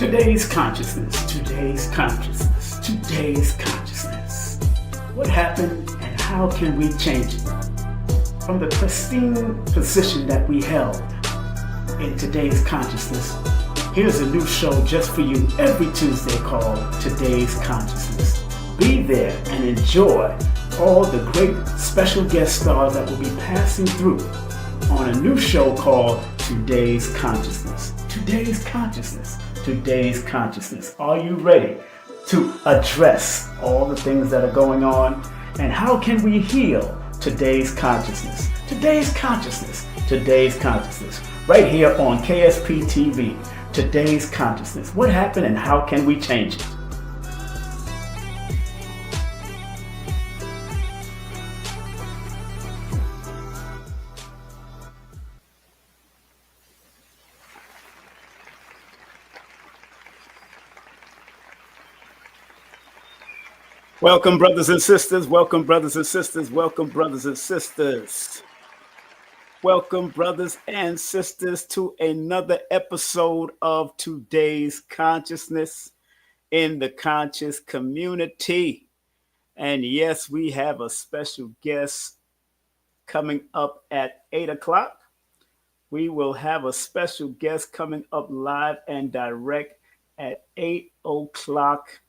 Today's consciousness, today's consciousness, today's consciousness. What happened and how can we change it? From the pristine position that we held in today's consciousness, here's a new show just for you every Tuesday called Today's Consciousness. Be there and enjoy all the great special guest stars that will be passing through on a new show called Today's Consciousness. Today's Consciousness. Today's Consciousness. Are you ready to address all the things that are going on? And how can we heal today's consciousness? Today's consciousness. Today's consciousness. Right here on KSP TV. Today's consciousness. What happened and how can we change it? Welcome, brothers and sisters. Welcome, brothers and sisters. Welcome, brothers and sisters. Welcome, brothers and sisters, to another episode of Today's Consciousness in the Conscious Community. And yes, we have a special guest coming up at 8 o'clock. We will have a special guest coming up live and direct at 8 o'clock.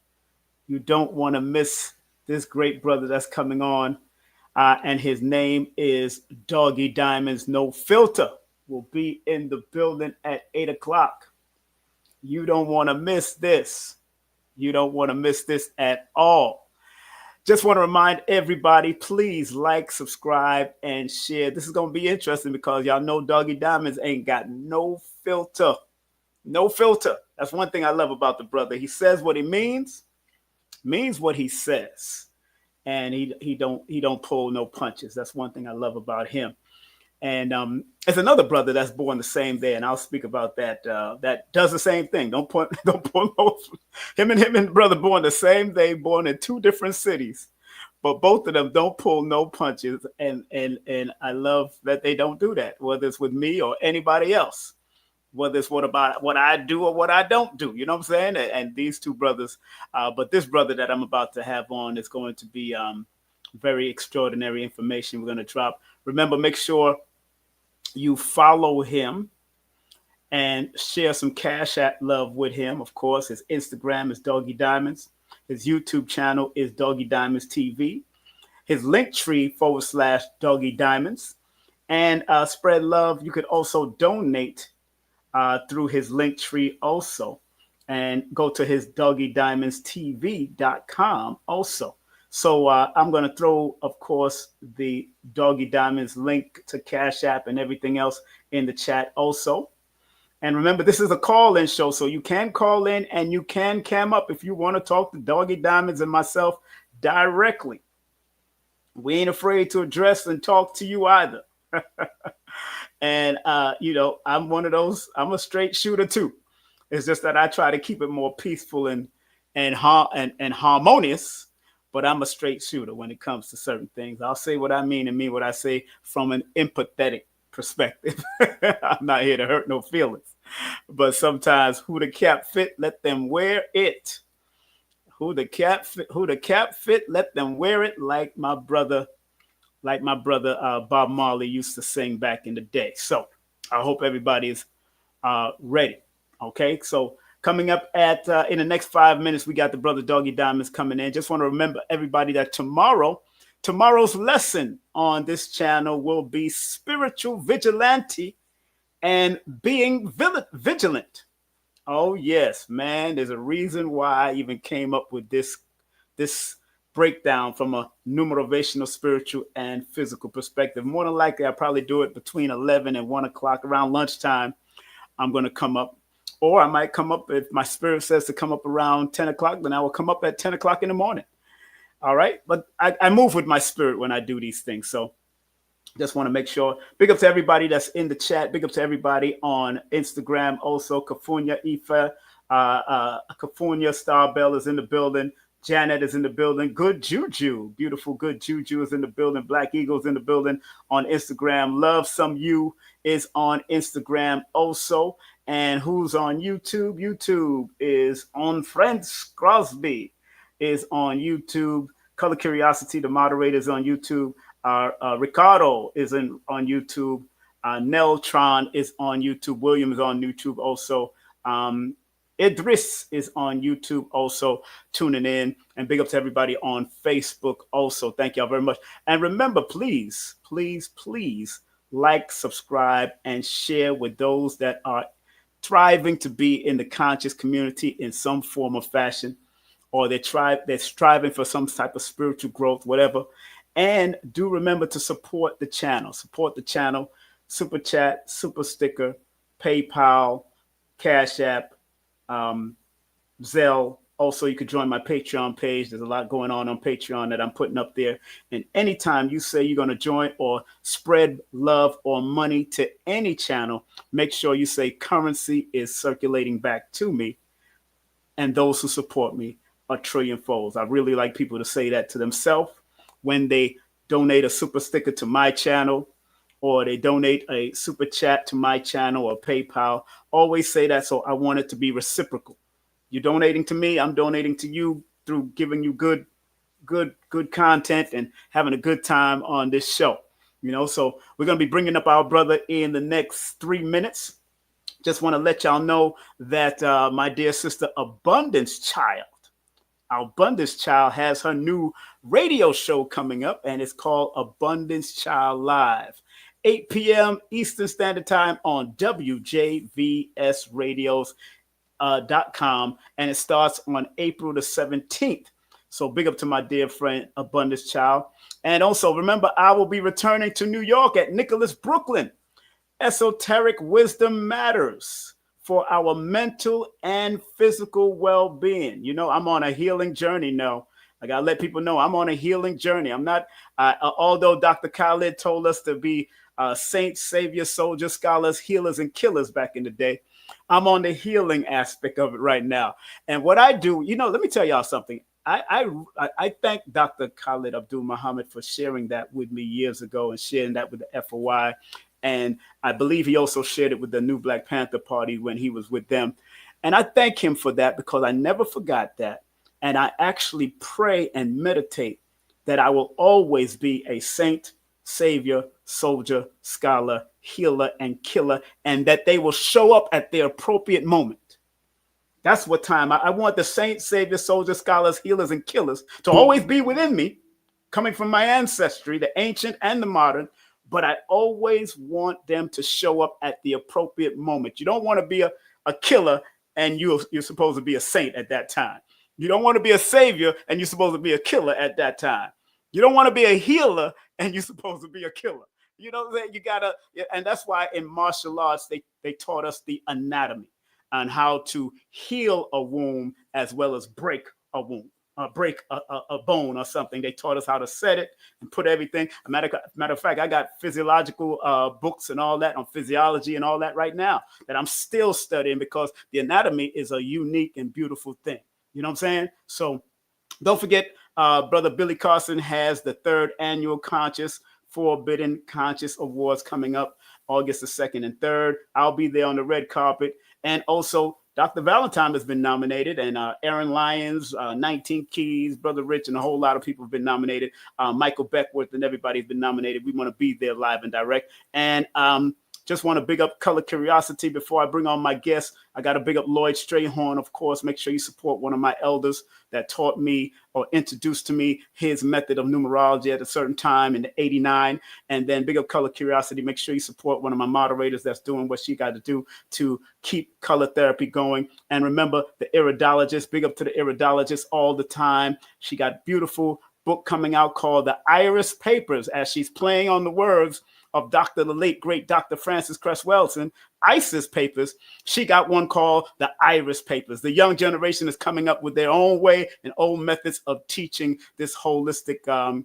You don't want to miss this great brother that's coming on. And his name is Doggie Diamonds, No Filter. Will be in the building at 8 o'clock. You don't want to miss this. You don't want to miss this at all. Just want to remind everybody, please like, subscribe, and share. This is going to be interesting because y'all know Doggie Diamonds ain't got no filter. No filter. That's one thing I love about the brother. He says what he means what he says, and he don't pull no punches. That's one thing I love about him. And there's another brother that's born the same day, and I'll speak about that. That does the same thing. Don't pull no. Him and brother born the same day, born in two different cities, but both of them don't pull no punches. And I love that they don't do that, whether it's with me or anybody else. Whether it's what I do or what I don't do, you know what I'm saying? And these two brothers, but this brother that I'm about to have on is going to be very extraordinary information we're going to drop. Remember, make sure you follow him and share some Cash App love with him. Of course, his Instagram is Doggie Diamonds. His YouTube channel is Doggie Diamonds TV. His Linktree / Doggie Diamonds. And spread love. You could also donate through his Linktree also, and go to his DoggieDiamondsTV.com also. So I'm going to throw, of course, the Doggie Diamonds link to Cash App and everything else in the chat also. And remember, this is a call-in show, so you can call in and you can cam up if you want to talk to Doggie Diamonds and myself directly. We ain't afraid to address and talk to you either. And, I'm one of those, I'm a straight shooter too. It's just that I try to keep it more peaceful and harmonious, but I'm a straight shooter when it comes to certain things. I'll say what I mean and mean what I say from an empathetic perspective. I'm not here to hurt no feelings, but sometimes who the cap fit, let them wear it. Who the cap fit, let them wear it, like my brother Bob Marley used to sing back in the day. So I hope everybody is ready. Okay, so coming up at in the next 5 minutes, we got the brother Doggie Diamonds coming in. Just want to remember everybody that tomorrow's lesson on this channel will be spiritual vigilante and being vigilant. Oh yes, man. There's a reason why I even came up with this breakdown from a numerational, spiritual, and physical perspective. More than likely, I'll probably do it between 11 and 1 o'clock around lunchtime. I'm going to come up, or I might come up if my spirit says to come up around 10 o'clock, then I will come up at 10 o'clock in the morning. All right. But I move with my spirit when I do these things. So just want to make sure. Big up to everybody that's in the chat. Big up to everybody on Instagram. Also, Kafunya Ifa, Kafunya Starbell is in the building. Janet is in the building. Good Juju, beautiful Good Juju is in the building. Black Eagle's in the building on Instagram. Love Some You is on Instagram also. And who's on YouTube? YouTube is on Friends Crosby is on YouTube. Color Curiosity, the moderator, is on YouTube. Ricardo is on YouTube. Neltron is on YouTube. William is on YouTube also. Idris is on YouTube also, tuning in. And big up to everybody on Facebook also. Thank y'all very much. And remember, please, please, please like, subscribe, and share with those that are striving to be in the conscious community in some form or fashion, or they're striving for some type of spiritual growth, whatever. And do remember to support the channel. Support the channel. Super chat, super sticker, PayPal, Cash App, Zelle. Also, you could join my Patreon page. There's a lot going on Patreon that I'm putting up there. And anytime you say you're going to join or spread love or money to any channel, make sure you say currency is circulating back to me. And those who support me are trillion folds. I really like people to say that to themselves when they donate a super sticker to my channel, or they donate a super chat to my channel or PayPal. Always say that, so I want it to be reciprocal. You're donating to me, I'm donating to you through giving you good content and having a good time on this show. So we're going to be bringing up our brother in the next 3 minutes. Just want to let y'all know that my dear sister Abundance Child, has her new radio show coming up, and it's called Abundance Child Live. 8 p.m. Eastern Standard Time on WJVSradios.com, and it starts on April the 17th. So big up to my dear friend Abundance Child. And also remember, I will be returning to New York at Nicholas Brooklyn. Esoteric Wisdom Matters for our mental and physical well-being. I'm on a healing journey now. I got to let people know I'm on a healing journey. I'm not, although Dr. Khalid told us to be saints, saviors, soldiers, scholars, healers, and killers back in the day, I'm on the healing aspect of it right now. And what I do, let me tell y'all something. I thank Dr. Khalid Abdul Muhammad for sharing that with me years ago and sharing that with the FOI. And I believe he also shared it with the New Black Panther Party when he was with them. And I thank him for that, because I never forgot that. And I actually pray and meditate that I will always be a saint, savior, soldier, scholar, healer, and killer, and that they will show up at their appropriate moment. That's what time I want the saints, saviors, soldiers, scholars, healers, and killers to always be within me, coming from my ancestry, the ancient and the modern. But I always want them to show up at the appropriate moment. You don't want to be a killer and you're supposed to be a saint at that time. You don't want to be a savior and you're supposed to be a killer at that time. You don't want to be a healer and you're supposed to be a killer. You know what I'm saying? You gotta, and that's why in martial arts they taught us the anatomy on how to heal a wound as well as break a wound. Break a bone or something. They taught us how to set it and put everything. Matter of fact, I got physiological books and all that on physiology and all that right now that I'm still studying, because the anatomy is a unique and beautiful thing. You know what I'm saying? So don't forget, Brother Billy Carson has the 3rd annual Forbidden Conscious Awards coming up August the 2nd and 3rd. I'll be there on the red carpet. And also, Dr. Valentine has been nominated, and Aaron Lyons, 19 Keys, Brother Rich, and a whole lot of people have been nominated. Michael Beckworth and everybody's been nominated. We want to be there live and direct. And just want to big up Color Curiosity before I bring on my guests. I got to big up Lloyd Strayhorn, of course. Make sure you support one of my elders that taught me or introduced to me his method of numerology at a certain time in the 89. And then big up Color Curiosity. Make sure you support one of my moderators that's doing what she got to do to keep color therapy going. And remember the iridologist. Big up to the iridologist all the time. She got beautiful book coming out called The Iris Papers, as she's playing on the words of the late, great Dr. Francis Cress Welsing, ISIS Papers. She got one called The Iris Papers. The young generation is coming up with their own way and old methods of teaching this holistic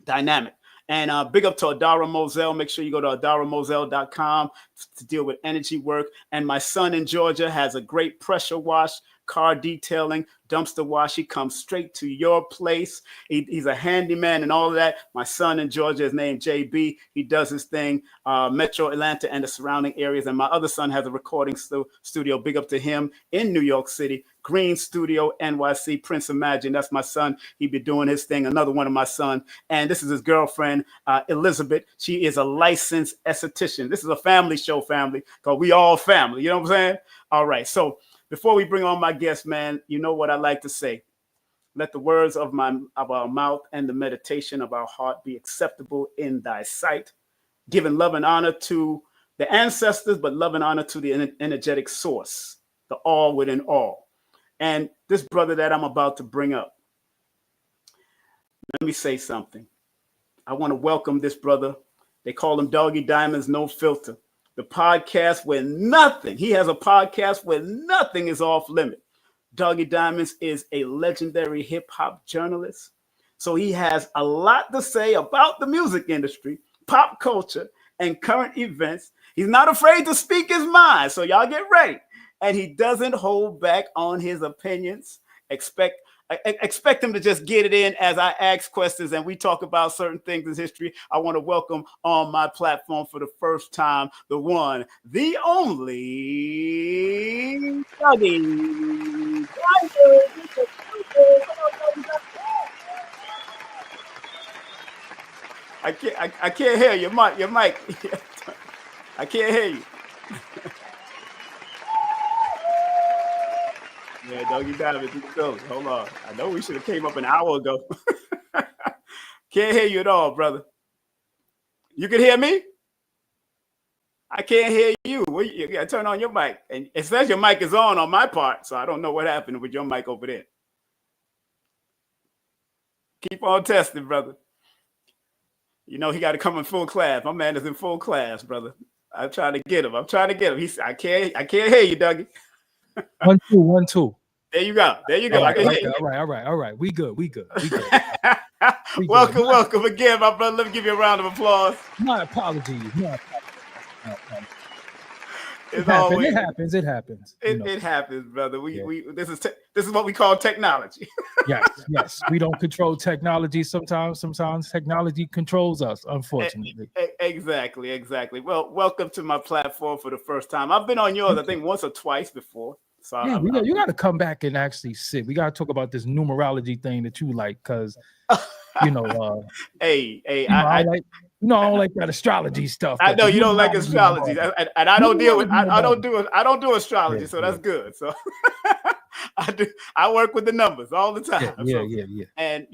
dynamic. And big up to Adara Moselle. Make sure you go to adaramoselle.com to deal with energy work. And my son in Georgia has a great pressure wash car detailing, dumpster wash. He comes straight to your place. He's a handyman and all of that. My son in Georgia is named JB. He does his thing, Metro Atlanta and the surrounding areas. And my other son has a recording studio. Big up to him in New York City. Green Studio NYC. Prince Imagine. That's my son. He be doing his thing. Another one of my sons. And this is his girlfriend, Elizabeth. She is a licensed esthetician. This is a family show, family, because we all family. You know what I'm saying? All right. So before we bring on my guest, man, you know what I like to say. Let the words of our mouth and the meditation of our heart be acceptable in thy sight, giving love and honor to the ancestors, but love and honor to the energetic source, the all within all. And this brother that I'm about to bring up, let me say something. I want to welcome this brother. They call him Doggie Diamonds, No Filter. The podcast where nothing, he has a podcast where nothing is off limit. Doggie Diamonds is a legendary hip hop journalist. So he has a lot to say about the music industry, pop culture, and current events. He's not afraid to speak his mind. So y'all get ready. And he doesn't hold back on his opinions. Expect him to just get it in as I ask questions and we talk about certain things in history. I want to welcome on my platform for the first time, the one, the only Doggy. I can't hear your mic. I can't hear you. Yeah, Doggie Diamonds, go. Hold on. I know we should have came up an hour ago. Can't hear you at all, brother. You can hear me? I can't hear you. You got to turn on your mic. And it says your mic is on my part, so I don't know what happened with your mic over there. Keep on testing, brother. You know he got to come in full class. My man is in full class, brother. I'm trying to get him. I can't hear you, Dougie. 1 2 1 2. There you go. All right. We good. Welcome again, my brother. Let me give you a round of applause. My apologies. It happens. It happens, brother. This is what we call technology. Yes. We don't control technology. Sometimes technology controls us, unfortunately. Exactly. Well, welcome to my platform for the first time. I've been on yours, I think, once or twice before. So yeah, you got to come back and actually sit. We got to talk about this numerology thing that you like, because I don't like that astrology stuff. I know you don't like astrology, and I don't do astrology, so that's good. So I work with the numbers all the time. Yeah. And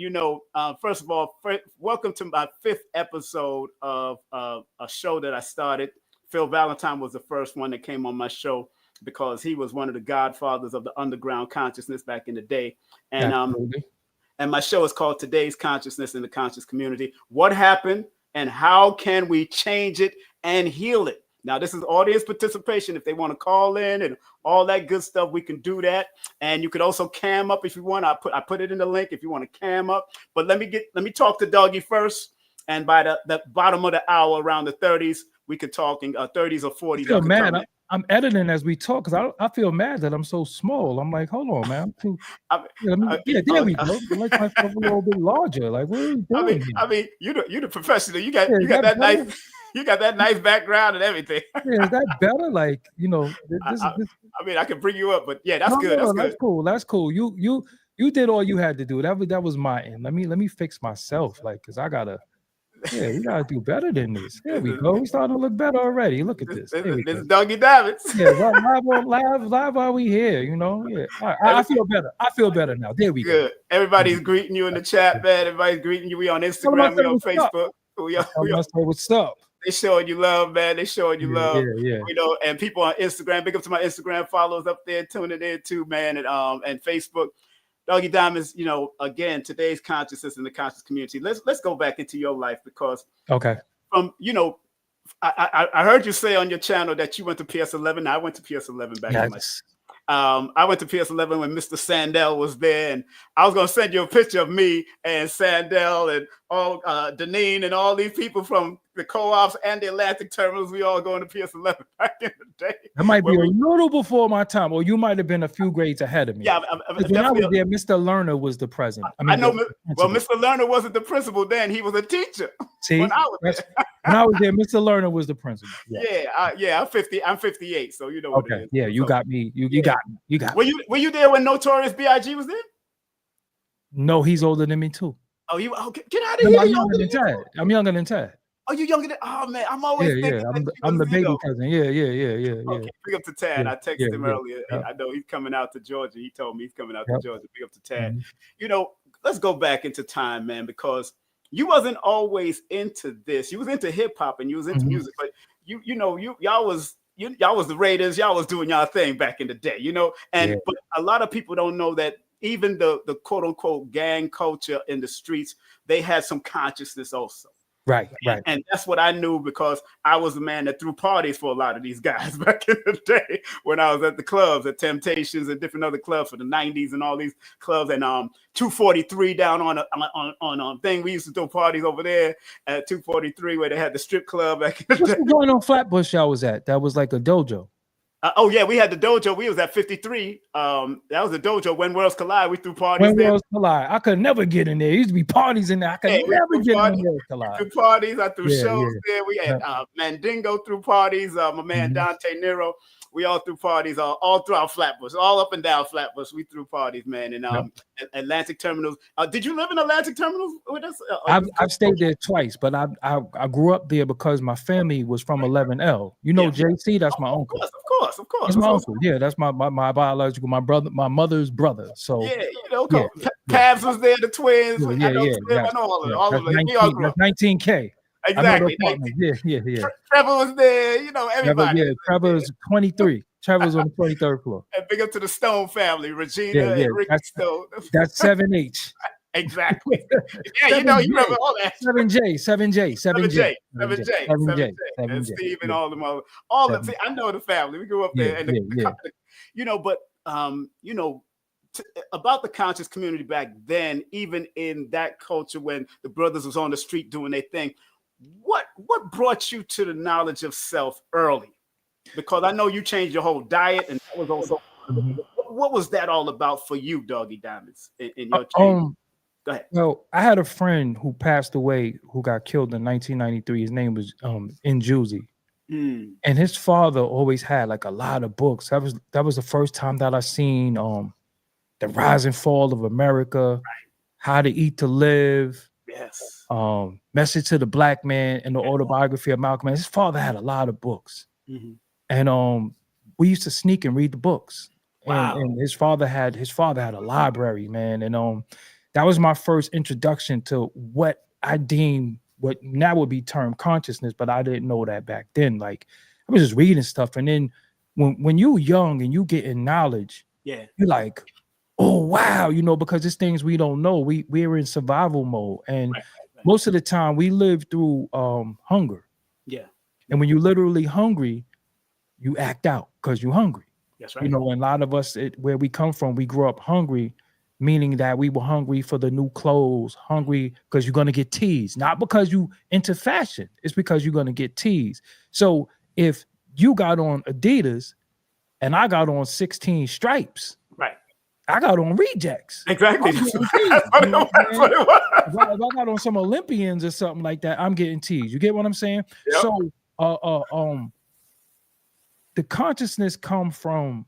first of all, welcome to my 5th episode of a show that I started. Phil Valentine was the first one that came on my show, because he was one of the godfathers of the underground consciousness back in the day. And and my show is called Today's Consciousness in the Conscious Community. What happened and how can we change it and heal it? Now, this is audience participation. If they want to call in and all that good stuff, we can do that. And you could also cam up if you want. I put it in the link if you want to cam up. But let me talk to Doggy first. And by the bottom of the hour, around the 30s, we could talk in 30s or 40s. Man, I'm editing as we talk, because I feel mad that I'm so small. I'm like, hold on, man. There we go. I like myself a little bit larger. Like, what are you doing? You're the professional. You got that nice. You got that nice background and everything. Yeah, is that better? Like, I can bring you up, but yeah, that's good. That's cool. You did all you had to do. That was my end. Let me fix myself, like, because I gotta. Yeah, we gotta do better than this. There we go. We starting to look better already. Look at this. This is Doggie Diamonds. Yeah, live while we here. Yeah. Right. I feel better. I feel better now. There we go. Everybody's greeting you in the chat, man. Everybody's greeting you. We on Instagram. We on Facebook. We what's up? They showing you love, man. They showing you love. Yeah. And people on Instagram. Big up to my Instagram followers up there, tuning in too, man. And Facebook. Doggie Diamonds, again, today's consciousness in the conscious community. Let's go back into your life, because from I heard you say on your channel that you went to PS11. I went to PS11 back in my I went to PS11 when Mr. Sandell was there, and I was gonna send you a picture of me and Sandell and all Deneen and all these people from the co-ops and the Atlantic terminals. We all going to PS11 back in the day. That might be a little before my time, or you might have been a few grades ahead of me. Yeah, when I was there, Mr. Lerner was the president. I know. Well, Mr. Lerner wasn't the principal then; he was a teacher. See, when I was there, Mr. Lerner was the principal. Yeah. I'm 58, so you know what it is. Yeah, you got me. You got me. You got. Were you there when Notorious B.I.G. was there? No, he's older than me too. Oh, get out of here! I'm younger than Ted. I'm younger than Ted. Oh, you younger than? Oh man, I'm always thinking. I'm the baby cousin. Yeah. Okay, big up to Tad. I texted him earlier. I know he's coming out to Georgia. He told me he's coming out to Georgia. Big up to Tad. Mm-hmm. You know, let's go back into time, man, because you wasn't always into this. You was into hip hop and you was into music, but y'all was the Raiders. Y'all was doing y'all thing back in the day, you know. And but a lot of people don't know that even the quote unquote gang culture in the streets, they had some consciousness also. Right. And that's what I knew because I was the man that threw parties for a lot of these guys back in the day when I was at the clubs, at Temptations and different other clubs for the 90s and all these clubs. And 243 down on thing. We used to throw parties over there at 243 where they had the strip club back in the day. What's going on Flatbush y'all was at? That was like a dojo. We had the dojo. We was at 53. That was the dojo. When Worlds Collide, we threw parties when there. Worlds Collide. I could never get in there. There used to be parties in there. I could never get in Worlds Collide. We threw parties. I threw shows there. We had Mandingo through parties. My man Dante Nero. We all threw parties all throughout Flatbush, all up and down Flatbush. We threw parties, man. And Atlantic Terminals. Did you live in Atlantic Terminals with us? I've stayed there twice, but I grew up there because my family was from 11L. You know, JC, that's my uncle. Of course. That's my uncle. Yeah, that's my biological, my mother's brother. So Pabs was there, the twins. I know all of them. That's 19K. Exactly. Yeah. Trevor was there, you know, everybody. Trevor's 23. Trevor's on the 23rd floor. And big up to the Stone family, Regina and Ricky Stone. That's 7H. Exactly. You remember all that. 7J. And Steve and all them other. I know the family. We grew up there. About the conscious community back then, even in that culture when the brothers was on the street doing their thing, what brought you to the knowledge of self early? Because I know you changed your whole diet, and that was also what was that all about for you, Doggie Diamonds, in your change? Go ahead. Well, I had a friend who passed away who got killed in 1993. His name was Njuzi. And his father always had like a lot of books. That was the first time that I seen The Rise and Fall of America, How to Eat to Live. Yes. Message to the Black Man, and the autobiography of Malcolm X. His father had a lot of books. And we used to sneak and read the books. Wow. And his father had a library, man. And that was my first introduction to what I deem what now would be termed consciousness, but I didn't know that back then. Like I was just reading stuff. And then when you're young and you get in knowledge, you're like, oh wow, because it's things we don't know. We're in survival mode. And most of the time we live through hunger. Yeah. And when you're literally hungry, you act out because you're hungry. That's right. And a lot of us, where we come from, we grew up hungry, meaning that we were hungry for the new clothes, hungry because you're going to get teased, not because you into fashion. It's because you're going to get teased. So if you got on Adidas and I got on 16 stripes, I got on rejects. Exactly. That's what it was. If I got on some Olympians or something like that, I'm getting teased. You get what I'm saying? Yep. So the consciousness come from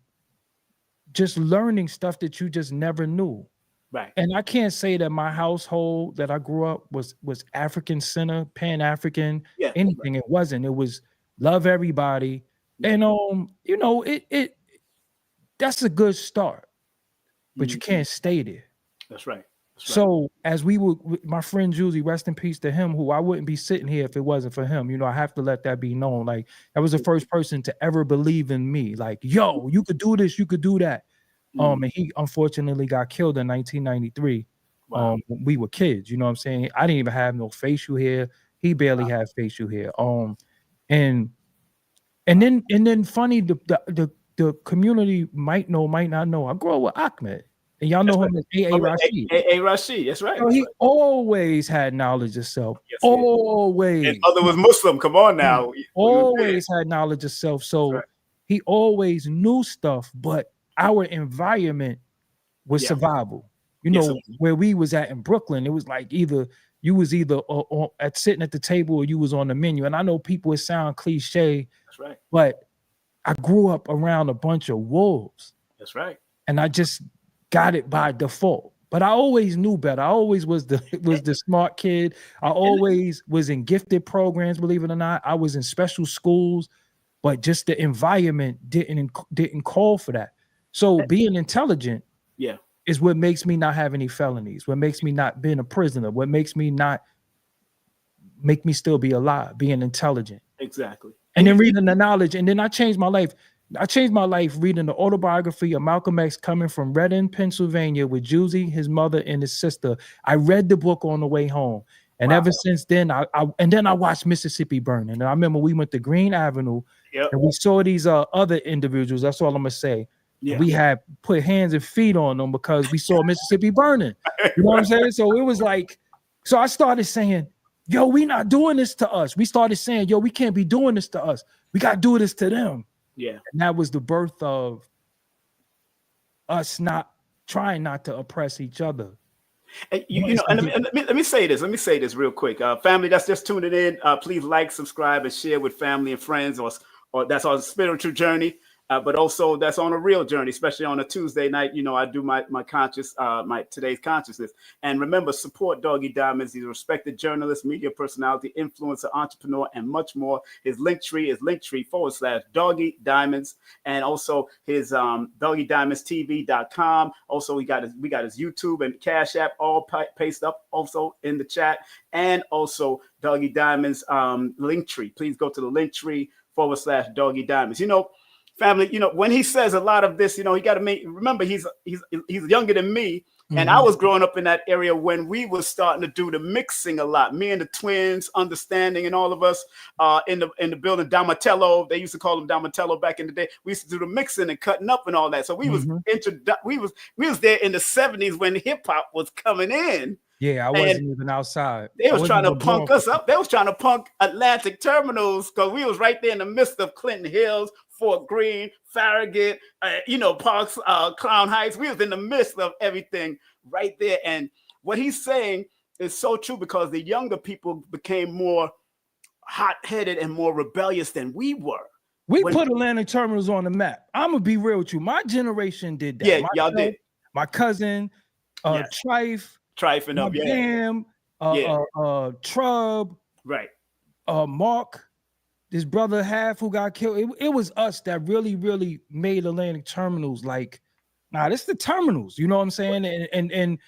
just learning stuff that you just never knew. Right. And I can't say that my household that I grew up was African center, Pan-African, anything. It wasn't. It was love everybody. And it that's a good start. But you can't stay there. That's right. So as my friend Julie, rest in peace to him, who I wouldn't be sitting here if it wasn't for him. I have to let that be known. Like that was the first person to ever believe in me. Like, yo, you could do this, you could do that. And he unfortunately got killed in 1993. Wow. When we were kids, you know what I'm saying? I didn't even have no facial hair. He barely had facial hair. And then funny, the community might know, might not know. I grew up with Ahmed. And y'all know That's him right. as A.A. Rashid. A Rashid. That's right. So he always had knowledge of self. Yes, Always. his mother was Muslim. Come on now. Always had knowledge of self. So he always knew stuff, but our environment was survival. You know, where we was at in Brooklyn, it was like you was either at sitting at the table or you was on the menu. And I know people, it sound cliche. That's right. But I grew up around a bunch of wolves. That's right. And I just got it by default. But I always knew better. I always was the smart kid. I always was in gifted programs, believe it or not. I was in special schools, but just the environment didn't call for that. So being intelligent is what makes me not have any felonies, what makes me not being a prisoner, what makes me still be alive, being intelligent. Exactly. And then reading the knowledge, and then I changed my life. I changed my life reading the autobiography of Malcolm X, coming from Reading, Pennsylvania, with Juicy, his mother, and his sister. I read the book on the way home, and ever since then, I watched Mississippi Burning. And I remember we went to Green Avenue, and we saw these other individuals. That's all I'm gonna say. Yeah. We had put hands and feet on them because we saw Mississippi burning. You know what I'm saying? So it was like, so I started saying, yo, we not doing this to us. We started saying, yo, we can't be doing this to us. We got to do this to them. Yeah. And that was the birth of us trying not to oppress each other. And let me say this. Let me say this real quick. Family that's just tuning in, please like, subscribe, and share with family and friends, or that's our spiritual journey. But also that's on a real journey, especially on a Tuesday night. You know, I do my today's consciousness. And remember, support Doggie Diamonds. He's a respected journalist, media personality, influencer, entrepreneur, and much more. His Linktree is Linktree/Doggie Diamonds, and also his DoggieDiamondsTV.com. Also, we got his YouTube and Cash App all pasted up also in the chat, and also Doggie Diamonds Linktree. Please go to the Linktree/Doggie Diamonds. You know, family, you know, when he says a lot of this, you know, he got to remember he's younger than me. And I was growing up in that area when we were starting to do the mixing a lot. Me and the twins, Understanding, and all of us in the building, Damatello. They used to call him Damatello back in the day. We used to do the mixing and cutting up and all that. So we was there in the 70s when hip hop was coming in. Yeah, I wasn't even outside. They was trying to punk us up. They was trying to punk Atlantic Terminals because we was right there in the midst of Clinton Hills, Fort Greene, Farragut, Parks, Crown Heights. We was in the midst of everything right there. And what he's saying is so true because the younger people became more hot-headed and more rebellious than we were. We put Atlantic Terminals on the map. I'm going to be real with you. My generation did that. Yeah, y'all did. My cousin, Trife and up, Bam, Trub, right? Mark, his brother Half, who got killed. It was us that really, really made Atlantic Terminals like, this the terminals. You know what I'm saying? And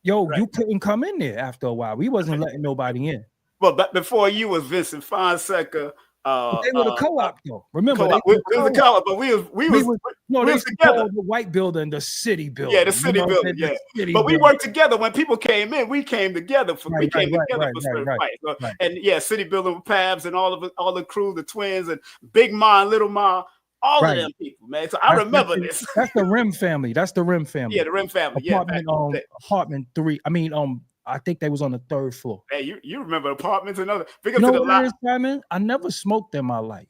you couldn't come in there after a while. We wasn't letting nobody in. Well, but before you was Vincent Fonseca. They were the co-op though. Remember, we was the co-op, but we was together. The white building, the city building. Yeah, the city building. Yeah, but we worked together. When people came in, we came together for certain fights. And yeah, city building with Pabs and all the crew, the twins and Big Ma and Little Ma, all of them people, man. So I remember this. That's the Rim family. That's the Rim family. Yeah, the Rim family. Apartment 3. I think they was on the 3rd floor. Hey, you remember apartments and other. Simon? I never smoked in my life.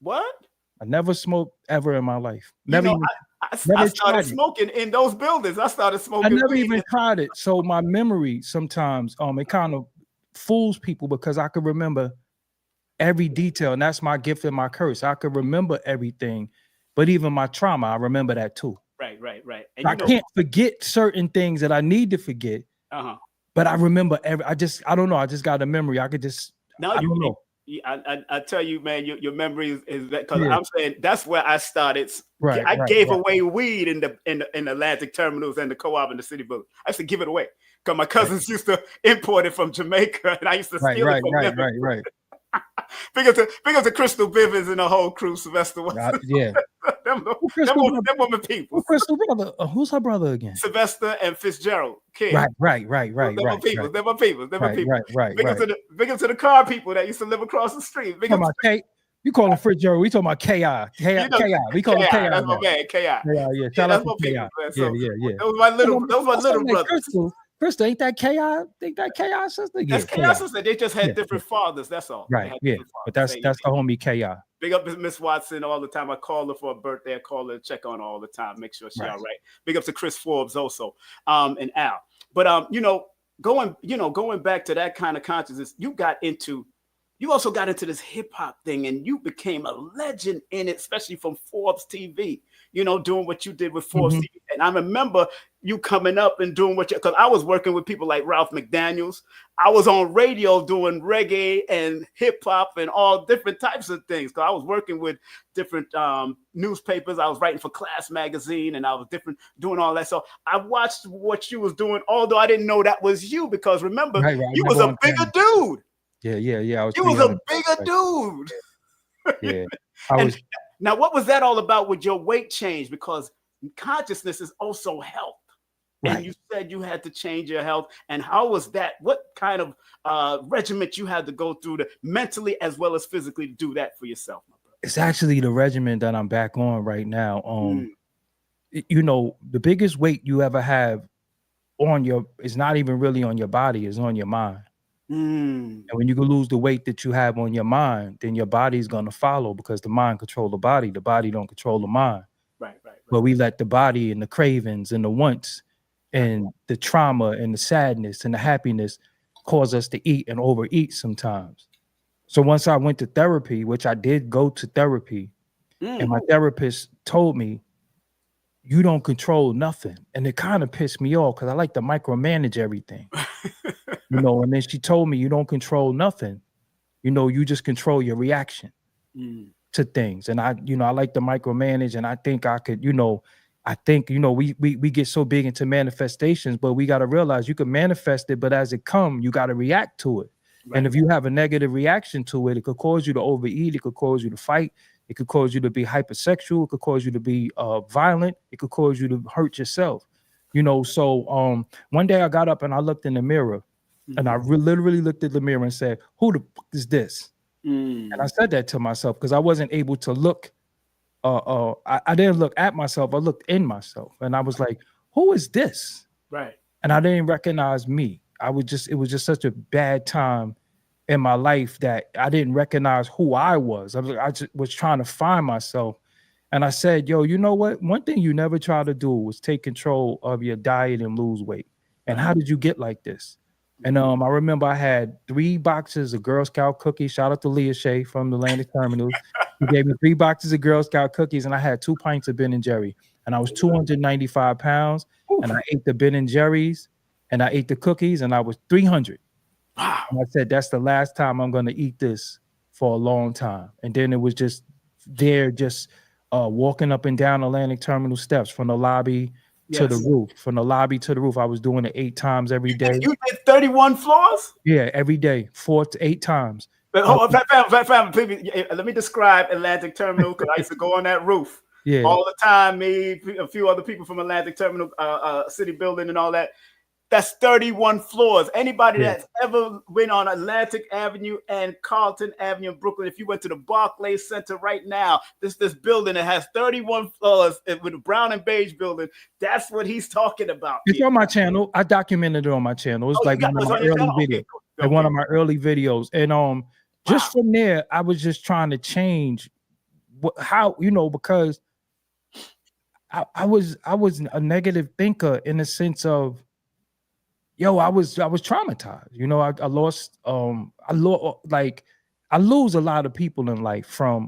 What? I never smoked ever in my life. I started smoking in those buildings. I started smoking. I never even tried it. So my memory sometimes it kind of fools people because I could remember every detail, and that's my gift and my curse. I could remember everything, but even my trauma, I remember that too. Right. And I can't forget certain things that I need to forget. But I remember I don't know. I just got a memory. I could just. I don't know. I tell you, man, your memory is that because I'm saying that's where I started. I gave away weed in the Atlantic Terminals and the co-op in the city building. I used to give it away because my cousins used to import it from Jamaica, and I used to steal it from them. Right. Big up to Crystal Bivens and the whole crew, Sylvester. them woman people. Crystal brother. Who's her brother again? Sylvester and Fitzgerald. Kid. Right. They're my people. Big up to the car people that used to live across the street. You call him Fitzgerald. We talking about K.I. You know, K.I. We call him K.I. K.I. That's my now. man, K.I. Yeah. Yeah, Shout out that's to my K.I. people, man. Yeah. So those my little brothers. Crystal, ain't that K.I.? Think that K.I. sister? Yeah, That's K.I. sister. They just had different fathers. That's all. They Right. had Yeah. different But fathers. that's the homie K.I. Big up Miss Watson all the time. I call her for a birthday. I call her, check on her all the time, make sure she's all right. Big up to Chris Forbes also, and Al. But going back to that kind of consciousness, you also got into this hip hop thing, and you became a legend in it, especially from Forbes TV. Doing what you did with Forbes TV. And I remember you coming up and doing because I was working with people like Ralph McDaniels. I was on radio doing reggae and hip hop and all different types of things. Because I was working with different newspapers. I was writing for Class Magazine, and I was doing all that. So I watched what you was doing, although I didn't know that was you. Because remember, you was a bigger dude. Yeah. You was a bigger dude. Yeah. I was. Now, what was that all about with your weight change? Because consciousness is also health. Right. And you said you had to change your health. And how was that? What kind of regiment you had to go through to mentally as well as physically to do that for yourself, my brother? It's actually the regimen that I'm back on right now. The biggest weight you ever have is not even really on your body, it's on your mind. And when you can lose the weight that you have on your mind, then your body's going to follow, because the mind control the body don't control the mind. Right. But we let the body and the cravings and the wants and the trauma and the sadness and the happiness cause us to eat and overeat sometimes. So once I went to therapy, which I did go to therapy, and my therapist told me, you don't control nothing. And it kind of pissed me off, because I like to micromanage everything. And then she told me, you don't control nothing. You just control your reaction to things. And I like to micromanage, and I think I could, we get so big into manifestations, but we got to realize you can manifest it, but as it comes, you got to react to it. Right. And if you have a negative reaction to it, it could cause you to overeat. It could cause you to fight. It could cause you to be hypersexual. It could cause you to be violent. It could cause you to hurt yourself. So one day I got up and I looked in the mirror, and I literally looked at the mirror and said, who the fuck is this? And I said that to myself because I wasn't able to look. I didn't look at myself. I looked in myself, and I was like, who is this? Right. And I didn't recognize me. It was just such a bad time in my life that I didn't recognize who I was. I just was trying to find myself. And I said, yo, you know what? One thing you never try to do was take control of your diet and lose weight. And how did you get like this? And I remember I had 3 boxes of Girl Scout cookies. Shout out to Leah Shea from the Atlantic Terminal. He gave me 3 boxes of Girl Scout cookies, and I had 2 pints of Ben and Jerry. And I was 295 pounds. And I ate the Ben and Jerry's, and I ate the cookies, and I was 300. Wow. And I said, that's the last time I'm going to eat this for a long time. And then it was just walking up and down Atlantic Terminal steps from the lobby to the roof. From the lobby to the roof. I was doing it 8 times every day. You did 31 floors? Yeah, every day, 4 to 8 times. But hold on, fam, let me describe Atlantic Terminal, because I used to go on that roof all the time. Me, a few other people from Atlantic Terminal, city building and all that. That's 31 floors. Anybody that's ever went on Atlantic Avenue and Carlton Avenue in Brooklyn, if you went to the Barclays Center right now, this building that has 31 floors with a brown and beige building, that's what he's talking about. It's on my channel. I documented it on my channel. It's like one of my early videos. Like one of my early videos. And just from there, I was just trying to change because I was a negative thinker in the sense of, I was traumatized. I lost I lose a lot of people in life from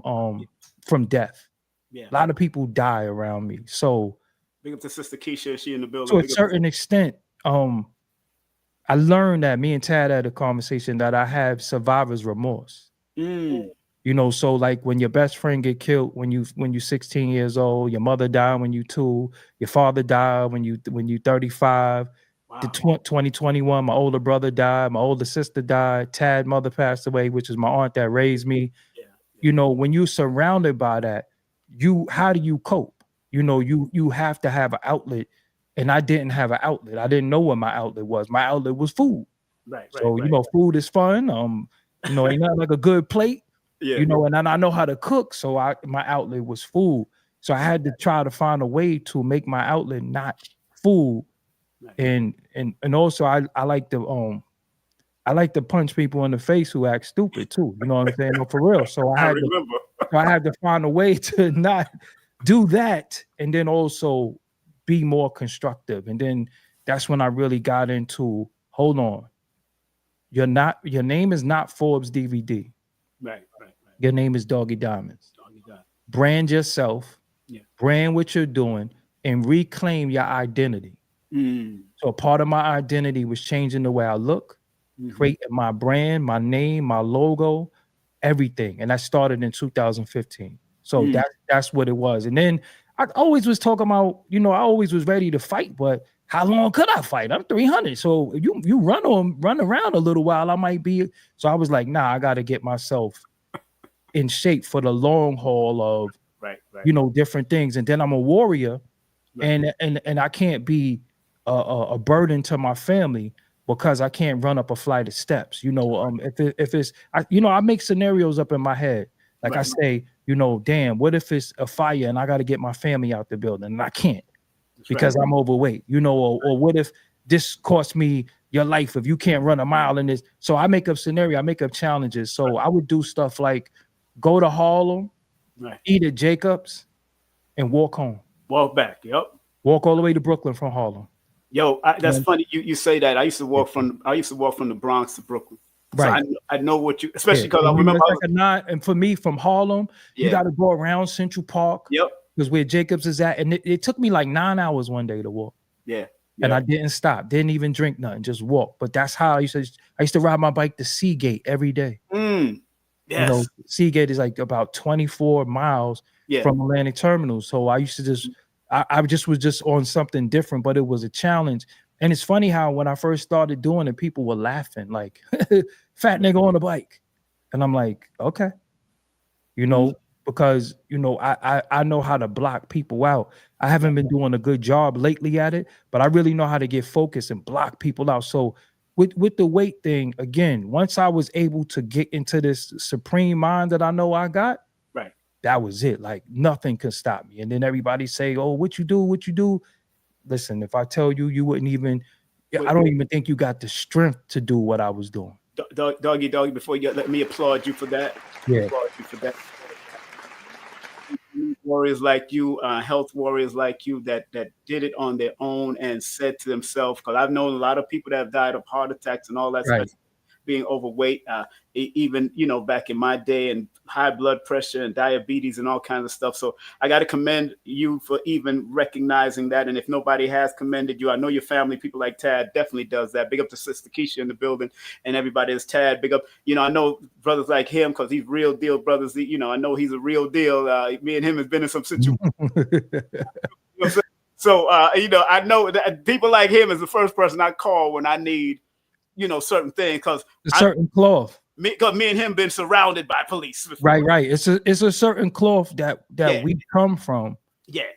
death. Yeah. A lot of people die around me. So big up to Sister Keisha, she in the building. To a certain extent, I learned that me and Tad had a conversation that I have survivor's remorse. So like when your best friend get killed when you're 16 years old, your mother died when you 2, your father died when you 35. Wow. 2021, my older brother died, my older sister died, Tad mother passed away, which is my aunt that raised me. When you're surrounded by that, how do you cope? You have to have an outlet, and I didn't have an outlet. I didn't know what my outlet was. My outlet was food. Right. Food is fun. Ain't nothing like a good plate. you know, and I know how to cook. So my outlet was food. So I had to try to find a way to make my outlet not food. And also I like to punch people in the face who act stupid too. You know what I'm saying? No, for real. So I had to find a way to not do that, and then also be more constructive. And then that's when I really got into, hold on, your name is not Forbes DVD. Right. Your name is Doggie Diamonds. Brand yourself, brand what you're doing, and reclaim your identity. So part of my identity was changing the way I look, creating my brand, my name, my logo, everything. And that started in 2015. So that's what it was. And then I always was talking about, you know, I always was ready to fight, but how long could I fight? I'm 300. So if you run around a little while, I might be. So I was like, nah, I got to get myself in shape for the long haul of, you know, different things. And then I'm a warrior, and I can't be a burden to my family because I can't run up a flight of steps. You know, if it's, I make scenarios up in my head. Like I say, you know, damn, what if it's a fire and I got to get my family out the building and I can't because I'm overweight, you know, or what if this cost me your life if you can't run a mile in this? So I make up scenario, I make up challenges. So I would do stuff like go to Harlem, eat at Jacob's, and walk home. Walk back. Walk all the way to Brooklyn from Harlem. Yo, that's funny. You say that. I used to walk from the Bronx to Brooklyn. Right. So I know what you, especially because I remember. And for me, from Harlem, you got to go around Central Park. Because where Jacobs is at, and it took me like 9 hours one day to walk. And I didn't stop, didn't even drink nothing, just walk. But that's how I used to ride my bike to Seagate every day. You know, Seagate is like about 24 miles from Atlantic Terminal. So I used to just, I just was just on something different, but it was a challenge. And it's funny how when I first started doing it, people were laughing like, fat nigga on a bike. And I'm like, okay, you know, because, you know, I know how to block people out. I haven't been doing a good job lately at it, but I really know how to get focused and block people out. So with the weight thing, again, once I was able to get into this supreme mind that I know I got, that was it. Like nothing could stop me. And then everybody say, oh, what you do? Listen, if I tell you, you wouldn't even, I don't even think you got the strength to do what I was doing. Doggy, before you let me applaud you for that. Applaud you for that. Warriors like you, health warriors like you that did it on their own and said to themselves, because I've known a lot of people that have died of heart attacks and all that stuff, being overweight, even, you know, back in my day, and high blood pressure and diabetes and all kinds of stuff. So I got to commend you for even recognizing that. And if nobody has commended you, I know your family, people like Tad definitely does that. Big up to Sister Keisha in the building and everybody is Tad. Big up, you know, I know brothers like him because he's real deal brothers. You know, I know he's a real deal. Me and him has been in some situations. So, you know, I know that people like him is the first person I call when I need, you know, certain things, because a certain cloth. Because me and him been surrounded by police before. Right. It's a certain cloth that we come from.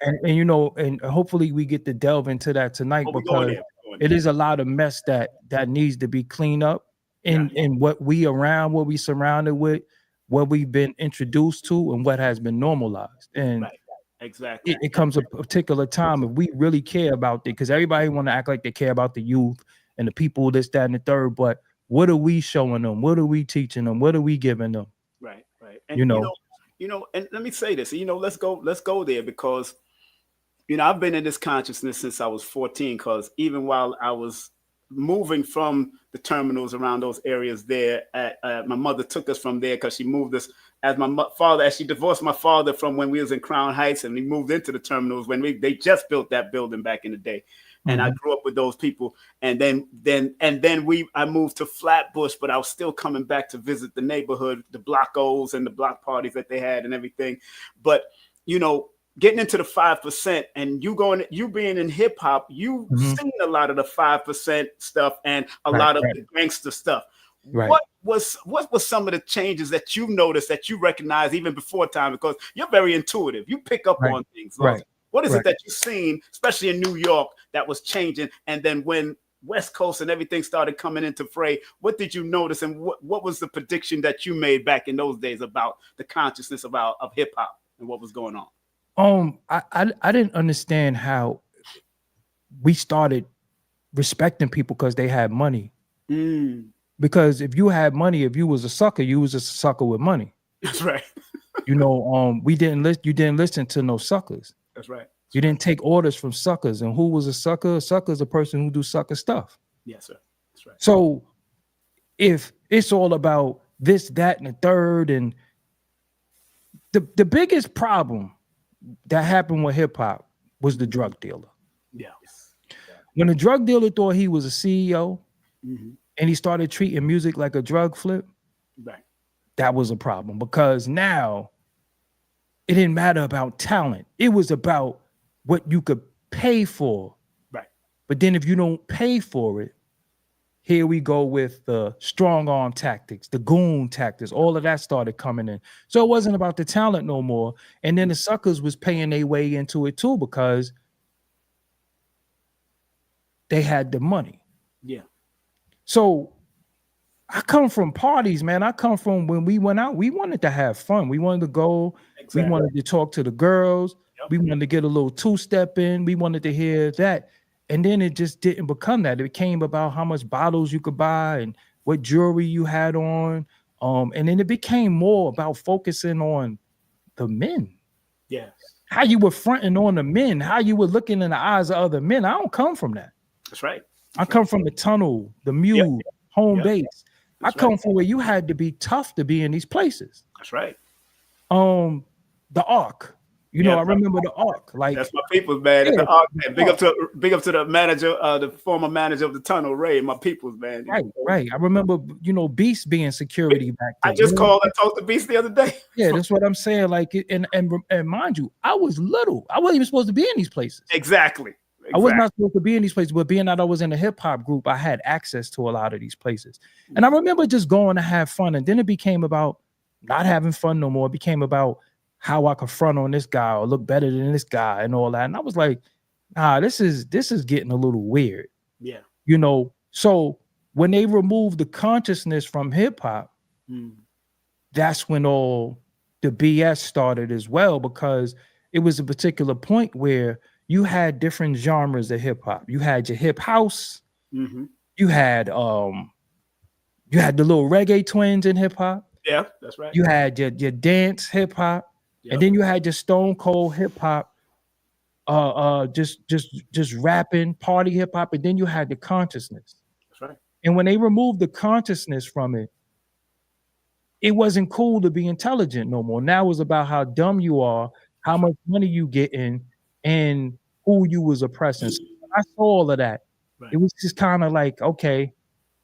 And you know, and hopefully we get to delve into that tonight, because it is a lot of mess that needs to be cleaned up in what we surrounded with, what we've been introduced to, and what has been normalized. And exactly, it comes a particular time if we really care about it, because everybody want to act like they care about the youth and the people, this, that, and the third. But what are we showing them? What are we teaching them? What are we giving them? Right. And you know, and let me say this, you know, let's go there, because, you know, I've been in this consciousnness since I was 14, because even while I was moving from the terminals around those areas there, my mother took us from there because she moved us as she divorced my father from when we was in Crown Heights, and we moved into the terminals when they just built that building back in the day. And I grew up with those people, and then I moved to Flatbush, but I was still coming back to visit the neighborhood, the block O's and the block parties that they had and everything. But you know, getting into the 5%, and you being in hip hop, you've seen a lot of the 5% stuff and a lot of the gangster stuff. What was some of the changes that you noticed, that you recognize even before time, because you're very intuitive, you pick up on things. What is it that you've seen, especially in New York, that was changing? And then when West Coast and everything started coming into fray, what did you notice, and what was the prediction that you made back in those days about the consciousness of hip hop and what was going on? I didn't understand how we started respecting people because they had money. Because if you had money, if you was a sucker with money. That's right. You know, you didn't listen to no suckers. That's right. You didn't take orders from suckers. And who was a sucker? A sucker is a person who do sucker stuff. Yes, sir. That's right. So if it's all about this, that, and the third, and the biggest problem that happened with hip hop was the drug dealer. Yes. When the drug dealer thought he was a CEO and he started treating music like a drug flip, right, that was a problem, because now it didn't matter about talent. It was about what you could pay for. Right. But then if you don't pay for it, here we go with the strong arm tactics, the goon tactics, all of that started coming in. So it wasn't about the talent no more. And then the suckers was paying their way into it too, because they had the money. Yeah. So I come from parties, man. I come from when we went out, we wanted to have fun. We wanted to go. Exactly. We wanted to talk to the girls. Yep. We wanted to get a little two-step in. We wanted to hear that. And then it just didn't become that. It became about how much bottles you could buy and what jewelry you had on. And then it became more about focusing on the men. Yes. How you were fronting on the men, how you were looking in the eyes of other men. I don't come from that. That's right. I come from the tunnel, the mule, home base. I come from where you had to be tough to be in these places. That's right. The Ark. You know, I remember the Ark. Like, that's my people's, man. The Ark, man. Big up to the manager, the former manager of the tunnel, Ray. My people's, man. Right. I remember, Beast being security back then. I just called and talked to Beast the other day. Yeah, that's what I'm saying. Like, and mind you, I was little. I wasn't even supposed to be in these places. Exactly. I was not supposed to be in these places, but being that I was in a hip hop group, I had access to a lot of these places. And I remember just going to have fun. And then it became about not having fun no more. It became about how I could front on this guy or look better than this guy and all that. And I was like, nah, this is getting a little weird. Yeah. So when they removed the consciousness from hip hop, that's when all the BS started as well, because it was a particular point where you had different genres of hip hop. You had your hip house. You had the little reggae twins in hip hop. Yeah, that's right. You had your dance hip hop. Yep. And then you had your stone cold hip hop, just rapping, party hip hop, and then you had the consciousness. That's right. And when they removed the consciousness from it, it wasn't cool to be intelligent no more. Now it was about how dumb you are, how much money you getting, and who you was oppressing. So I saw all of that. Right. It was just kind of like, okay,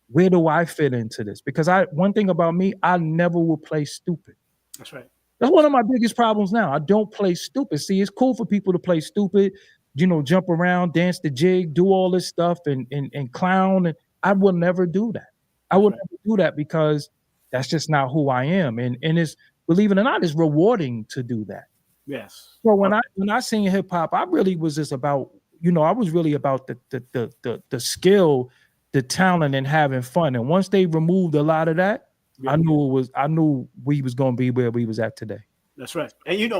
where do I fit into this? Because one thing about me, I never will play stupid. That's right. That's one of my biggest problems now. I don't play stupid. See, it's cool for people to play stupid, jump around, dance the jig, do all this stuff and clown. And I will never do that. I will never do that, because that's just not who I am. And it's, believe it or not, it's rewarding to do that. Yes. So when I sing hip hop, I really was just about, I was really about the skill, the talent, and having fun. And once they removed a lot of that, I knew we was gonna be where we was at today. That's right. And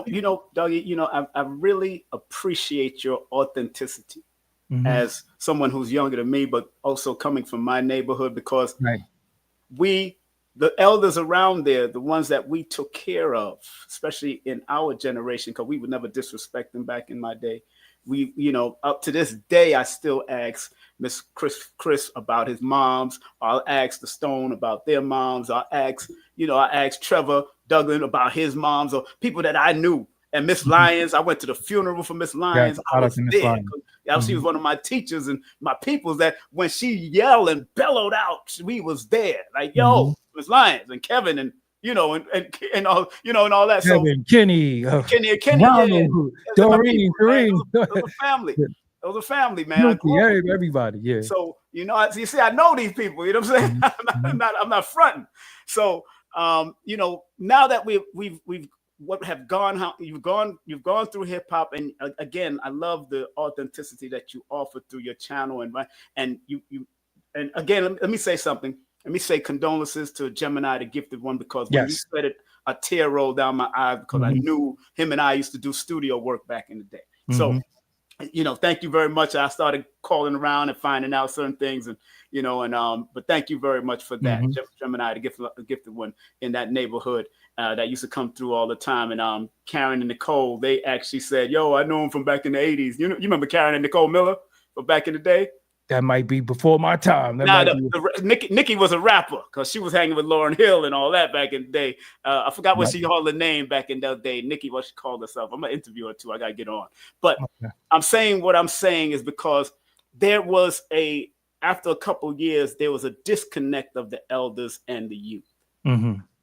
Doggy, I really appreciate your authenticity as someone who's younger than me, but also coming from my neighborhood, because the elders around there, the ones that we took care of, especially in our generation, because we would never disrespect them back in my day. We, up to this day, I still ask Miss Chris about his moms. I'll ask the Stone about their moms. I ask Trevor Douglas about his moms, or people that I knew. And Miss Lyons, I went to the funeral for Miss Lyons. I was there. She was one of my teachers and my peoples, that when she yelled and bellowed out, we was there. Like, yo, Miss Lyons and Kevin and and all, and all that. Kevin, Kenny, Ronald, Doreen, Kareem. Those are family. Those are family, man. Everybody, yeah. So, you see, I know these people, you know what I'm saying? I'm not fronting. So, now that we've how you've gone through hip hop, and again, I love the authenticity that you offer through your channel, and you and again, let me say something. Let me say condolences to Gemini, the gifted one, because when you Yes. said it, a tear rolled down my eye because I knew him and I used to do studio work back in the day. So, thank you very much. I started calling around and finding out certain things, and but thank you very much for that, Gemini, the gifted one in that neighborhood that used to come through all the time. And Karen and Nicole, they actually said, "Yo, I know him from back in the '80s." You remember Karen and Nicole Miller from back in the day? That might be before my time. Nikki was a rapper because she was hanging with Lauryn Hill and all that back in the day. I forgot what she called her name back in that day. Nikki, what she called herself. I'm gonna interview her too. I gotta get on. But I'm saying what I'm saying is because there was after a couple of years, there was a disconnect of the elders and the youth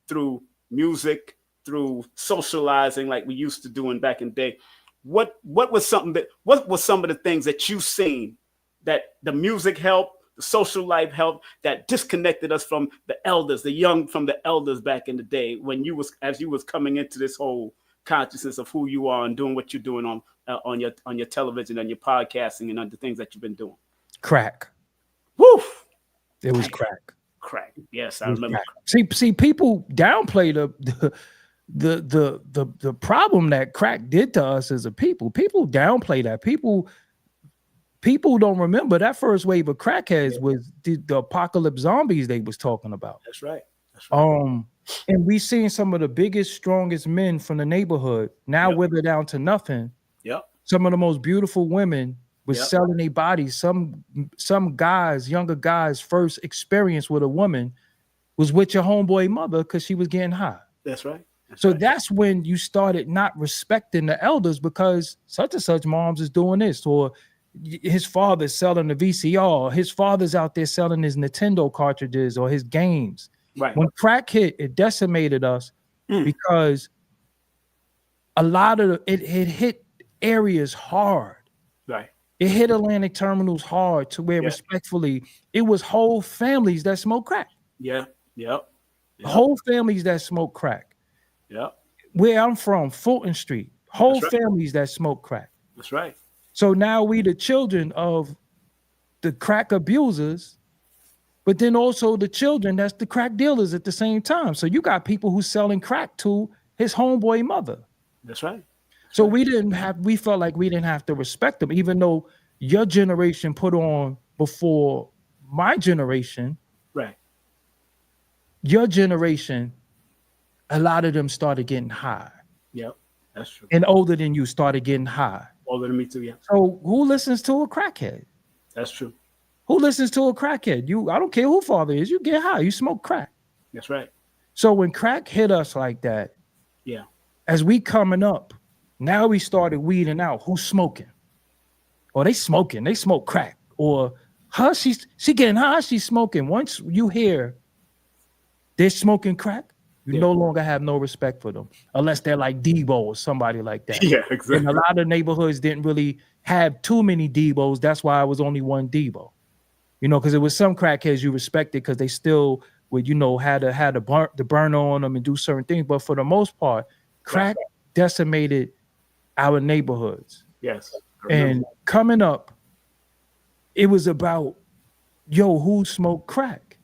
through music, through socializing like we used to doing back in the day. What was some of the things that you've seen that the music helped, the social life helped, that disconnected us from the elders, from the elders back in the day when as you was coming into this whole consciousness of who you are and doing what you're doing on your television and your podcasting and other things that you've been doing? Crack. Woo! It was crack. Crack. Yes, I remember. See, people downplay the problem that crack did to us as a people. People downplay that. People don't remember that first wave of crackheads was the apocalypse zombies they was talking about. That's right. And we seen some of the biggest, strongest men from the neighborhood now wither down to nothing. Yep. Some of the most beautiful women was selling their bodies. Some guys, younger guys, first experience with a woman was with your homeboy mother because she was getting high. That's right. That's when you started not respecting the elders because such and such moms is doing this, or his father's selling the VCR, his father's out there selling his Nintendo cartridges or his games. Right. When crack hit, it decimated us because a lot of it hit areas hard. Right. It hit Atlantic terminals hard to where respectfully, it was whole families that smoke crack. Yeah. Yep. Whole families that smoke crack. Yep. Where I'm from, Fulton Street, whole families that smoke crack. That's right. So now we the children of the crack abusers, but then also the children that's the crack dealers at the same time. So you got people who selling crack to his homeboy mother. That's right. So we felt like we didn't have to respect them, even though your generation put on before my generation. Right. Your generation, a lot of them started getting high. Yep, that's true. And older than you started getting high. Older than me too, yeah. So who listens to a crackhead? That's true. Who listens to a crackhead? I don't care who father is. You get high. You smoke crack. That's right. So when crack hit us like that, as we coming up, now we started weeding out who's smoking. Or they smoking. They smoke crack. Or her, she getting high. She's smoking. Once you hear they're smoking crack, you no longer have no respect for them, unless they're like Debo or somebody like that. Yeah, exactly. And a lot of neighborhoods didn't really have too many Debos. That's why I was only one Debo. Because it was some crackheads you respected because they still would, had the burner on them and do certain things. But for the most part, crack decimated our neighborhoods. Yes. And coming up, it was about, who smoked crack?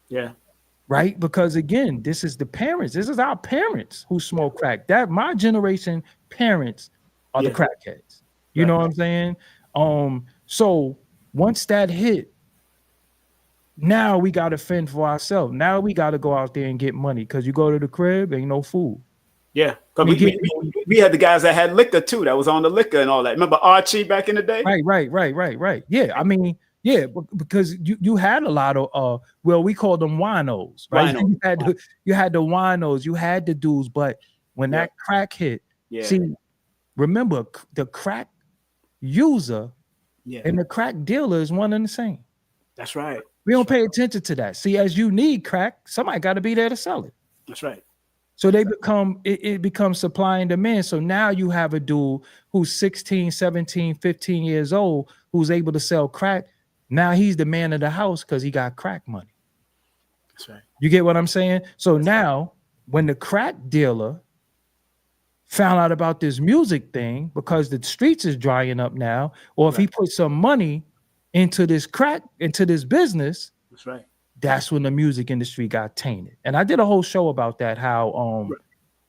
Yeah. Right? Because again, this is the parents. This is our parents who smoke crack. That my generation parents are the crackheads. You know what I'm saying? So once that hit, now we got to fend for ourselves. Now we got to go out there and get money because you go to the crib, ain't no food. Yeah, because we had the guys that had liquor too, that was on the liquor and all that. Remember Archie back in the day? Right. Yeah, I mean, yeah, because you had a lot of we called them winos, right? You had the winos, you had the dudes, but when that crack hit, see, remember the crack user and the crack dealer is one and the same. That's right. We don't pay attention to that. See, as you need crack, somebody got to be there to sell it. That's right. So they it becomes supply and demand. So now you have a dude who's 16, 17, 15 years old who's able to sell crack. Now he's the man of the house because he got crack money. That's right. You get what I'm saying? So now when the crack dealer found out about this music thing because the streets is drying up now, or if he put some money into this business, that's right. That's when the music industry got tainted. And I did a whole show about that, how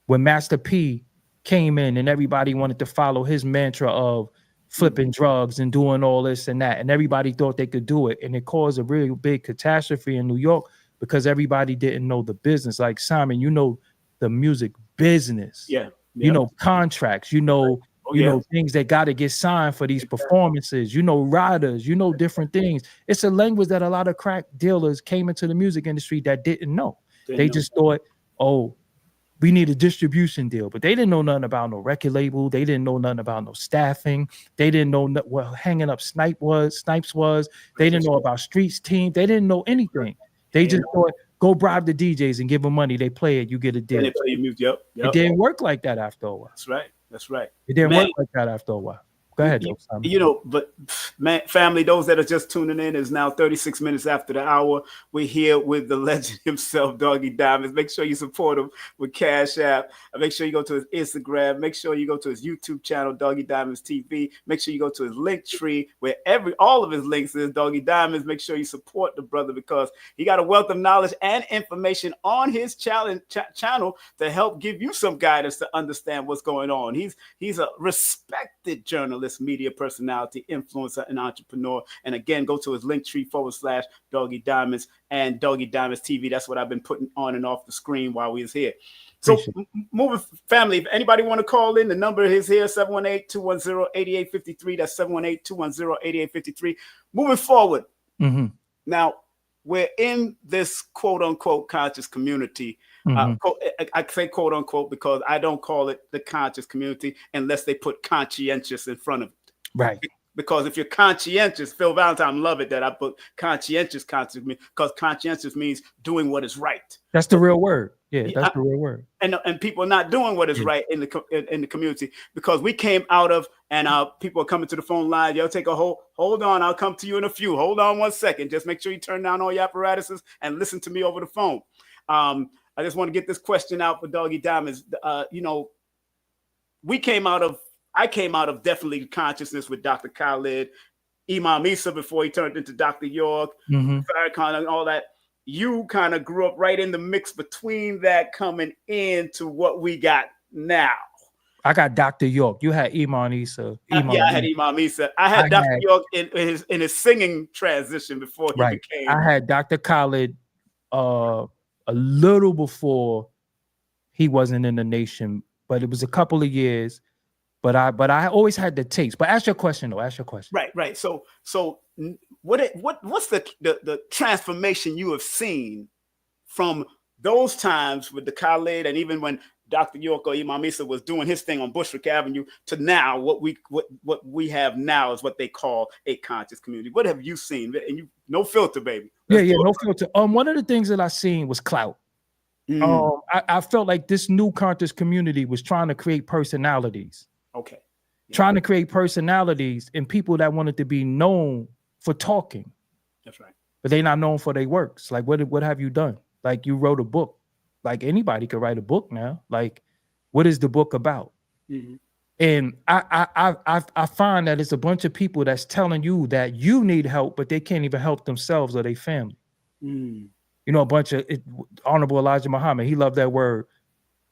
when Master P came in and everybody wanted to follow his mantra of flipping drugs and doing all this and that, and everybody thought they could do it, and it caused a really big catastrophe in New York because everybody didn't know the business. Like Simon, you know the music business. You know contracts, you know things that got to get signed for these performances, you know riders, you know different things. It's a language that a lot of crack dealers came into the music industry that didn't know. They just thought, oh, we need a distribution deal, but they didn't know nothing about no record label. They didn't know nothing about no staffing. They didn't know what hanging up snipes was. They didn't know about streets team. They didn't know anything. They just thought, go bribe the DJs and give them money. They play it, you get a deal. And they play your music. It didn't work like that after a while. That's right. It didn't work like that after a while. Go ahead, you know, but man, family, those that are just tuning in, is now 36 minutes after the hour. We're here with the legend himself, Doggie Diamonds. Make sure you support him with Cash App. Make sure you go to his Instagram. Make sure you go to his YouTube channel, Doggie Diamonds TV. Make sure you go to his link tree where all of his links is Doggie Diamonds. Make sure you support the brother because he got a wealth of knowledge and information on his channel to help give you some guidance to understand what's going on. He's a respected journalist, media personality, influencer, and entrepreneur. And again, go to his linktree /Doggie Diamonds and Doggie Diamonds TV. That's what I've been putting on and off the screen while we was here. So moving family, if anybody want to call in, the number is here, 718-210-8853. That's 718-210-8853. Moving forward. Now, we're in this quote unquote conscious community. I say quote unquote because I don't call it the conscious community unless they put conscientious in front of it. Right. Because if you're conscientious, Phil Valentine love it that I put conscientious because conscientious means doing what is right. That's the real word. Yeah, that's the real word. And people are not doing what is right in the community because we came out of, and people are coming to the phone line. Yo, take a hold on. I'll come to you in a few. Hold on 1 second. Just make sure you turn down all your apparatuses and listen to me over the phone. I just want to get this question out for Doggie Diamonds. You know, I came out of definitely consciousness with Dr. Khaled, Imam Isa before he turned into Dr. York, Farrakhan and all that. You kind of grew up right in the mix between that coming into what we got now. I got Dr. York. You had Imam Isa. I had Imam Isa. I had Dr. York in his singing transition before he became. I had Dr. Khaled a little before he wasn't in the nation, but it was a couple of years. But I always had the taste. But ask your question though. Ask your question. Right. So what's the transformation you have seen from those times with the Khaled and even when Dr. York or Imam Isa was doing his thing on Bushwick Avenue to now what we have now is what they call a conscious community. What have you seen? And you no filter, baby. No filter. One of the things that I seen was clout. I felt like this new conscious community was trying to create personalities. Okay. Trying to create personalities and people that wanted to be known for talking. That's right. But they're not known for their works. Like, what have you done? Like, you wrote a book. Like, anybody could write a book now. Like, what is the book about? And I find that it's a bunch of people that's telling you that you need help, but they can't even help themselves or their family. You know, a bunch of Honorable Elijah Muhammad, he loved that word,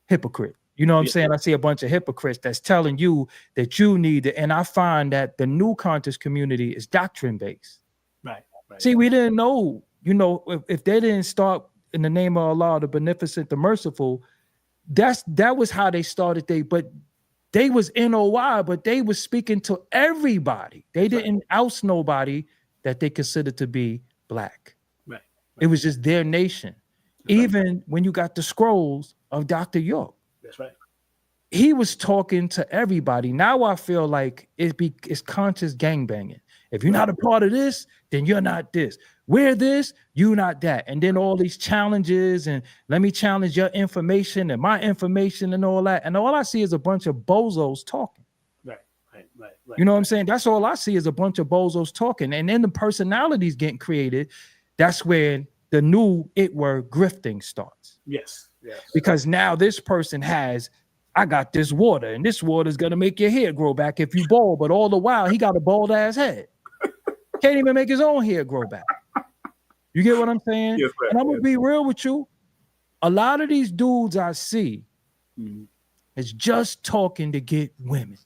hypocrite. You know what I'm saying? I see a bunch of hypocrites that's telling you that you need it. And I find that the new conscious community is doctrine-based. Right. See, we didn't know, you know, if they didn't start in the name of Allah, the beneficent, the merciful, that was how they started. But they was NOI, but they was speaking to everybody. They didn't oust nobody that they considered to be black. Right. It was just their nation. Even when you got the scrolls of Dr. York. That's right. He was talking to everybody. Now I feel like it's conscious gangbanging. If you're not a part of this, then you're not this. We're this, you're not that. And then all these challenges and let me challenge your information and my information and all that. And all I see is a bunch of bozos talking. Right. You know what I'm saying? That's all I see is a bunch of bozos talking. And then the personalities getting created. That's when the new word grifting starts. Yes. Because now this person has I got this water, and this water is gonna make your hair grow back if you bald. But all the while, he got a bald ass head. Can't even make his own hair grow back. You get what I'm saying? Yes, and I'm gonna be real with you. A lot of these dudes I see is just talking to get women.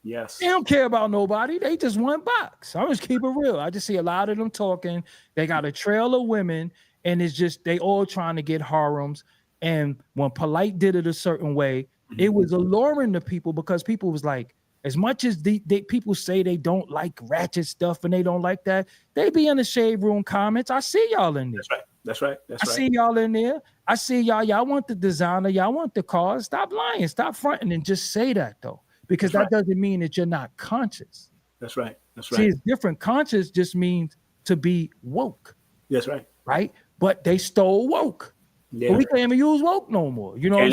Yes. They don't care about nobody. They just want box. I'm just keep it real. I just see a lot of them talking. They got a trail of women, and it's just they all trying to get harems. And when Polite did it a certain way, it was alluring to people because people was like, as much as they people say they don't like ratchet stuff and they don't like that, they be in the shade room comments. I see y'all in there. That's right. I see y'all in there. I see y'all. Y'all want the designer. Y'all want the cars. Stop lying. Stop fronting and just say that though, because that doesn't mean that you're not conscious. That's right. See, it's different. Conscious just means to be woke. That's right. Right. But they stole woke. Yeah. But we can't even use woke no more. You know what I'm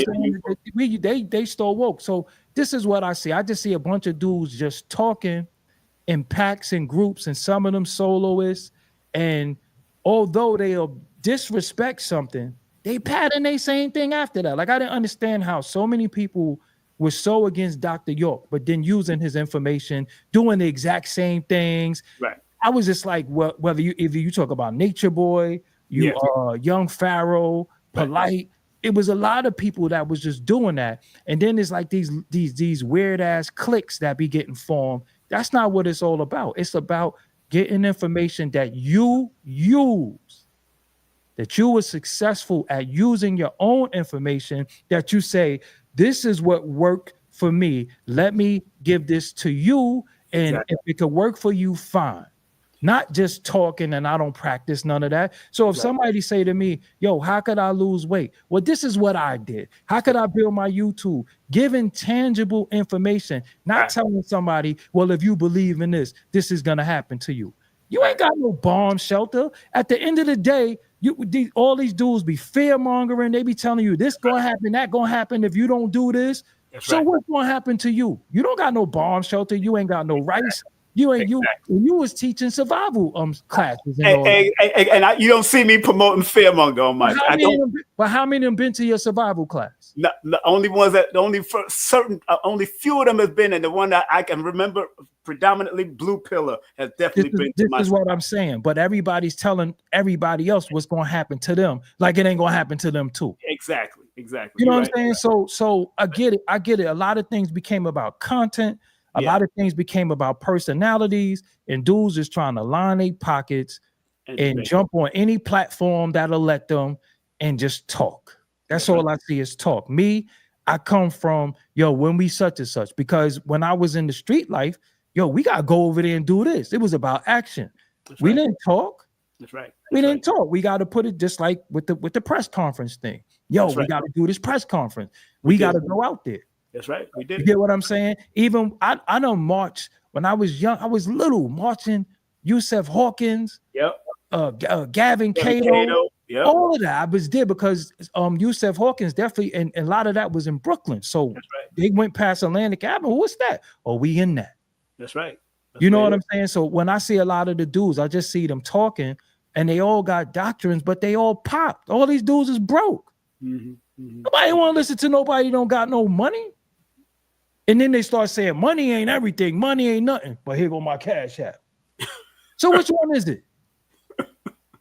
saying? They stole woke. So this is what I see. I just see a bunch of dudes just talking in packs and groups, and some of them soloists. And although they'll disrespect something, they pattern the same thing after that. Like I didn't understand how so many people were so against Dr. York, but then using his information, doing the exact same things. Right. I was just like, well, if you talk about Nature Boy, Young Pharaoh, Polite, it was a lot of people that was just doing that. And then there's like these weird ass cliques that be getting formed. That's not what it's all about. It's about getting information that you use, that you were successful at using your own information, that you say, this is what worked for me. Let me give this to you. And if it could work for you, fine. Not just talking, and I don't practice none of that. So if somebody say to me, yo, how could I lose weight? Well, this is what I did. How could I build my YouTube? Giving tangible information, not telling somebody, well, if you believe in this, this is going to happen to you. You ain't got no bomb shelter. At the end of the day, all these dudes be fear mongering. They be telling you this going to happen, that going to happen if you don't do this. What's going to happen to you? You don't got no bomb shelter. You ain't got no rights. You was teaching survival classes. And you don't see me promoting fearmonger on my. But how many of them been to your survival class? The only ones only few of them has been, and the one that I can remember predominantly Blue Pillar has definitely been. This is what I'm saying. But everybody's telling everybody else what's going to happen to them, like it ain't going to happen to them too. Exactly. You know what I'm saying? So I get it. A lot of things became about content. A lot of things became about personalities, and dudes just trying to line their pockets and jump on any platform that'll let them and just talk. That's all I see is talk. Me, I come from, when we such and such, because when I was in the street life, we got to go over there and do this. It was about action. We didn't talk. That's right. We didn't talk. We got to put it just like with the press conference thing. We got to do this press conference. We got to go out there. That's right. We did. You get what I'm saying? Even I don't march when I was young. I was little marching Yusef Hawkins. Gavin Cato. All of that I was there because Yusef Hawkins definitely, and a lot of that was in Brooklyn. So they went past Atlantic Avenue. What's that? Oh, we in that. That's right. You know what I'm saying? So when I see a lot of the dudes, I just see them talking, and they all got doctrines, but they all popped. All these dudes is broke. Nobody want to listen to nobody don't got no money. And then they start saying money ain't everything, money ain't nothing. But here go my Cash App. So which one is it?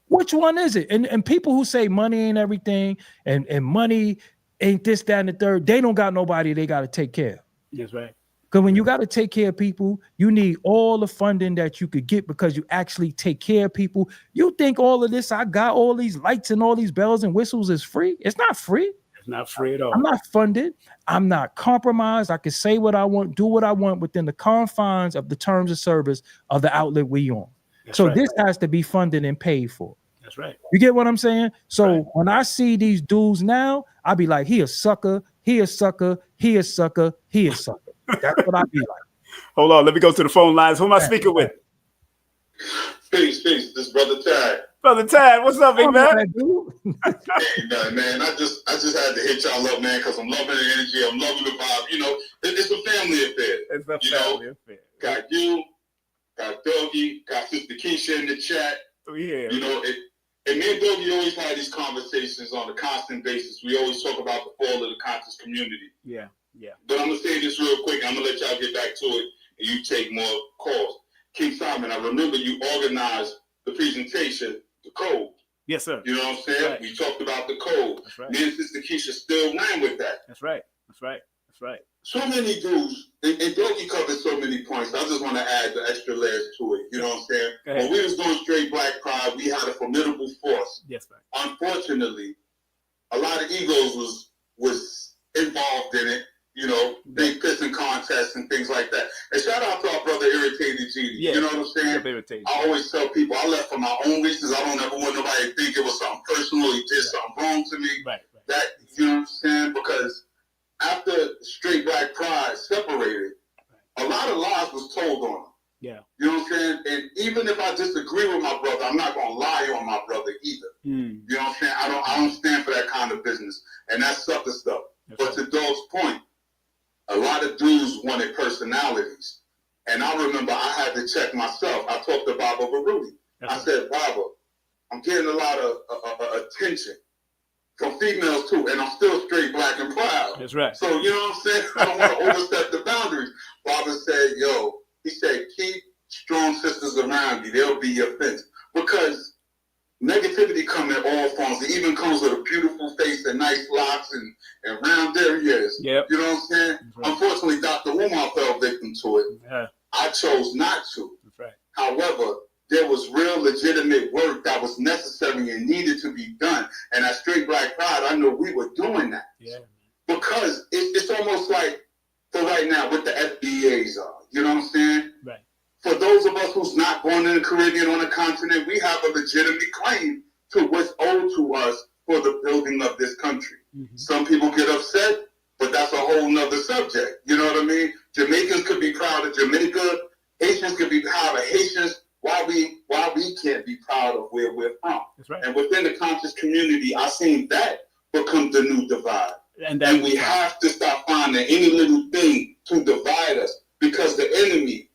Which one is it? And people who say money ain't everything and money ain't this, that, and the third, they don't got nobody they got to take care of. That's right. Because when you got to take care of people, you need all the funding that you could get because you actually take care of people. You think all of this, I got all these lights and all these bells and whistles is free? It's not free. It's not free at all. I'm not funded. I'm not compromised. I can say what I want, do what I want within the confines of the terms of service of the outlet we on. This has to be funded and paid for. That's right. You get what I'm saying? So when I see these dudes now, I be like, he a sucker, he a sucker, he a sucker, he a sucker. That's what I be like. Hold on, let me go to the phone lines. Who am I speaking with? Peace. This is Brother Tad. Brother Tad, what's up, big man? Hey, man, I just had to hit y'all up, man, because I'm loving the energy. I'm loving the vibe. It's a family affair. It's a family affair. Got you, got Doggy, got Sister Keisha in the chat. We here. And me and Doggy always had these conversations on a constant basis. We always talk about the fall of the conscious community. Yeah. But I'm going to say this real quick. I'm going to let y'all get back to it, and you take more calls. King Simon, I remember you organized the presentation, the code. Yes, sir. You know what I'm saying? Right. We talked about the code. That's right. Me and Sister Keisha still ran with that. That's right. So many dudes, and Doggy covered so many points. I just want to add the extra layers to it. You know what I'm saying? When we was doing Straight Black Pride, we had a formidable force. Yes, sir. Unfortunately, a lot of egos was involved in it. You know, big pissing contests and things like that. And shout out to our brother Irritated GD. Yeah. You know what I'm saying? I always tell people I left for my own reasons. I don't ever want nobody to think it was something personal. He did something wrong to me. Right. That, you know what I'm saying? Because after Straight Black Pride separated, a lot of lies was told on him. Yeah. You know what I'm saying? And even if I disagree with my brother, I'm not gonna lie on my brother either. You know what I'm saying? I don't stand for that kind of business. And that's sucker stuff. But to Dog's point, a lot of dudes wanted personalities. And I remember I had to check myself. I talked to Baba Baruti. I said, Baba, I'm getting a lot of attention from females too, and I'm still straight black and proud. That's right. So, you know what I'm saying? I don't want to overstep the boundaries. Baba said, he said, keep strong sisters around you. They'll be your fence. Because negativity comes in all forms. It even comes with a beautiful face and nice locks and round areas. Yep. You know what I'm saying? Right. Unfortunately, Dr. Umar fell victim to it. Yeah. I chose not to. That's right. However, there was real legitimate work that was necessary and needed to be done. And at Straight Black Pride, I know we were doing that. Yeah. Because it's almost like, for right now, what the FBAs are. You know what I'm saying? Right. For those of us who's not born in the Caribbean on the continent, we have a legitimate claim to what's owed to us for the building of this country. Mm-hmm. Some people get upset, but that's a whole nother subject. You know what I mean? Jamaicans could be proud of Jamaica. Haitians could be proud of Haitians. Why we can't be proud of where we're from? That's right. And within the conscious community, I seen that become the new divide. And we have to stop finding any little thing to divide us, because the enemy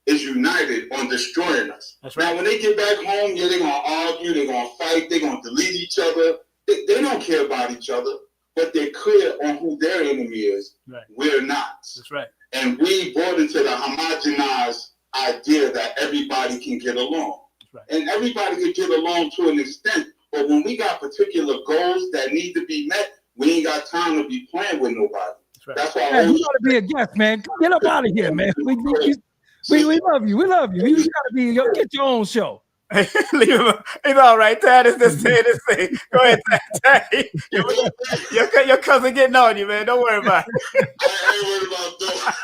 is united on destroying us. That's right. Now, when they get back home, they're going to argue, they're going to fight, they're going to delete each other. They don't care about each other, but they're clear on who their enemy is. Right. We're not. That's right. And we bought into the homogenized idea that everybody can get along. That's right. And everybody can get along to an extent, but when we got particular goals that need to be met, we ain't got time to be playing with nobody. That's right. That's why you gotta be a guest, man. Get up out of here, man. We love you. We love you. You gotta be get your own show. Leave him. It's all right, Tad. It's this thing. Go ahead, Tad. Your cousin getting on you, man. Don't worry about it. I ain't worried about that.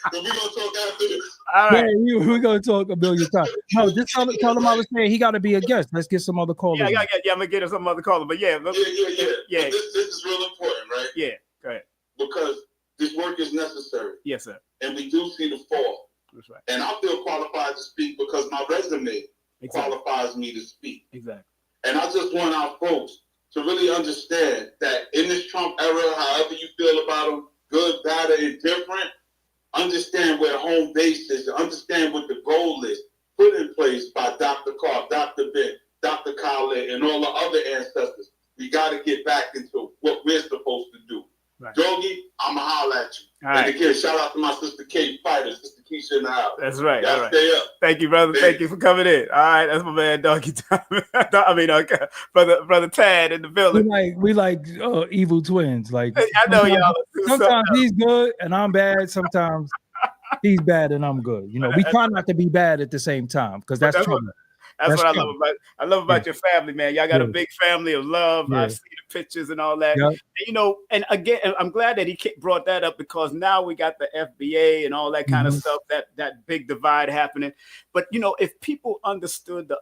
But we're gonna talk after this. All right. Yeah, we're gonna talk a million times. No, just tell him I was saying he gotta be a guest. Let's get some other callers. Yeah, I'm gonna get him some other caller. But yeah. This is real important, right? Yeah. Go ahead. Because this work is necessary. Yes, sir. And we do see the fall. That's right. And I feel qualified to speak because my resume qualifies me to speak. Exactly. And I just want our folks to really understand that in this Trump era, however you feel about them, good, bad, or indifferent, understand where home base is, understand what the goal is put in place by Dr. Carr, Dr. Ben, Dr. Khaled, and all the other ancestors. We got to get back into what we're supposed to do. Right. Doggy, I'ma holler at you. All right. And again, shout out to my sister Kate Fighter, sister Keisha in the house. That's right. Y'all all right. stay up. Thank you, brother. Thank you for coming in. All right, that's my man, Doggie Diamonds. I mean, brother Tad in the building. We like evil twins. Like I know y'all. Sometimes he's good and I'm bad. Sometimes he's bad and I'm good. You know, we try not to be bad at the same time because that's true. That's what I love about your family, man. Y'all got a big family of love. I see the pictures and all that. And, you know, and again, I'm glad that he brought that up because now we got the FBA and all that kind of stuff, that big divide happening. But, you know, if people understood the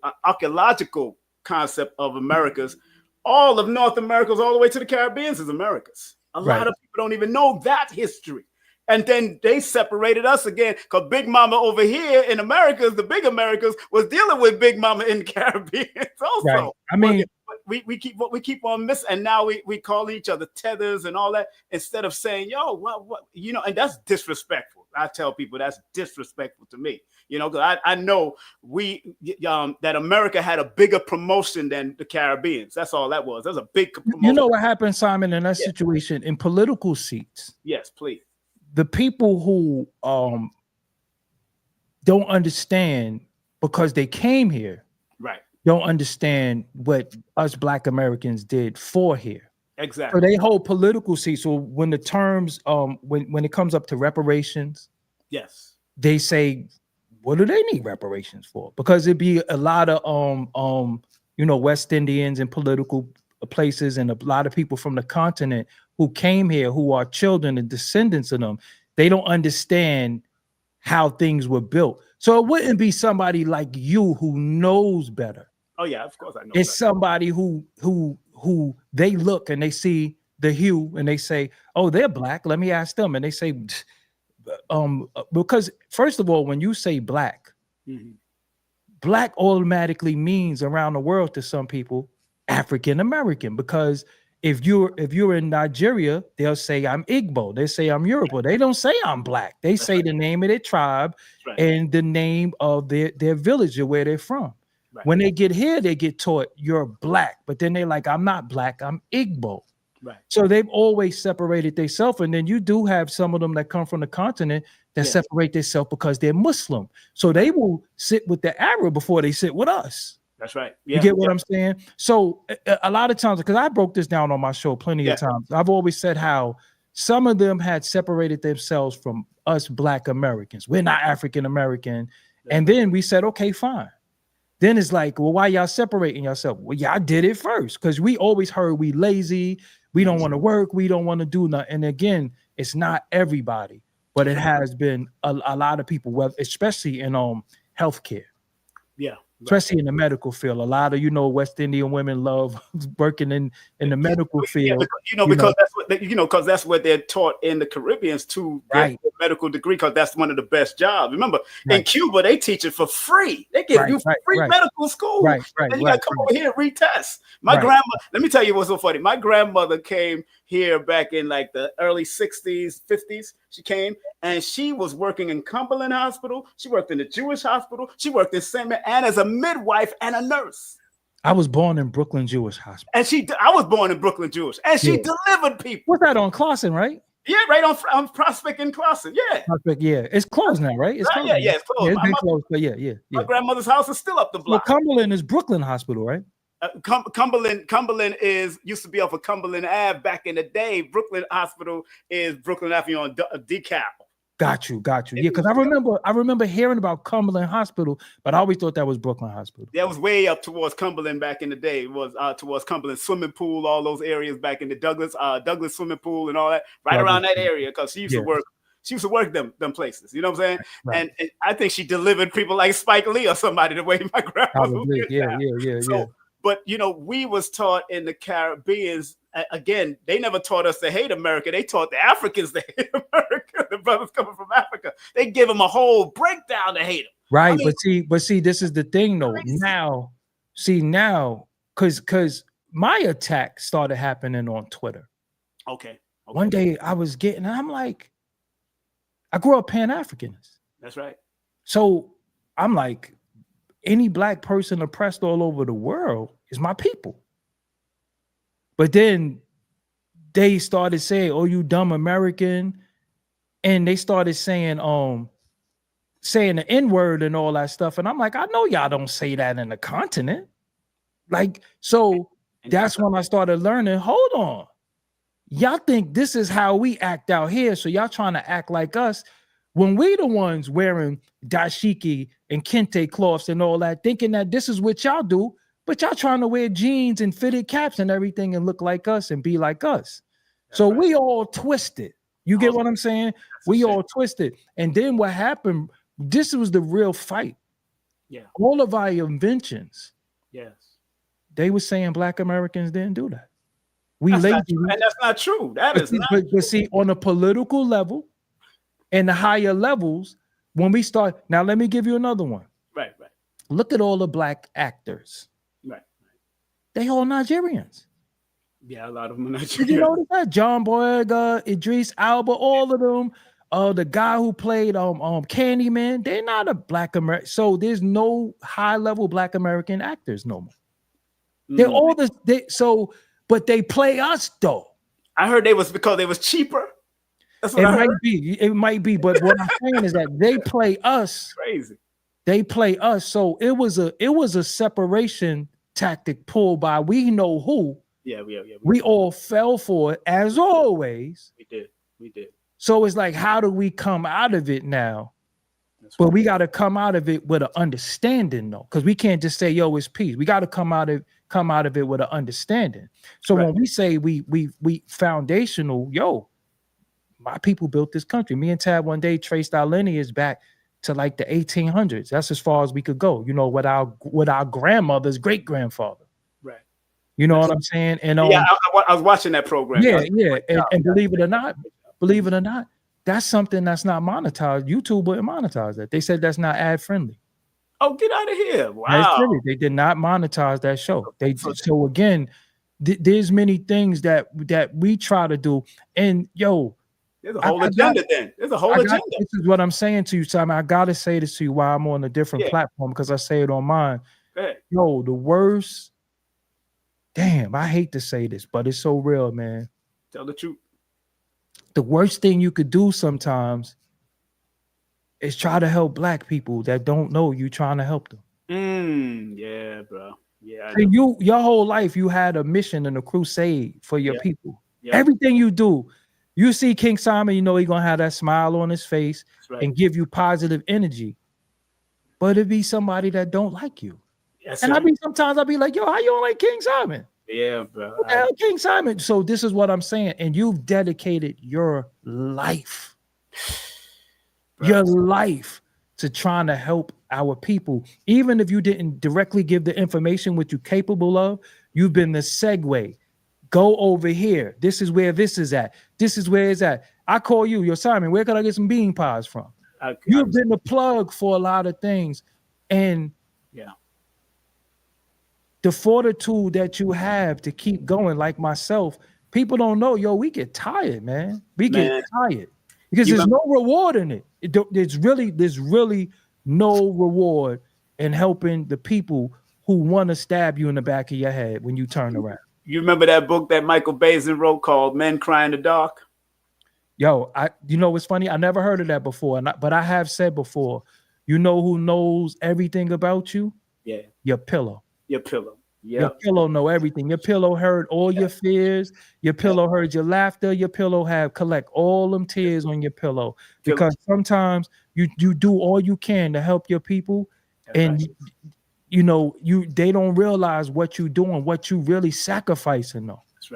archaeological concept of Americas, all of North America's all the way to the Caribbean is Americas. A lot of people don't even know that history. And then they separated us again because Big Mama over here in Americas, the big Americas, was dealing with Big Mama in the Caribbean also. Right. I mean, we keep on missing, and now we call each other tethers and all that instead of saying, yo, what, you know, and that's disrespectful. I tell people that's disrespectful to me. You know, I know that America had a bigger promotion than the Caribbeans. That's all that was. That's a big promotion. You know what happened, Simon, in that situation in political seats? Yes, please. The people who don't understand because they came here, right? Don't understand what us Black Americans did for here. Exactly. So they hold political seats. So when the terms, when it comes up to reparations, yes, they say, what do they need reparations for? Because it'd be a lot of West Indians in political places and a lot of people from the continent who came here, who are children and descendants of them. They don't understand how things were built. So it wouldn't be somebody like you who knows better. Oh yeah, of course I know. It's somebody who they look and they see the hue and they say, oh, they're Black. Let me ask them. And they say, because first of all, when you say Black, Black automatically means around the world to some people African American, because if you're in Nigeria, they'll say I'm Igbo. They say I'm Yoruba. They don't say I'm Black. They say the name of their tribe and the name of their village or where they're from. Right. When they get here, they get taught you're Black, but then they're like, I'm not Black, I'm Igbo. Right. So they've always separated themselves. And then you do have some of them that come from the continent that separate themselves because they're Muslim. So they will sit with the Arab before they sit with us. That's right. You get what I'm saying? So a lot of times, because I broke this down on my show plenty of times, I've always said how some of them had separated themselves from us Black Americans. We're not African American. And then we said, okay, fine. Then it's like, well, why y'all separating yourself? Well, y'all did it first, because we always heard we lazy, we don't want to work, we don't want to do nothing. And again, it's not everybody, but it has been a lot of people, especially in healthcare. Yeah. Especially in the medical field. A lot of, West Indian women love working in the medical field. Because that's what they're taught in the Caribbeans to get a medical degree, because that's one of the best jobs. Remember, in Cuba, they teach it for free. They give you free medical school. And you got to come over here and retest. My grandma, let me tell you what's so funny. My grandmother came here back in like the early 60s, 50s. She came and she was working in Cumberland Hospital. She worked in the Jewish hospital. She worked in St. Mary, and as a midwife and a nurse. I was born in Brooklyn Jewish Hospital. And I was born in Brooklyn Jewish. And she delivered people. What's that on Clawson, right? Yeah, right on Prospect and Clawson. Yeah. Prospect, yeah. It's closed now, right? It's closed. Yeah, it's closed. Yeah, it's closed, but yeah. My grandmother's house is still up the block. Well, Cumberland is Brooklyn Hospital, right? Cumberland used to be off of Cumberland Ave back in the day. Brooklyn Hospital is Brooklyn Avenue on DeKalb. Got you. Yeah, because I remember hearing about Cumberland Hospital, but I always thought that was Brooklyn Hospital. That was way up towards Cumberland back in the day. It was towards Cumberland swimming pool, all those areas back in the Douglas swimming pool and all that, around that area, because she used to work. She used to work them places. You know what I'm saying? Right. And I think she delivered people like Spike Lee or somebody the way my grandmother did. Yeah. But we was taught in the Caribbean. Again, they never taught us to hate America. They taught the Africans to hate America. The brothers coming from Africa, they give them a whole breakdown to hate them. Right, but see, this is the thing though. Now, because my attack started happening on Twitter. Okay. One day I'm like, I grew up Pan-Africanist. That's right. So I'm like, any Black person oppressed all over the world is my people. But then they started saying, oh, you dumb American. And they started saying the N-word and all that stuff. And I'm like, I know y'all don't say that in the continent. Like, so that's when I started learning, hold on. Y'all think this is how we act out here. So y'all trying to act like us when we the ones wearing dashiki and kente cloths and all that, thinking that this is what y'all do. But y'all trying to wear jeans and fitted caps and everything and look like us and be like us. So we all twisted. You get what I'm saying? We all twisted. And then what happened, this was the real fight. Yeah. All of our inventions. Yes. They were saying Black Americans didn't do that. And that's not true. That is not true. But see, on a political level and the higher levels, when we start, now let me give you another one. Right. Look at all the Black actors. Right. They all Nigerians. Yeah, a lot of them are Nigerians. Did you notice that? John Boyega, Idris Elba, all of them the guy who played Candyman, they're not a Black American. So there's no high level Black American actors no more. They're all this. But they play us though. I heard they was because they was cheaper. That's what it I might heard. be. It might be. But what I'm saying is that they play us. Crazy. They play us. So it was a separation tactic pulled by we know who. Yeah. We all fell for it as always. We did. So it's like, how do we come out of it now? But we got to come out of it with an understanding, though, because we can't just say, "Yo, it's peace." We got to come out of it with an understanding. So when we say we foundational, yo, my people built this country. Me and Tab one day traced our lineage back to like the 1800s. That's as far as we could go. You know, with our grandmother's great grandfather. Right. You know what I'm saying? And I was watching that program. Yeah. And believe it or not, that's something that's not monetized. YouTube wouldn't monetize that. They said that's not ad friendly. Oh, get out of here! Wow. They did not monetize that show. So again, there's many things that we try to do, and yo, there's a whole agenda. There's a whole agenda. This is what I'm saying to you, Simon. I gotta say this to you while I'm on a different platform because I say it on mine. Yo, the worst. Damn, I hate to say this, but it's so real, man. Tell the truth. The worst thing you could do sometimes is try to help Black people that don't know you trying to help them. Yeah, bro. Yeah. And your whole life you had a mission and a crusade for your people. Everything you do, you see King Simon, you know he's gonna have that smile on his face and give you positive energy. But it'd be somebody that don't like you. And sometimes I'll be like, yo, how you don't like King Simon? Yeah, bro. What the hell, King Simon? So this is what I'm saying. And you've dedicated your life, to trying to help our people. Even if you didn't directly give the information what you're capable of, you've been the segue. Go over here. This is where this is at. This is where it's at. I call you, yo, Simon, where can I get some bean pies from? You've been the plug for a lot of things. And the fortitude that you have to keep going, like myself, people don't know, yo, we get tired, man. We get tired because there's no reward in it. There's really no reward in helping the people who want to stab you in the back of your head when you turn around. You remember that book that Michael Bazin wrote called Men Cry in the Dark? Yo, you know what's funny? I never heard of that before, but I have said before, you know who knows everything about you? Yeah. Your pillow. Your pillow. Yeah. Your pillow know everything. Your pillow heard all your fears. Your pillow heard your laughter. Your pillow collect all them tears on your pillow. Because sometimes you do all you can to help your people. And they don't realize what you're doing, what you really sacrificing though. That's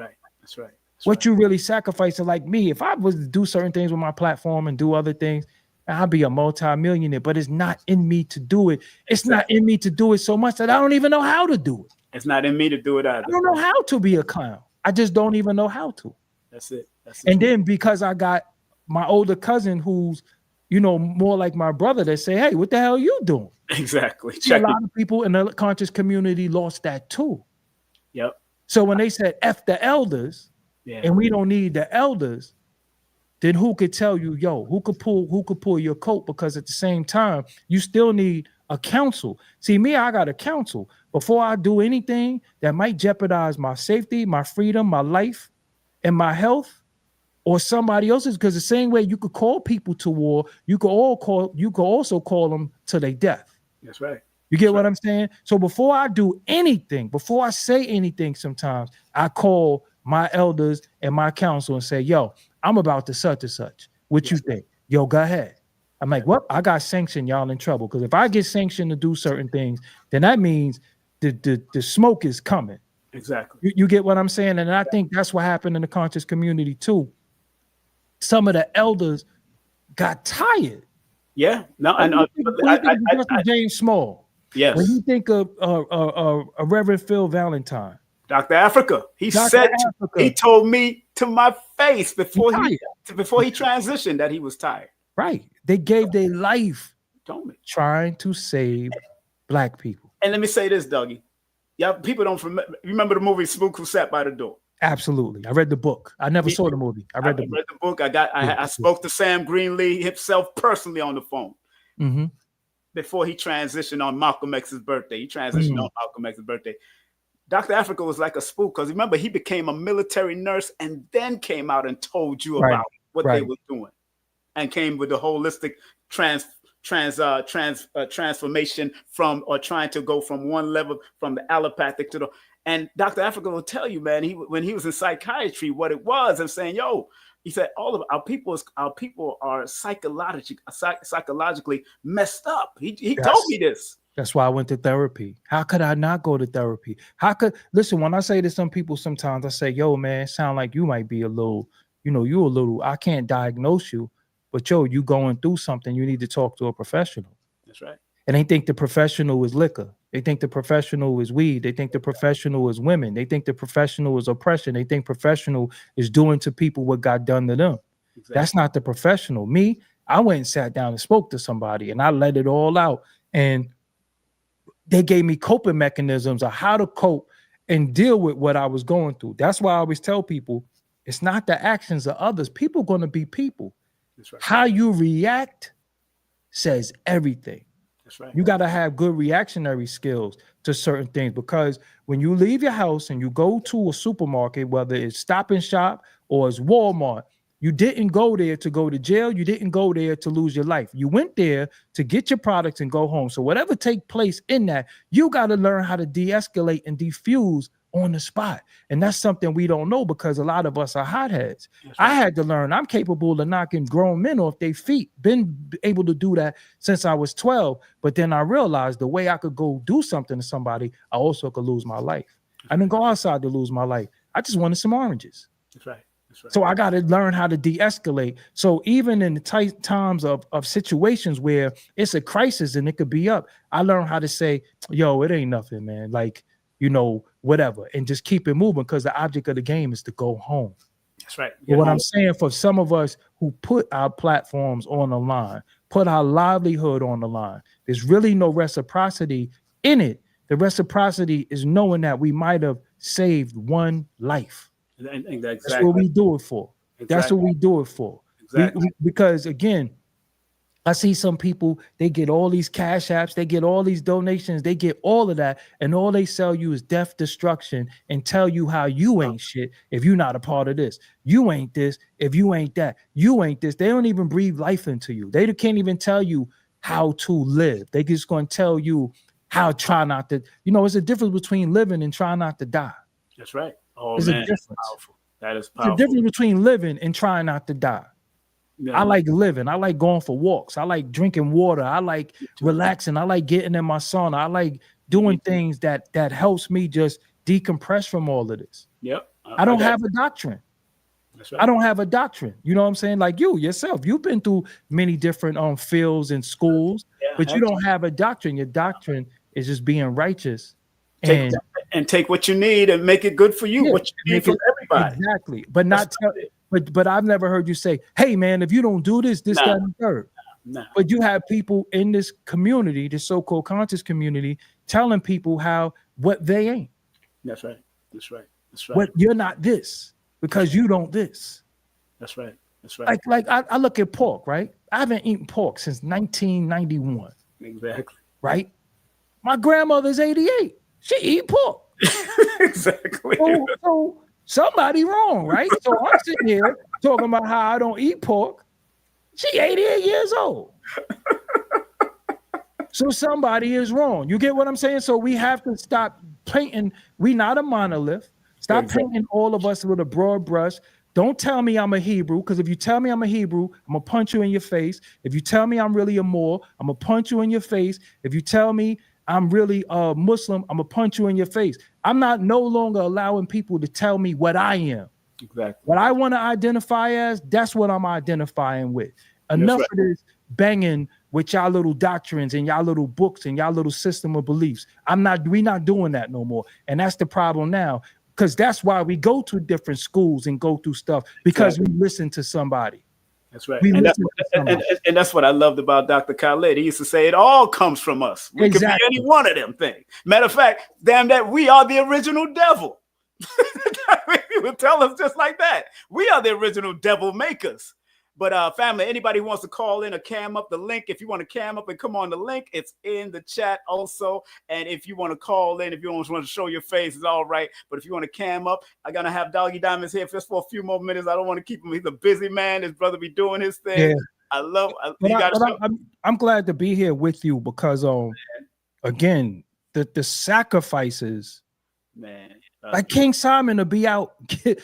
right. What you really sacrificing. Like me, if I was to do certain things with my platform and do other things, I'd be a multi-millionaire, but it's not in me to do it. It's not in me to do it so much that I don't even know how to do it. It's not in me to do it either. I don't know how to be a clown. I just don't even know how to. That's it. And then because I got my older cousin who's, more like my brother that say, hey, what the hell are you doing? Exactly. A lot of people in the conscious community lost that too. Yep. So when they said F the elders and we don't need the elders, then who could tell you, yo, who could pull your coat? Because at the same time, you still need a counsel. See, me, I got a counsel. Before I do anything that might jeopardize my safety, my freedom, my life, and my health, or somebody else's, because the same way you could call people to war, you could also call them to their death. That's right. You get what I'm saying? So before I do anything, before I say anything, sometimes I call my elders and my counsel and say, yo, I'm about to such and such. What you think? Yo, go ahead. I'm like, what? I got sanctioned, y'all in trouble. Because if I get sanctioned to do certain things, then that means the smoke is coming. Exactly. You get what I'm saying? And I think that's what happened in the conscious community too. Some of the elders got tired. Yeah. No, I know. James Small. Yes. When you think of a Reverend Phil Valentine. Dr. Africa. He told me to my face before he transitioned that he was tired. Right. They gave their life trying to save Black people. And let me say this, Doggy. Y'all people don't remember the movie Spook Who Sat by the Door. Absolutely. I read the book. I never saw the movie. I read the book. I spoke to Sam Greenlee himself personally on the phone before he transitioned on Malcolm X's birthday. He transitioned on Malcolm X's birthday. Dr. Africa was like a spook because remember, he became a military nurse and then came out and told you about what they were doing and came with the holistic transformation from, or trying to go from one level from the allopathic to the, and Dr. Africa will tell you, man, when he was in psychiatry, what it was, and saying, yo, he said, all of our people are psychologically messed up. He told me this. That's why I went to therapy. How could I not go to therapy? Listen, when I say to some people, sometimes I say, yo, man, sound like you might be a little, I can't diagnose you, but yo, you going through something, you need to talk to a professional. That's right. And they think the professional is liquor. They think the professional is weed. They think the professional is women. They think the professional is oppression. They think professional is doing to people what got done to them. Exactly. That's not the professional. Me, I went and sat down and spoke to somebody and I let it all out. And they gave me coping mechanisms of how to cope and deal with what I was going through. That's why I always tell people, it's not the actions of others. People are going to be people. That's right. How you react says everything. That's right. You got to have good reactionary skills to certain things, because when you leave your house and you go to a supermarket, whether it's Stop and Shop or it's Walmart, you didn't go there to go to jail. You didn't go there to lose your life. You went there to get your products and go home. So whatever take place in that, you got to learn how to de-escalate and defuse on the spot. And that's something we don't know because a lot of us are hotheads. Right. I had to learn I'm capable of knocking grown men off their feet. Been able to do that since I was 12. But then I realized the way I could go do something to somebody, I also could lose my life. I didn't go outside to lose my life. I just wanted some oranges. That's right. Right. So I got to learn how to de-escalate. So even in the tight times of situations where it's a crisis and it could be up, I learned how to say, yo, it ain't nothing, man. Like, whatever, and just keep it moving, because the object of the game is to go home. That's right. But what I'm saying, for some of us who put our platforms on the line, put our livelihood on the line, there's really no reciprocity in it. The reciprocity is knowing that we might have saved one life. Exactly. That's what we do it for. Exactly. That's what we do it for. Exactly. Because again, I see some people, they get all these cash apps, they get all these donations, they get all of that, and all they sell you is death, destruction, and tell you how you ain't shit if you're not a part of this. You ain't this if you ain't that. You ain't this. They don't even breathe life into you. They can't even tell you how to live. They just going to tell you how to try not to. It's a difference between living and trying not to die. That's right. Oh, There's man, a difference. Powerful. That is powerful. There's a difference between living and trying not to die. Yeah. I like living. I like going for walks. I like drinking water. I like relaxing. I like getting in my sauna. I like doing things that helps me just decompress from all of this. Yep. I don't have a doctrine. That's right. I don't have a doctrine. You know what I'm saying? Like you yourself, you've been through many different fields and schools, but you don't have a doctrine. Your doctrine is just being righteous. Take what you need and make it good for you. What you need from everybody. Exactly. But But I've never heard you say, hey, man, if you don't do this, that, and third. Nah. But you have people in this community, this so-called conscious community, telling people what they ain't. That's right. That's right. That's right. What you're not this because you don't this. That's right. That's right. Like I look at pork, right? I haven't eaten pork since 1991. Exactly. Right? My grandmother's 88. She eat pork. Exactly. So somebody wrong, right? So I'm sitting here talking about how I don't eat pork. She 88 years old. So somebody is wrong. You get what I'm saying? So we have to stop painting. We not a monolith. Stop painting all of us with a broad brush. Don't tell me I'm a Hebrew, because if you tell me I'm a Hebrew, I'm going to punch you in your face. If you tell me I'm really a Moor, I'm going to punch you in your face. If you tell me I'm really a Muslim, I'm going to punch you in your face. I'm no longer allowing people to tell me what I am. Exactly. What I want to identify as, that's what I'm identifying with. Enough of this banging with y'all little doctrines and y'all little books and y'all little system of beliefs. We're not doing that no more. And that's the problem now, because that's why we go to different schools and go through stuff, because we listen to somebody. That's right. And that's what I loved about Dr. Khaled. He used to say it all comes from us. We could be any one of them things. Matter of fact, damn that, we are the original devil. would tell us just like that. We are the original devil makers. But family, anybody who wants to call in or cam up the link, if you want to cam up and come on the link, it's in the chat also. And if you want to call in, if you want to show your face, it's all right. But if you want to cam up, I'm going to have Doggie Diamonds here just for a few more minutes. I don't want to keep him. He's a busy man. His brother be doing his thing. Yeah. I'm glad to be here with you because, again, the sacrifices, man, like King Simon to be out on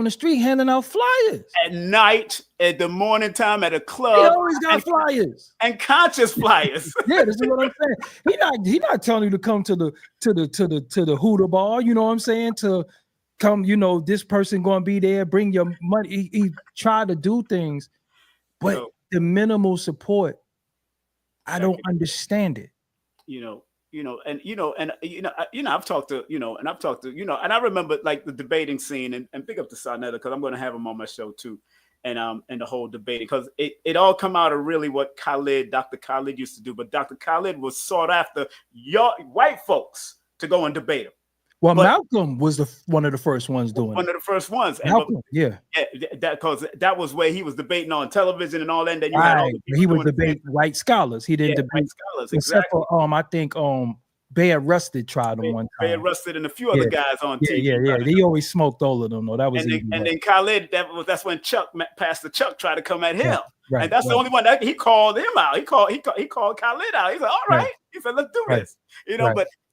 the street handing out flyers at night, at the morning time, at a club. He always got flyers and conscious flyers. Yeah, this is what I'm saying. He not telling you to come to the Hooter bar. You know what I'm saying? To come, this person going to be there. Bring your money. He tried to do things, but the minimal support, I don't understand it. I've talked to, and I remember like the debating scene and big up to Sarnetta because I'm going to have him on my show too. And the whole debating because it all come out of really what Dr. Khalid used to do. But Dr. Khalid was sought after white folks to go and debate him. Well, Malcolm was one of the first ones doing one it. of the first ones. Malcolm, that was where he was debating on television and all that. And then you had all he was debating white scholars. He didn't debate white scholars, except for I think Bear Rusted tried him one time. Bear Rusted and a few other guys on TV. Yeah. He always smoked all of them though. That was and then Khalid. That's when Pastor Chuck tried to come at him. Right, and that's the only one that he called him out. He called Khalid out. He said, "All right." He said, "Let's do this."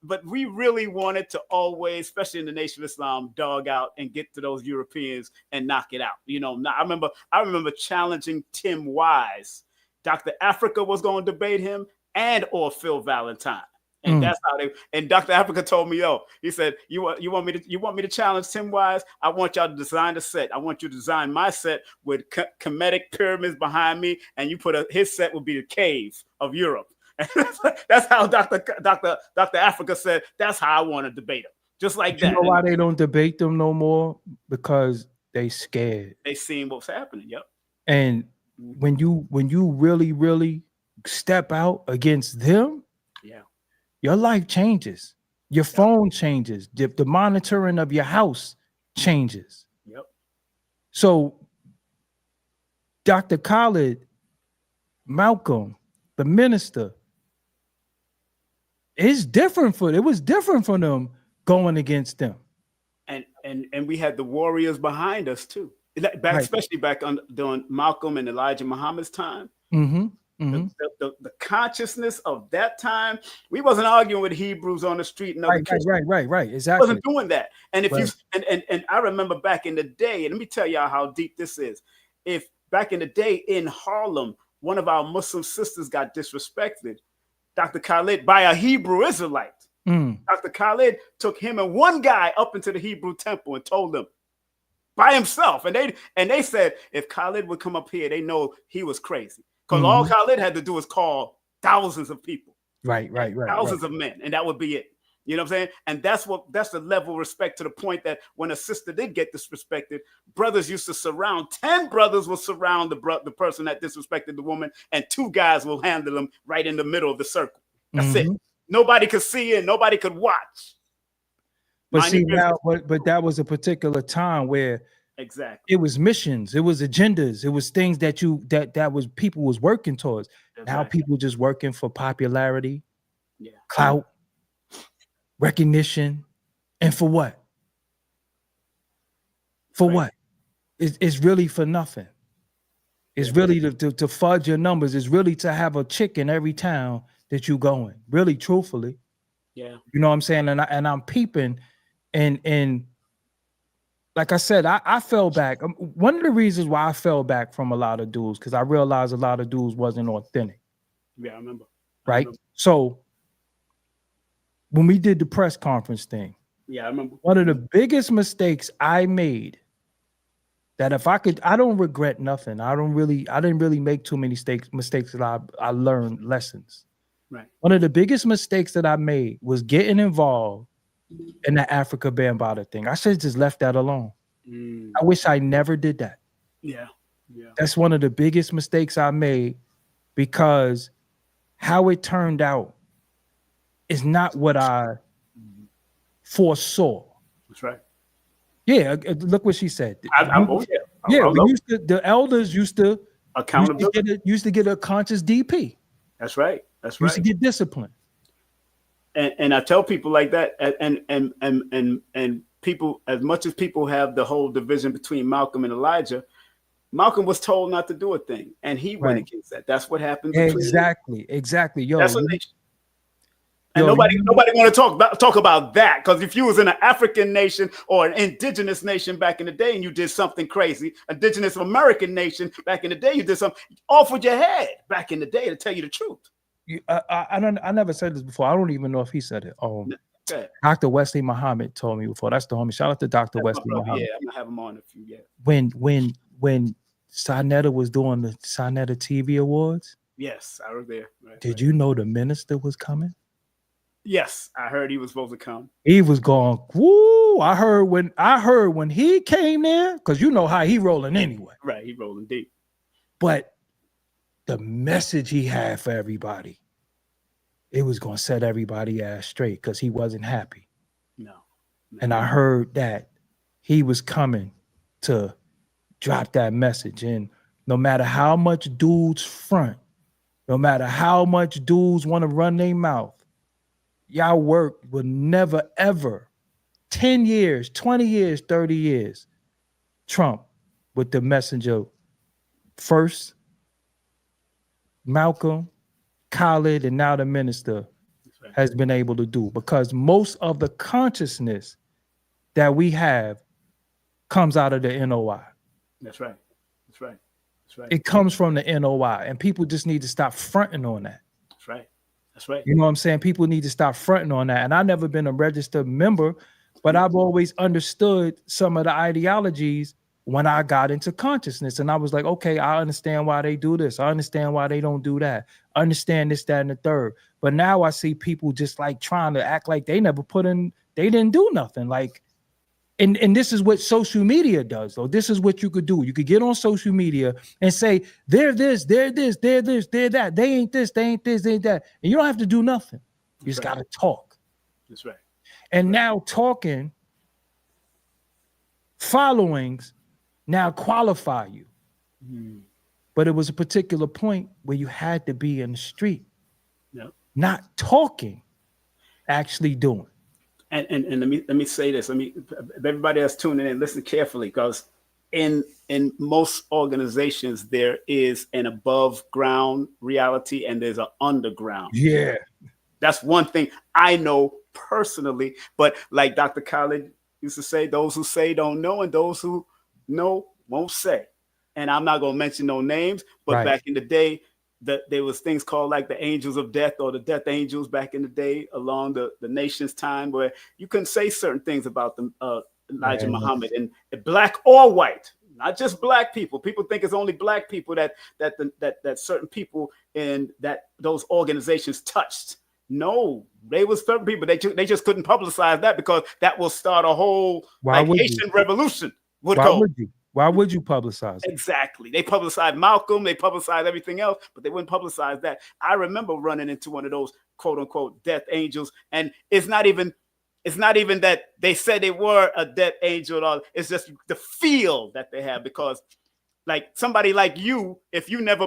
But we really wanted to always, especially in the Nation of Islam, dog out and get to those Europeans and knock it out. I remember challenging Tim Wise. Dr. Africa was going to debate him or Phil Valentine. And that's how and Dr. Africa told me, he said, you want me to challenge Tim Wise? I want y'all to design a set. I want you to design my set with Kemetic pyramids behind me. And you put his set would be the cave of Europe. And that's how Dr. Africa said, that's how I want to debate him. Just like that. You know why they don't debate them no more? Because they scared. They seen what's happening. Yep. And when you really, really step out against them, your life changes. Your phone changes. The monitoring of your house changes. Yep. So Dr. Khalid, Malcolm, the minister, it was different for them going against them. And we had the warriors behind us too. Especially back during Malcolm and Elijah Muhammad's time. Mm-hmm. The consciousness of that time, we wasn't arguing with Hebrews on the street. Right. Exactly. Wasn't doing that. And if and I remember back in the day, and let me tell y'all how deep this is. If back in the day in Harlem, one of our Muslim sisters got disrespected, Dr. Khalid by a Hebrew Israelite. Dr. Khalid took him and one guy up into the Hebrew temple and told them by himself. And they said if Khalid would come up here, they know he was crazy. Because all Khalid had to do was call thousands of people. Right. Thousands of men. And that would be it. You know what I'm saying? And that's the level of respect to the point that when a sister did get disrespected, brothers used to surround, 10 brothers will surround the person that disrespected the woman, and 2 guys will handle them right in the middle of the circle. That's it. Nobody could see it, nobody could watch. But but that was a particular time where exactly it was missions, it was agendas, it was things that was people was working towards. Now people just working for popularity, clout, recognition, and for what? For what? It's really for nothing. It's really to fudge your numbers. It's really to have a chick in every town that you go in. Really, truthfully. Yeah. You know what I'm saying? And I'm peeping and like I said, I fell back. One of the reasons why I fell back from a lot of dudes, because I realized a lot of dudes wasn't authentic. Yeah, I remember. Right? So when we did the press conference thing, I remember. One of the biggest mistakes I made, that if I could, I don't regret nothing. I didn't really make too many mistakes that I learned lessons. Right. One of the biggest mistakes that I made was getting involved in the Africa Bambaataa thing. I should have just left that alone. I wish I never did that. Yeah. That's one of the biggest mistakes I made, because how it turned out is not what I foresaw. That's right. Yeah, look what she said. The elders used to accountability. Used to get a conscious DP. That's right. That's right. Used to get discipline. And I tell people like that, and people, as much as people have the whole division between Malcolm and Elijah, Malcolm was told not to do a thing, and he went against that. That's what happened. Exactly. Yo, that's what and nobody want to talk about that, because if you was in an African nation or an indigenous nation back in the day and you did something crazy, indigenous American nation back in the day, you did something off with your head back in the day, to tell you the truth. I never said this before. I don't even know if he said it. Dr. Wesley Muhammad told me before. That's the homie. Shout out to Dr. Wesley Muhammad. Yeah, I'm gonna have him on a few. Yeah. When Sinetta was doing the Sinetta TV Awards. Yes, I was there. Did you know the minister was coming? Yes, I heard he was supposed to come. He was going, woo! I heard when he came there, because you know how he rolling anyway. Right, he rolling deep. But the message he had for everybody, it was going to set everybody ass straight, because he wasn't happy. No. And I heard that he was coming to drop that message. And no matter how much dudes front, no matter how much dudes want to run their mouth, y'all work will never, ever, 10 years, 20 years, 30 years, trump with the messenger first, Malcolm, Khalid, and now the minister has been able to do, because most of the consciousness that we have comes out of the NOI. That's right. That's right. That's right. It comes from the NOI, and people just need to stop fronting on that. That's right. That's right. You know what I'm saying? People need to stop fronting on that. And I've never been a registered member, but I've always understood some of the ideologies when I got into consciousness. And I was like, okay, I understand why they do this. I understand why they don't do that. I understand this, that, and the third. But now I see people just like trying to act like they never they didn't do nothing. Like, and this is what social media does, though. This is what you could do. You could get on social media and say, they're this, they're this, they're this, they're that. They ain't this, they ain't this, they ain't that. And you don't have to do nothing. You just got to talk. That's right. And now talking, followings now qualify you. But it was a particular point where you had to be in the street. Yep. Not talking, actually doing. And let me say this. Everybody that's tuning in, listen carefully, because in most organizations there is an above ground reality and there's an underground. Yeah, that's one thing I know personally. But like Dr. Khalid used to say, those who say don't know, and those who know won't say. And I'm not gonna mention no names, but back in the day, there was things called like the angels of death or the death angels back in the day along the nation's time, where you couldn't say certain things about them, Elijah Muhammad, and black or white, not just black people. People think it's only black people that certain people in those organizations touched. No, they was certain people. They just couldn't publicize that, because that will start a whole Haitian revolution. Why would you publicize it? Exactly. They publicized Malcolm, they publicized everything else, but they wouldn't publicize that. I remember running into one of those quote unquote death angels, and it's not even that they said they were a death angel at all. It's just the feel that they have, because like somebody like you, if you never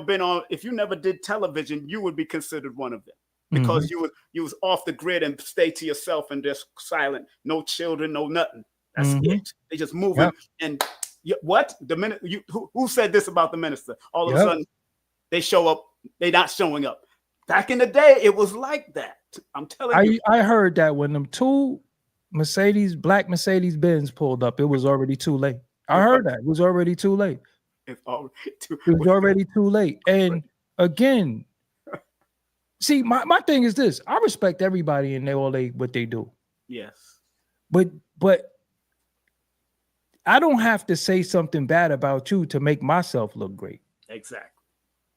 did television, you would be considered one of them, because you was off the grid and stay to yourself and just silent, no children, no nothing. That's it. They just moving and what the minute who said this about the minister? All of a sudden they show up. They not showing up. Back in the day, it was like that. I'm telling you. I heard that when them two black Mercedes Benz pulled up, it was already too late. I heard that it was already too late. It was already too late. And again, see, my thing is this: I respect everybody and what they do. Yes, but I don't have to say something bad about you to make myself look great. Exactly.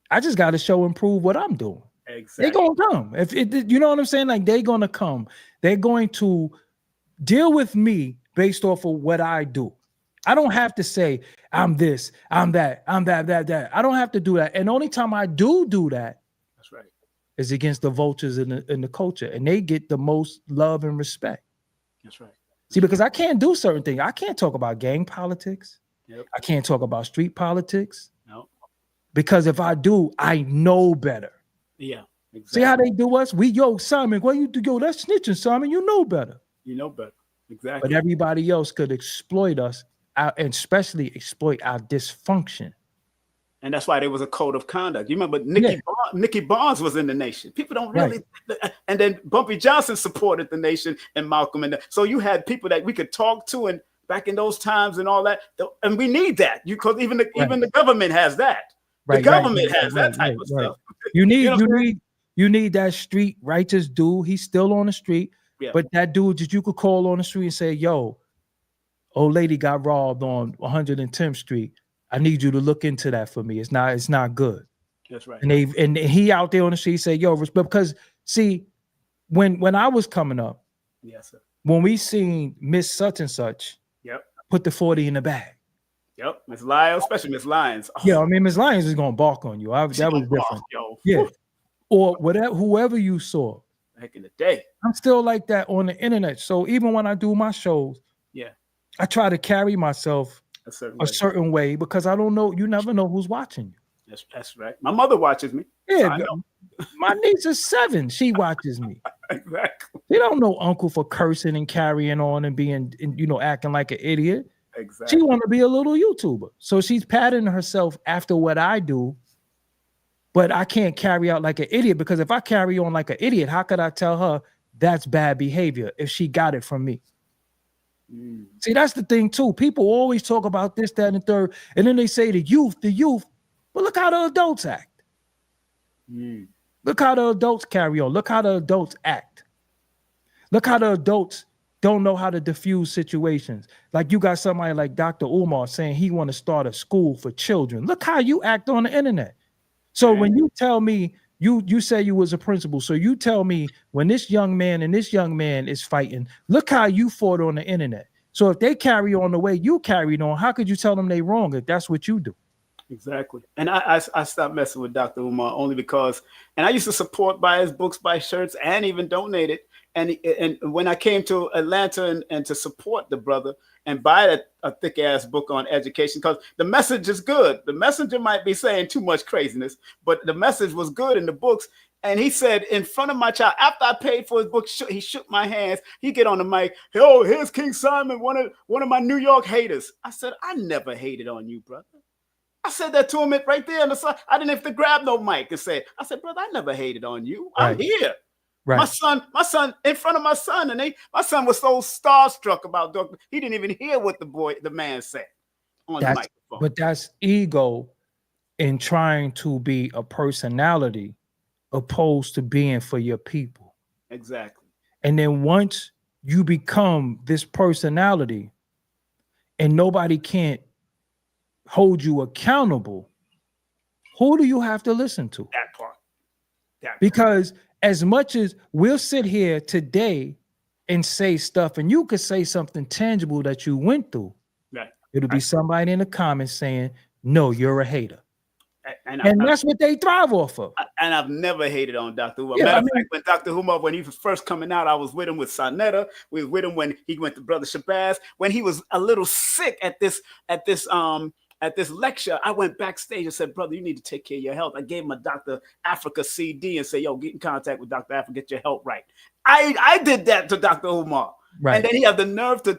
I just got to show and prove what I'm doing. Exactly. They're going to come. You know what I'm saying? Like, they're going to come. They're going to deal with me based off of what I do. I don't have to say, I'm this, I'm that, I'm that. I don't have to do that. And the only time I do that, that's right, is against the vultures in the culture. And they get the most love and respect. That's right. See, because I can't do certain things. I can't talk about gang politics. Yep. I can't talk about street politics. No. Because if I do, I know better. Yeah. Exactly. See how they do us? Simon, what you do? Yo, that's snitching, Simon. You know better. You know better. Exactly. But everybody else could exploit us, and especially exploit our dysfunction. And that's why there was a code of conduct. You remember Nicky Barnes was in the nation. People don't really. Right. And then Bumpy Johnson supported the nation and Malcolm. So you had people that we could talk to, and back in those times and all that. And we need that. Because even the government has that. Right, the government has that type of stuff. You need that street righteous dude. He's still on the street. Yeah. But that dude that you could call on the street and say, yo, old lady got robbed on 110th Street. I need you to look into that for me. It's not good. That's right. And he out there on the street say, yo, because see, when I was coming up, yes, sir. When we seen Miss Such and Such, yep, put the 40 in the bag. Yep, Miss Lyons, especially Miss Lyons. Oh. Yeah, I mean Miss Lyons is gonna bark on you. That was different. Yo. Yeah. Or whatever, whoever you saw. Back in the day. I'm still like that on the internet. So even when I do my shows, yeah, I try to carry myself a certain way because I don't know. You never know who's watching you. That's right. My mother watches me. Yeah, so my niece is 7. She watches me. Exactly. They don't know uncle for cursing and carrying on and being, acting like an idiot. Exactly. She want to be a little YouTuber. So she's patterning herself after what I do. But I can't carry out like an idiot because if I carry on like an idiot, how could I tell her that's bad behavior if she got it from me? Mm. See, that's the thing too. People always talk about this, that, and the third, and then they say the youth. But look how the adults act. Mm. Look how the adults carry on. Look how the adults act. Look how the adults don't know how to diffuse situations. Like you got somebody like Dr. Umar saying he want to start a school for children. Look how you act on the internet. So when you tell me, you say you was a principal, so you tell me when this young man and this young man is fighting, look how you fought on the internet. So if they carry on the way you carried on, how could you tell them they wrong if that's what you do? Exactly. And I stopped messing with Dr. Umar only because, and I used to support, buy his books, buy shirts, and even donate it. And when I came to Atlanta and to support the brother and buy a thick ass book on education, because the message is good. The messenger might be saying too much craziness, but the message was good in the books. And he said in front of my child, after I paid for his book, he shook my hands. He get on the mic. Oh, here's King Simon, one of my New York haters. I said, I never hated on you, brother. I said that to him right there on the side. I didn't have to grab no mic and say, I said, brother, I never hated on you. I'm here. Right. My son, in front of my son, and my son was so starstruck about Doggy. He didn't even hear what the man said on the microphone. But that's ego in trying to be a personality opposed to being for your people. Exactly. And then once you become this personality and nobody can't hold you accountable, who do you have to listen to? That part. Because as much as we'll sit here today and say stuff, and you could say something tangible that you went through, right? It'll be somebody in the comments saying, no, you're a hater. And that's what they thrive off of. And I've never hated on Dr. Umar. Matter of fact, when Dr. Umar, when he was first coming out, I was with him with Sonetta. We was with him when he went to Brother Shabazz. When he was a little sick at this lecture, I went backstage and said, brother, you need to take care of your health. I gave him a Dr. Africa CD and said, yo, get in contact with Dr. Africa, get your health right. I did that to Dr. Umar. Right. And then he had the nerve to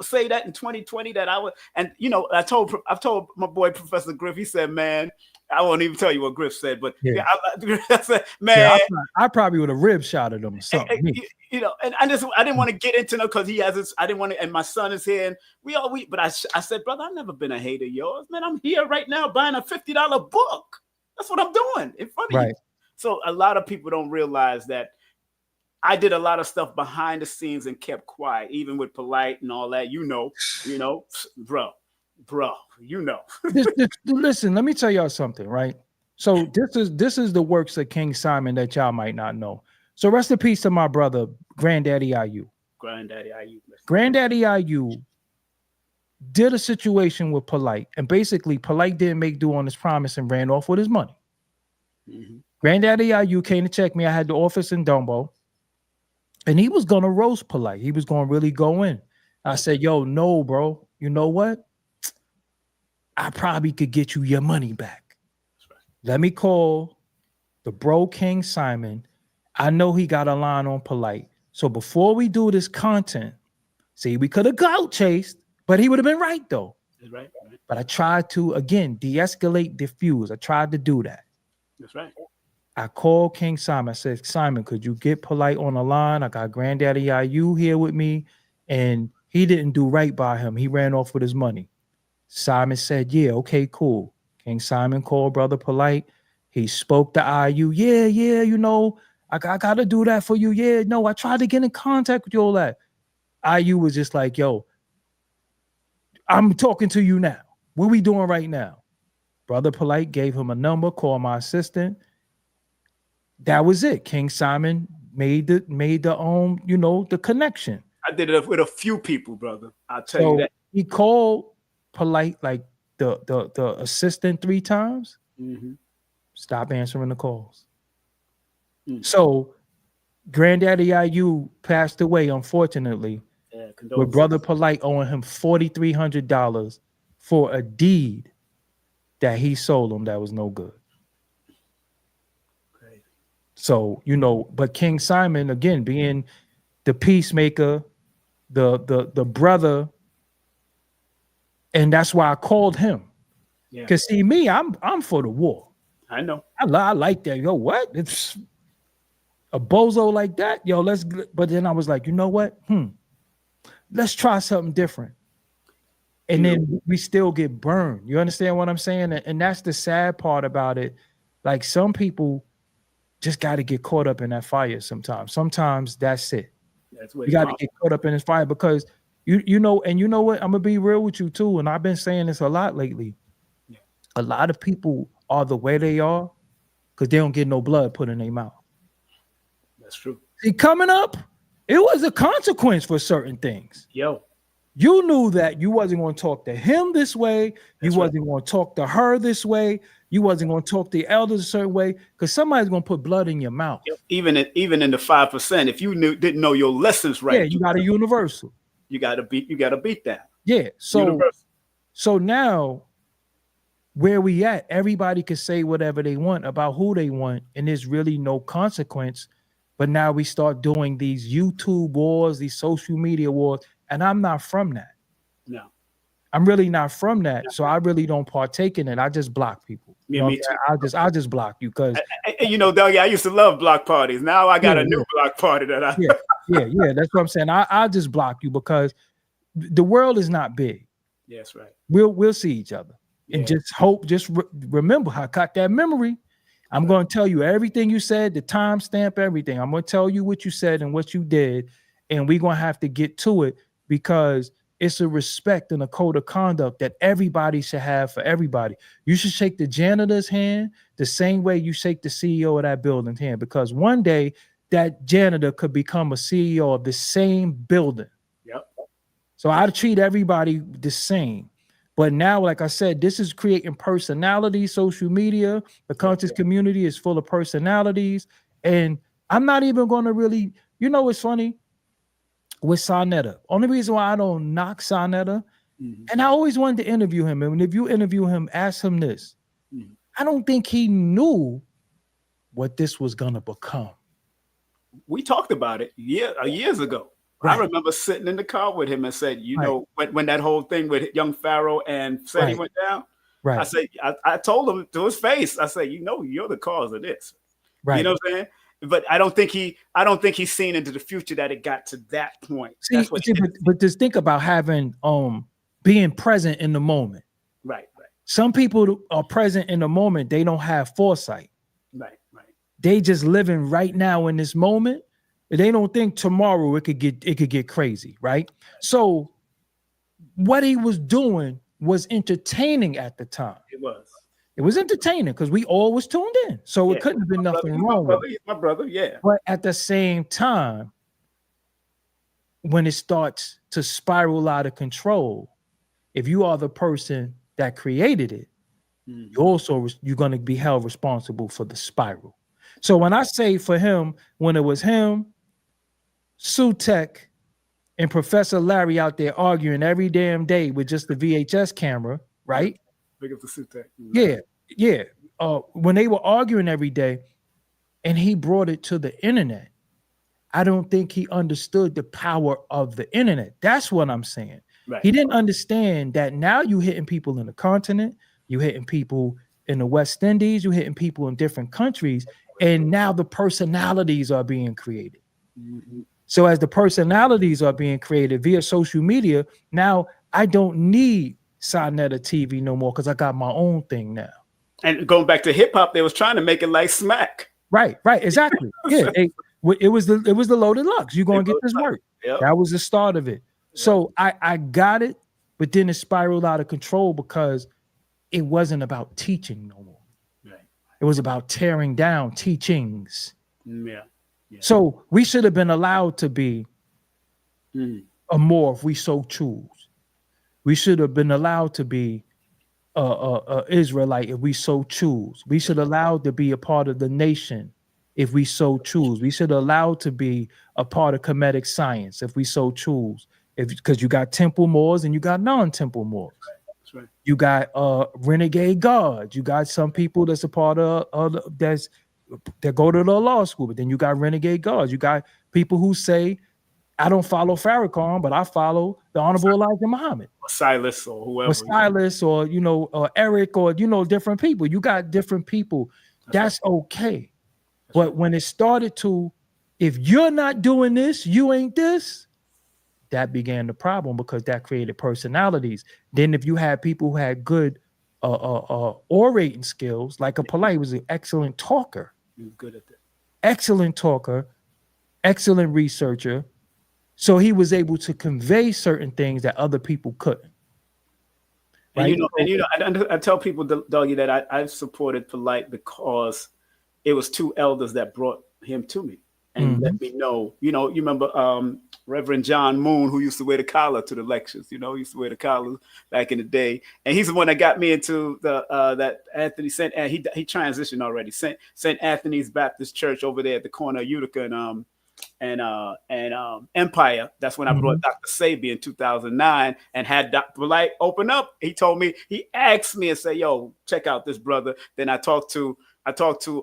say that in 2020 that I was, and I've told my boy, Professor Griff, he said, man, I won't even tell you what Griff said, but I said, man, I probably would have rib shotted him or something. And I didn't want to get into it because he has this, I didn't want to, and my son is here, and but I said, brother, I've never been a hater of yours, man. I'm here right now buying a $50 book. That's what I'm doing in front of you. So a lot of people don't realize that I did a lot of stuff behind the scenes and kept quiet, even with Polite and all that, bro, Listen, let me tell y'all something, right? So this is the works of King Simon that y'all might not know. So rest in peace to my brother, Granddaddy IU. Granddaddy IU did a situation with Polite, and basically Polite didn't make due on his promise and ran off with his money. Mm-hmm. Granddaddy IU came to check me. I had the office in Dumbo. And he was going to roast Polite. He was going to really go in. I said, yo, no, bro. You know what? I probably could get you your money back. That's right. Let me call the bro King Simon. I know he got a line on Polite. So before we do this content, see, we could have clout chased, but he would have been right though. That's right. Right. But I tried to, again, de-escalate, diffuse. I tried to do that. That's right. I called King Simon. I said, Simon, could you get Polite on the line? I got Granddaddy IU here with me. And he didn't do right by him. He ran off with his money. Simon said, yeah, okay, cool. King Simon called Brother Polite. He spoke to IU. Yeah, you know, I got to do that for you. Yeah, no, I tried to get in contact with you, all that. IU was just like, yo, I'm talking to you now. What we doing right now? Brother Polite gave him a number, called my assistant. That was it. King Simon made the you know, the connection. I did it with a few people, brother. I'll tell you that. He called Polite like the assistant 3 times. Mm-hmm. Stop answering the calls. Mm. So Granddaddy IU passed away, unfortunately, with Brother Polite owing him $4,300 for a deed that he sold him that was no good. Okay. So, you know, but King Simon, again, being the peacemaker, the brother, and that's why I called him. Yeah. Because see, me, I'm for the war. I know. I like that. Yo, what? It's a bozo like that. Yo, but then I was like, you know what? Let's try something different. And then we still get burned. You understand what I'm saying? And that's the sad part about it. Like some people just got to get caught up in that fire sometimes. Sometimes that's it. That's what you got to get caught up in this fire because you know, and you know what? I'm gonna be real with you too. And I've been saying this a lot lately. Yeah. A lot of people are the way they are because they don't get no blood put in their mouth. That's true. See, coming up, it was a consequence for certain things. Yo. You knew that you wasn't going to talk to him this way. That's you wasn't going to talk to her this way. You wasn't going to talk to the elders a certain way because somebody's going to put blood in your mouth. Even in the 5%, if you didn't know your lessons right, yeah, you got a universal. You got to beat that. Yeah. So now where we at, everybody can say whatever they want about who they want, and there's really no consequence. But now we start doing these YouTube wars, these social media wars. And I'm not from that. No. I'm really not from that. No. So I really don't partake in it. I just block people. Yeah, me too. I just block you because you know, Doggy, I used to love block parties. Now I got a new block party that I yeah. That's what I'm saying. I just block you because the world is not big. Yes, right. We'll see each other. And just hope, remember, I got that memory. I'm going to tell you everything you said, the timestamp, everything. I'm going to tell you what you said and what you did. And we're going to have to get to it. Because it's a respect and a code of conduct that everybody should have for everybody. You should shake the janitor's hand the same way you shake the CEO of that building's hand, because one day that janitor could become a CEO of the same building. Yep. So I treat everybody the same. But now, like I said, this is creating personalities, social media. The conscious community is full of personalities. And I'm not even going to really, you know, it's funny. With Sarnetta. Only reason why I don't knock Sarnetta, and I always wanted to interview him. And if you interview him, ask him this. I don't think he knew what this was going to become. We talked about it years ago. Right. I remember sitting in the car with him and said, you know, when that whole thing with young Pharaoh and said he went down, I said, I told him to his face, I said, you know, you're the cause of this. Right. You know what I'm saying? But I don't think he's seen into the future that it got to that point. But just think about having being present in the moment. Right. Some people are present in the moment, they don't have foresight. Right. They just living right now in this moment. They don't think tomorrow it could get crazy, right? So what he was doing was entertaining at the time. It was entertaining because we all was tuned in. So it couldn't have been nothing wrong with it. My brother, yeah. But at the same time, when it starts to spiral out of control, if you are the person that created it, you're going to be held responsible for the spiral. So when I say for him, when it was him, Sutek, and Professor Larry out there arguing every damn day with just the VHS camera, right? Big up the suit tech. Yeah. When they were arguing every day, and he brought it to the internet, I don't think he understood the power of the internet. That's what I'm saying. Right. He didn't understand that now you're hitting people in the continent, you're hitting people in the West Indies, you're hitting people in different countries, and now the personalities are being created. Mm-hmm. So as the personalities are being created via social media, now I don't need Sinetta TV no more because I got my own thing now. And going back to hip hop, they was trying to make it like smack. Right, exactly. Yeah, it was the Loaded Lux. You're gonna get this work. Yep. That was the start of it. Yep. So I got it, but then it spiraled out of control because it wasn't about teaching no more. Right. It was about tearing down teachings. Yeah. So we should have been allowed to be a more if we so choose. We should have been allowed to be Israelite if we so choose. We should allow to be a part of the nation if we so choose. We should allow to be a part of Kemetic science if we so choose. Because you got temple Moors and you got non-temple Moors. That's right. You got renegade gods. You got some people that's a part of that go to the law school, but then you got renegade gods. You got people who say, I don't follow Farrakhan, but I follow the Honorable Elijah Muhammad. Or Silas or whoever. Or Silas or, or Eric or, different people. You got different people. That's okay. But when it started to, if you're not doing this, you ain't this, that began the problem because that created personalities. Then if you had people who had good orating skills, like a Polite was an excellent talker. He was good at that. Excellent talker, excellent researcher. So he was able to convey certain things that other people couldn't. Right? And I tell people, Doggy, that I've supported Polite because it was two elders that brought him to me and let me know. You remember Reverend John Moon, who used to wear the collar to the lectures. He used to wear the collar back in the day, and he's the one that got me into the that Anthony St. He transitioned already. St. Anthony's Baptist Church over there at the corner of Utica and Empire. That's when I brought Dr. Sabi in 2009 and had Dr. Polite open up. He asked me and said, "Yo, check out this brother." Then I talked to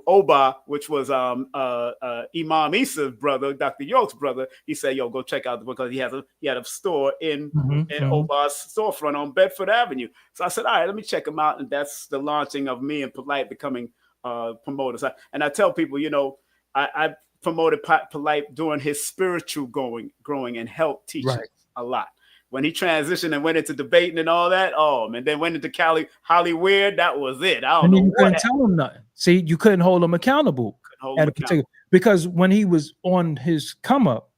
Oba, which was Imam Isa's brother, Dr. York's brother. He said, "Yo, go check out the book," because he had a store in Oba's storefront on Bedford Avenue. So I said, "All right, let me check him out." And that's the launching of me and Polite becoming promoters. And I tell people, I promoted Polite during his spiritual growing and helped teach a lot. When he transitioned and went into debating and all that, then went into Hollywood, that was it. I don't know. You couldn't tell him nothing. See, you couldn't hold him accountable because when he was on his come up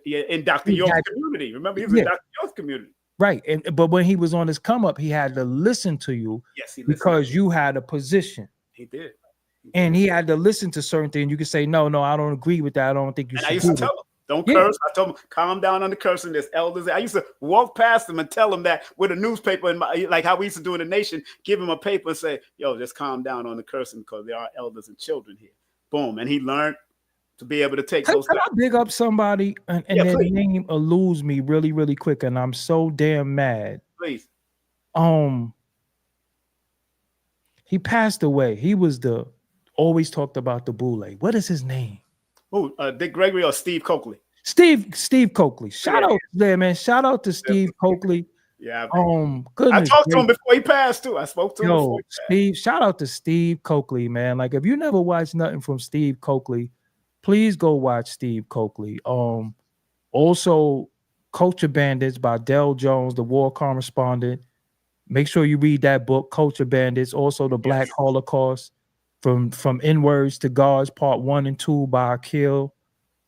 in Dr. York's community, remember he was in Dr. York's community, right? But when he was on his come up, he had to listen to you, because you had a position. He did. And he had to listen to certain things. You could say, no, I don't agree with that. I don't think you should. I used to tell him, don't curse. I told him, calm down on the cursing. There's elders. I used to walk past them and tell them that with a newspaper, like how we used to do in the nation, give him a paper and say, yo, just calm down on the cursing because there are elders and children here. Boom. And he learned to be able to take those. Can I big up somebody and their name eludes me really, really quick, and I'm so damn mad. Please. He passed away. He was always talked about the Boule. What is his name? Oh, Dick Gregory or Steve Coakley? Steve Coakley. Shout out there, man. Shout out to Steve Coakley. Yeah. Goodness, I talked to him before he passed too. I spoke to him before Steve. Shout out to Steve Coakley, man. Like, if you never watched nothing from Steve Coakley, please go watch Steve Coakley. Also, Culture Bandits by Del Jones, the war correspondent. Make sure you read that book, Culture Bandits. Also, the Black Holocaust. From N-Words to Gods, Part 1 and 2 by Akil.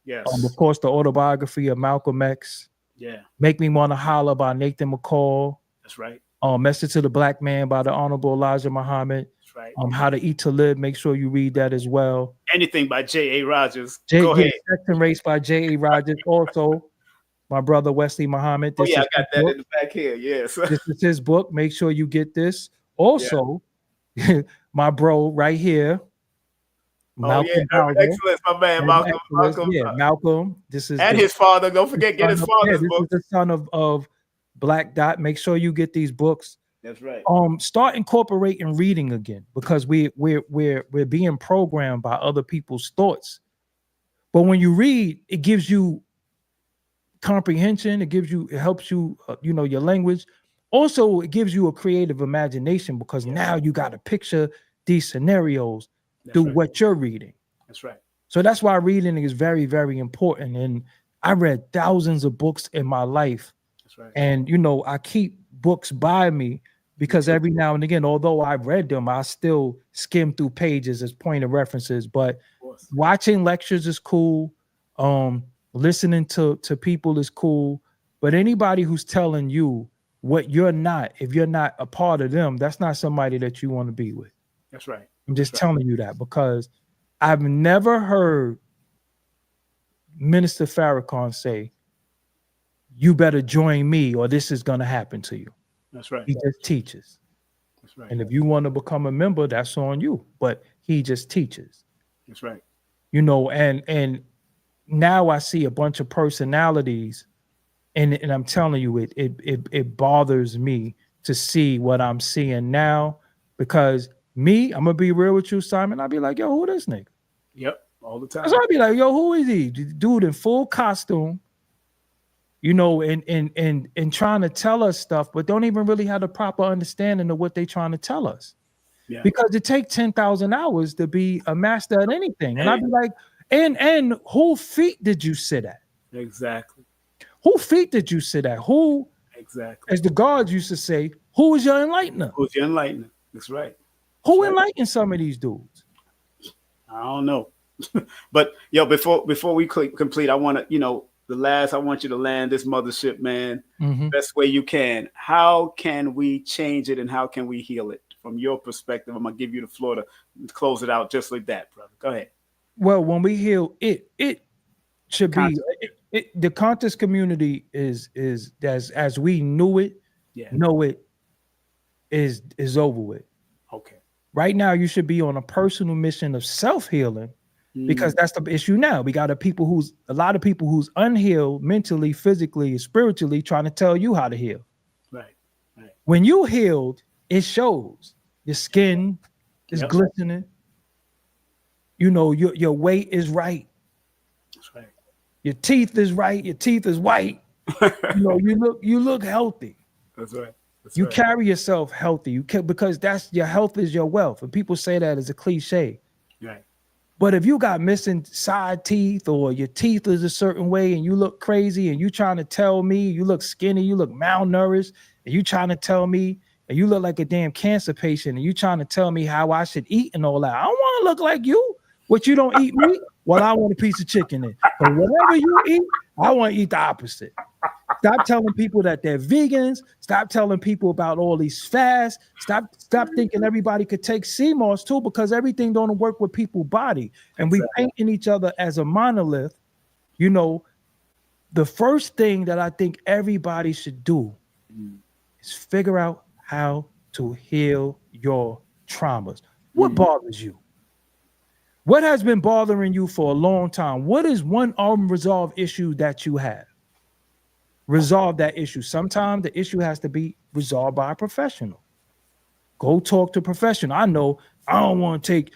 Yes. Of course, the autobiography of Malcolm X. Yeah. Make Me Want to Holler by Nathan McCall. That's right. Message to the Black Man by the Honorable Elijah Muhammad. That's right. How to Eat to Live. Make sure you read that as well. Anything by J.A. Rogers. Go ahead. Sex and Race by J.A. Rogers. Also, my brother Wesley Muhammad. I got that in the back here. Yes. This is his book. Make sure you get this. Also, my bro right here, Malcolm Bowser. Excellence, my man, Malcolm. Malcolm. This is his father. Don't forget, get his father's book. This is the son of Black Dot. Make sure you get these books. That's right. Start incorporating reading again, because we're being programmed by other people's thoughts. But when you read, it gives you comprehension. It helps you, your language. Also, it gives you a creative imagination, because now you got to picture these scenarios through what you're reading. That's right. So that's why reading is very, very important. And I read thousands of books in my life. That's right. And, I keep books by me, because every now and again, although I've read them, I still skim through pages as point of references. But watching lectures is cool. Listening to people is cool. But anybody who's telling you what you're not, if you're not a part of them, that's not somebody that you want to be with. That's right. I'm just telling you that, because I've never heard Minister Farrakhan say, you better join me or this is going to happen to you. That's right. He just teaches. That's right. And if you want to become a member, that's on you. But he just teaches. That's right. And now I see a bunch of personalities, and I'm telling you, it bothers me to see what I'm seeing now, because I'm gonna be real with you, Simon. I'll be like, yo, who this nigga? Yep, all the time. So I'll be like, yo, who is he? Dude in full costume, and trying to tell us stuff, but don't even really have the proper understanding of what they're trying to tell us. Yeah. Because it takes 10,000 hours to be a master at anything. And I'd be like, and who feet did you sit at? Exactly. Who feet did you sit at? Who, exactly, as the guards used to say, who is your enlightener? Who's your enlightener? That's right. Who enlightened some of these dudes? I don't know. But yo, before we complete, I want to, I want you to land this mothership, man, best way you can. How can we change it, and how can we heal it from your perspective? I'm gonna give you the floor to close it out just like that, brother. Go ahead. Well, when we heal it should be the conscious community is as we knew it, know it is over with. Okay. Right now, you should be on a personal mission of self-healing, because that's the issue now. We got a lot of people who's unhealed mentally, physically, spiritually, trying to tell you how to heal. Right. When you healed, it shows. Your skin is glistening. Your weight is right. That's right. Your teeth is right. Your teeth is white. You look healthy. That's right. You carry yourself healthy. Because that's your health is your wealth. And people say that as a cliche. Right. But if you got missing side teeth, or your teeth is a certain way and you look crazy, and you trying to tell me you look skinny, you look malnourished, and you trying to tell me, and you look like a damn cancer patient, and you trying to tell me how I should eat and all that. I don't want to look like you. What, you don't eat meat? Well, I want a piece of chicken in. But whatever you eat, I want to eat the opposite. Stop telling people that they're vegans. Stop telling people about all these fasts. Stop thinking everybody could take sea moss too, because everything don't work with people's body. And we painting each other as a monolith. The first thing that I think everybody should do is figure out how to heal your traumas. What bothers you? What has been bothering you for a long time? What is one unresolved issue that you have? Resolve that issue. Sometimes the issue has to be resolved by a professional. Go talk to a professional. I know I don't want to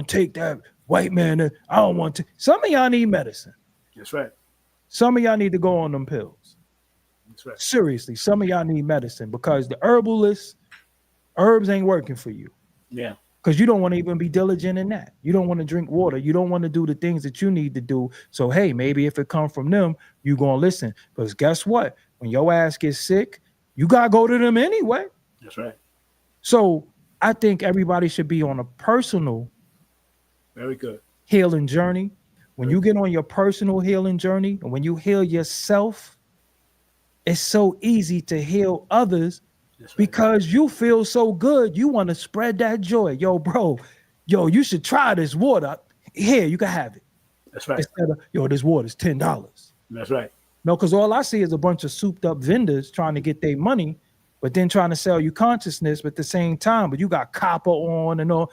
take that white man. I don't want to. Some of y'all need medicine. That's right. Some of y'all need to go on them pills. That's right. Seriously, some of y'all need medicine, because the herbs ain't working for you. Yeah. Because you don't want to even be diligent in that. You don't want to drink water. You don't want to do the things that you need to do. So, hey, maybe if it comes from them, you're going to listen. Because guess what? When your ass gets sick, you got to go to them anyway. That's right. So I think everybody should be on a personal very good healing journey. When you get on your personal healing journey, and when you heal yourself, it's so easy to heal others. Right. Because you feel so good, you want to spread that joy. Yo, bro, you should try this water. Here, you can have it. That's right. Instead of, this water's $10. That's right. No, because all I see is a bunch of souped up vendors trying to get their money, but then trying to sell you consciousness at the same time. But you got copper on and all.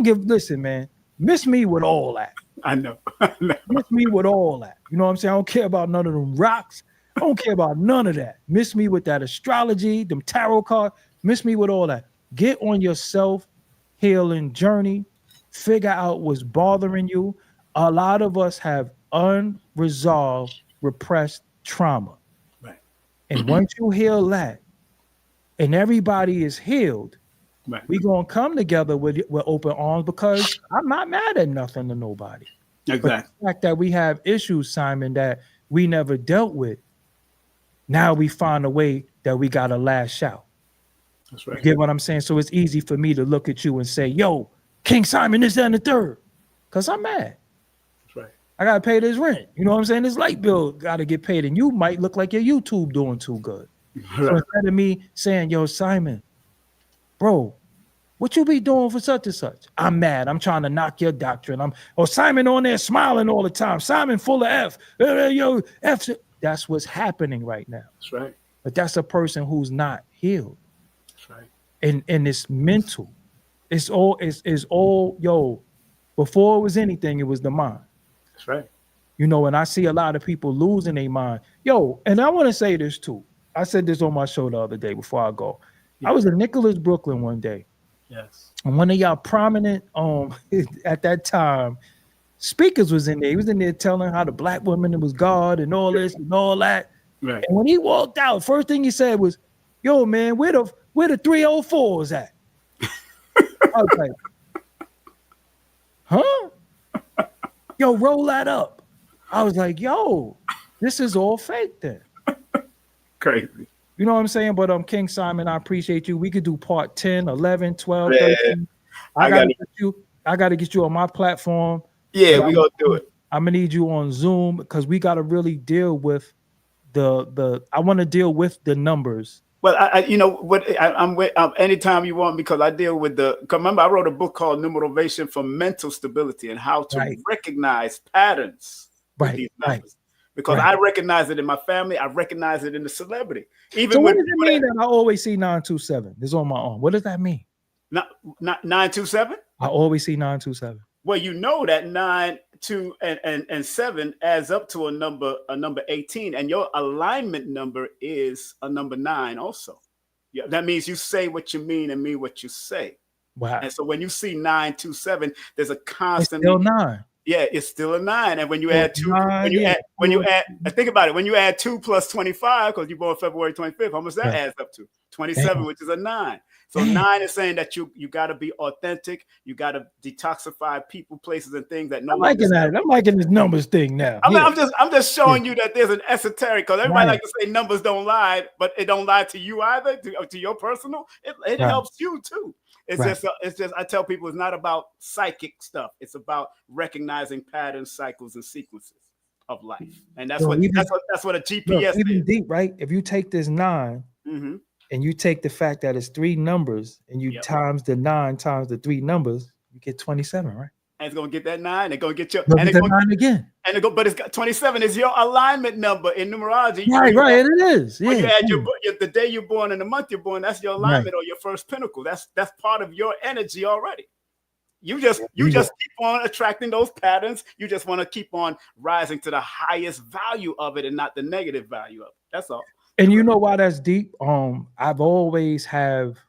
Listen, man, Miss me with all that. I know. Miss me with all that. You know what I'm saying? I don't care about none of them rocks. I don't care about none of that. Miss me with that astrology, them tarot cards. Miss me with all that. Get on your self-healing journey. Figure out what's bothering you. A lot of us have unresolved, repressed trauma. Right. And once you heal that, and everybody is healed, right. we're going to come together with open arms, because I'm not mad at nothing to nobody. Exactly. But the fact that we have issues, Simon, that we never dealt with, now we find a way that we got to lash out. That's right. You get what I'm saying? So it's easy for me to look at you and say, yo, King Simon, this, that, and the third. Because I'm mad. That's right. I got to pay this rent. You know what I'm saying? This light bill got to get paid. And you might look like your YouTube doing too good. Right. So instead of me saying, yo, Simon, bro, what you be doing for such and such? I'm mad. I'm trying to knock your doctrine. Simon on there smiling all the time. Simon full of F. Yo, F. That's what's happening right now. That's right. But that's a person who's not healed. That's right. And it's mental. It's all, yo, before it was anything, it was the mind. That's right. You know, and I see a lot of people losing their mind. Yo, and I want to say this too. I said this on my show the other day before I go. Yeah. I was in Nicholas, Brooklyn one day. Yes. And one of y'all prominent at that time speakers was in there. He was in there telling how the black woman was God and all this and all that. Right. And when he walked out, first thing he said was, yo, man, where the 304s at? I was like, huh? Yo, roll that up. I was like, yo, this is all fake then. Crazy. You know what I'm saying? But King Simon, I appreciate you. We could do part 10, 11, 12, yeah. 13. I gotta get you on my platform. Yeah, we gonna do it. I'm gonna need you on Zoom, because we gotta really deal with I want to deal with the numbers. Well, I'm with anytime you want, because I deal with remember I wrote a book called Numerology for Mental Stability, and how to recognize patterns with these numbers. Because I recognize it in my family, I recognize it in the celebrity. Even so what does it mean that I always see 927? It's on my own. What does that mean? Not 927? I always see 927. Well, you know that 9, 2, and 7 adds up to a number 18, and your alignment number is a number 9 also. Yeah, that means you say what you mean and mean what you say. Wow. And so when you see 927, there's a constant. It's still 9. Yeah, it's still a 9. And when you add 2, when you add, think about it. When you add 2 plus 25, because you're born February 25th, how much that adds up to? 27, which is a 9. So 9 is saying that you got to be authentic. You got to detoxify people, places, and things that no. I'm liking that. I'm liking this numbers thing now. I'm just showing you that there's an esoteric, because everybody like to say numbers don't lie, but it don't lie to you either. To your personal, it helps you too. It's just I tell people it's not about psychic stuff. It's about recognizing patterns, cycles, and sequences of life, and that's what a GPS is. Deep, right? If you take this 9 and you take the fact that it's 3 numbers, and you times the 9 times the 3 numbers, you get 27, right? And it's gonna get that 9. It's gonna get your and it's 9 again. And but it's got 27 is your alignment number in numerology. Right, it is. When you add the day you're born and the month you're born, that's your alignment or your first pinnacle. That's part of your energy already. You just keep on attracting those patterns. You just want to keep on rising to the highest value of it and not the negative value of it. That's all. And you know why that's deep? I've always have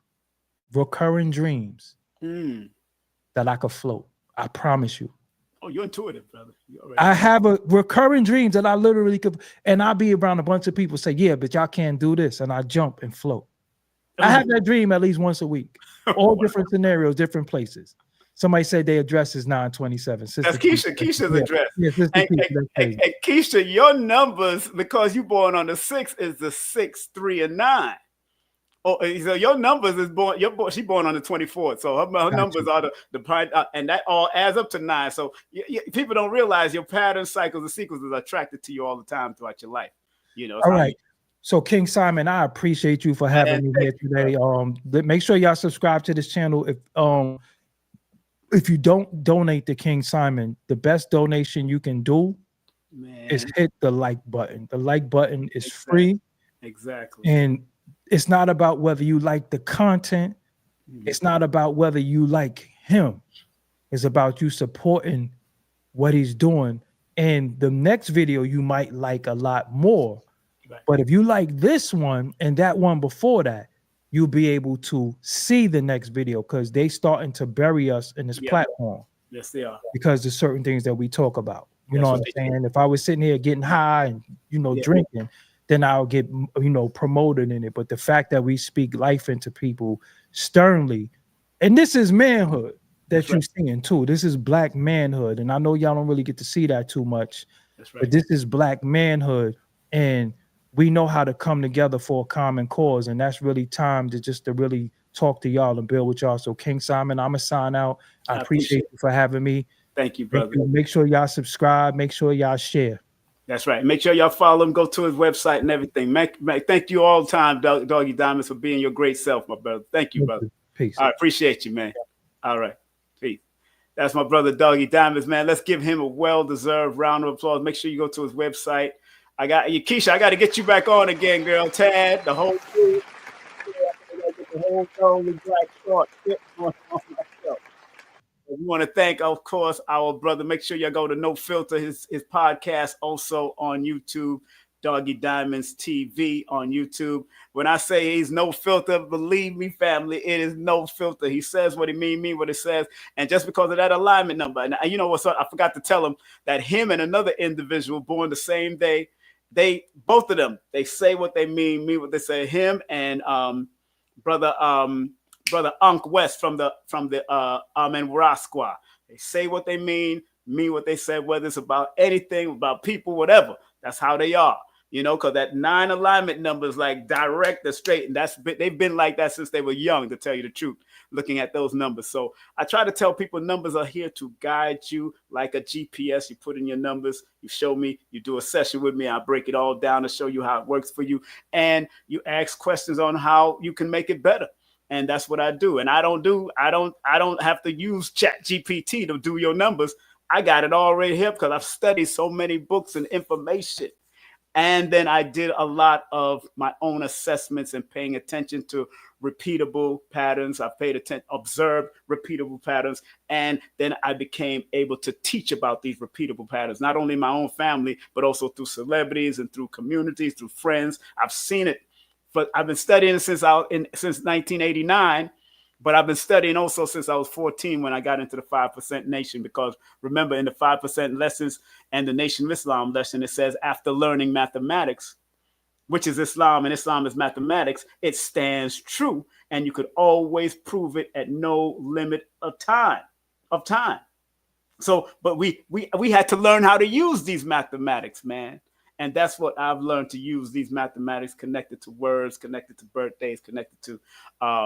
recurring dreams that I could float. I promise you. Oh, you're intuitive, brother. I have a recurring dreams that I literally could, and I'll be around a bunch of people say, yeah, but y'all can't do this. And I jump and float. I have that dream at least once a week. All different scenarios, different places. Somebody said their address is 927. That's Keisha's address. Yeah, and Keisha, your numbers, because you're born on the 6th, is the 6, 3, and 9. Oh, so your numbers is born. She's born on the 24th, so her numbers are the and that all adds up to 9. So people don't realize your patterns, cycles, and sequences are attracted to you all the time throughout your life. You know. All right. So King Simon, I appreciate you for having me here today. Make sure y'all subscribe to this channel. If you don't donate to King Simon, the best donation you can do is hit the like button. The like button is free. Exactly. And it's not about whether you like the content. It's not about whether you like him. It's about you supporting what he's doing. And the next video you might like a lot more. Right. But if you like this one and that one before that, you'll be able to see the next video because they starting to bury us in this platform. Yes, they are. Because there's certain things that we talk about. You know what I'm saying? If I was sitting here getting high and, you know, drinking, then I'll get, you know, promoted in it. But the fact that we speak life into people sternly, and this is manhood that you're seeing too. This is black manhood. And I know y'all don't really get to see that too much. That's right. But this is black manhood. And we know how to come together for a common cause. And that's really time to really talk to y'all and build with y'all. So King Simon, I'm going to sign out. I appreciate you for having me. Thank you, brother. Make sure y'all subscribe. Make sure y'all share. That's right. Make sure y'all follow him. Go to his website and everything. Thank you all the time, Doggy Diamonds, for being your great self, my brother. Thank you, brother. Peace. I appreciate you, man. All right. Peace. That's my brother, Doggy Diamonds, man. Let's give him a well-deserved round of applause. Make sure you go to his website. I got you, Keisha. I got to get you back on again, girl. Tad, the whole crew. The whole Totally Black Short. We want to thank, of course, our brother. Make sure y'all go to No Filter, his podcast, also on YouTube, Doggie Diamonds TV on YouTube. When I say he's no filter, believe me, family, it is no filter. He says what he mean what it says. And just because of that alignment number, and you know what, I forgot to tell him that him and another individual born the same day, both of them, they say what they mean what they say. Him and brother Unc West from the Amen Squad. They say what they mean what they say, whether it's about anything, about people, whatever. That's how they are, you know, because that 9 alignment number is like direct and straight. And they've been like that since they were young, to tell you the truth, looking at those numbers. So I try to tell people numbers are here to guide you like a GPS. You put in your numbers, you show me, you do a session with me. I break it all down to show you how it works for you. And you ask questions on how you can make it better. And that's what I do. And I don't have to use Chat GPT to do your numbers. I got it already here because I've studied so many books and information. And then I did a lot of my own assessments and paying attention to repeatable patterns. I observed repeatable patterns. And then I became able to teach about these repeatable patterns, not only in my own family, but also through celebrities and through communities, through friends. I've seen it. But I've been studying since 1989, but I've been studying also since I was 14 when I got into the 5% Nation, because remember, in the 5% lessons and the Nation of Islam lesson, it says after learning mathematics, which is Islam, and Islam is mathematics, it stands true, and you could always prove it at no limit of time. So, but we had to learn how to use these mathematics, man. And that's what I've learned, to use these mathematics connected to words, connected to birthdays, connected to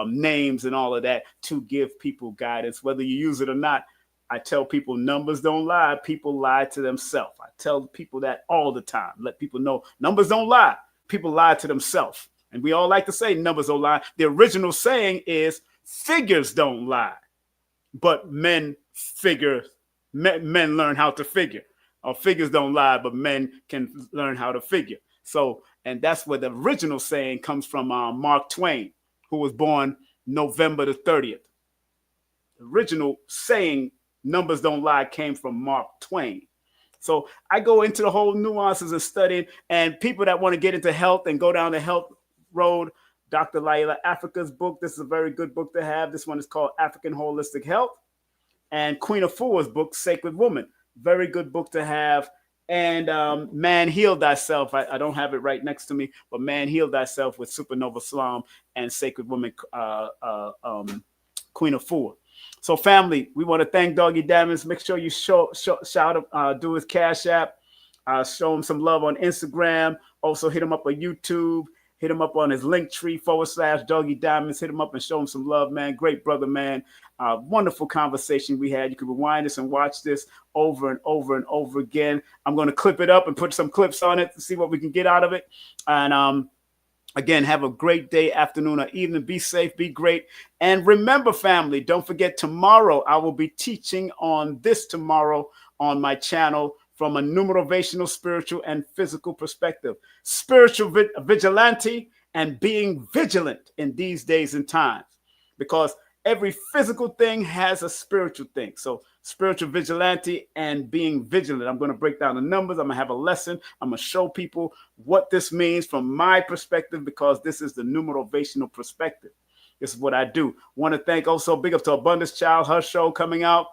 names and all of that, to give people guidance, whether you use it or not. I tell people numbers don't lie. People lie to themselves. I tell people that all the time. Let people know numbers don't lie. People lie to themselves. And we all like to say numbers don't lie. The original saying is figures don't lie, but men learn how to figure. Or figures don't lie, but men can learn how to figure. So, and that's where the original saying comes from, Mark Twain, who was born November the 30th. The original saying, numbers don't lie, came from Mark Twain. So I go into the whole nuances of studying, and people that want to get into health and go down the health road, Dr. Laila Africa's book, this is a very good book to have. This one is called African Holistic Health. And Queen Afua's book, Sacred Woman. Very good book to have. And Man Heal Thyself. I don't have it right next to me, but Man Heal Thyself with Supernova Islam and Sacred Woman, Queen Afua. So family, we want to thank Doggie Diamonds. Make sure you shout him, do his Cash App, show him some love on Instagram. Also hit him up on YouTube. Hit him up on his Linktree /Doggie Diamonds. Hit him up and show him some love, man. Great brother, man. Wonderful conversation we had. You can rewind this and watch this over and over and over again. I'm going to clip it up and put some clips on it to see what we can get out of it. And again, have a great day, afternoon, or evening. Be safe, be great. And remember, family, don't forget, tomorrow I will be teaching on this tomorrow on my channel, from a numerovational, spiritual, and physical perspective. Spiritual vigilante and being vigilant in these days and times. Because every physical thing has a spiritual thing. So spiritual vigilante and being vigilant. I'm going to break down the numbers. I'm going to have a lesson. I'm going to show people what this means from my perspective, because this is the numerovational perspective. This is what I do. Want to thank also, big up to Abundance Child, her show coming out.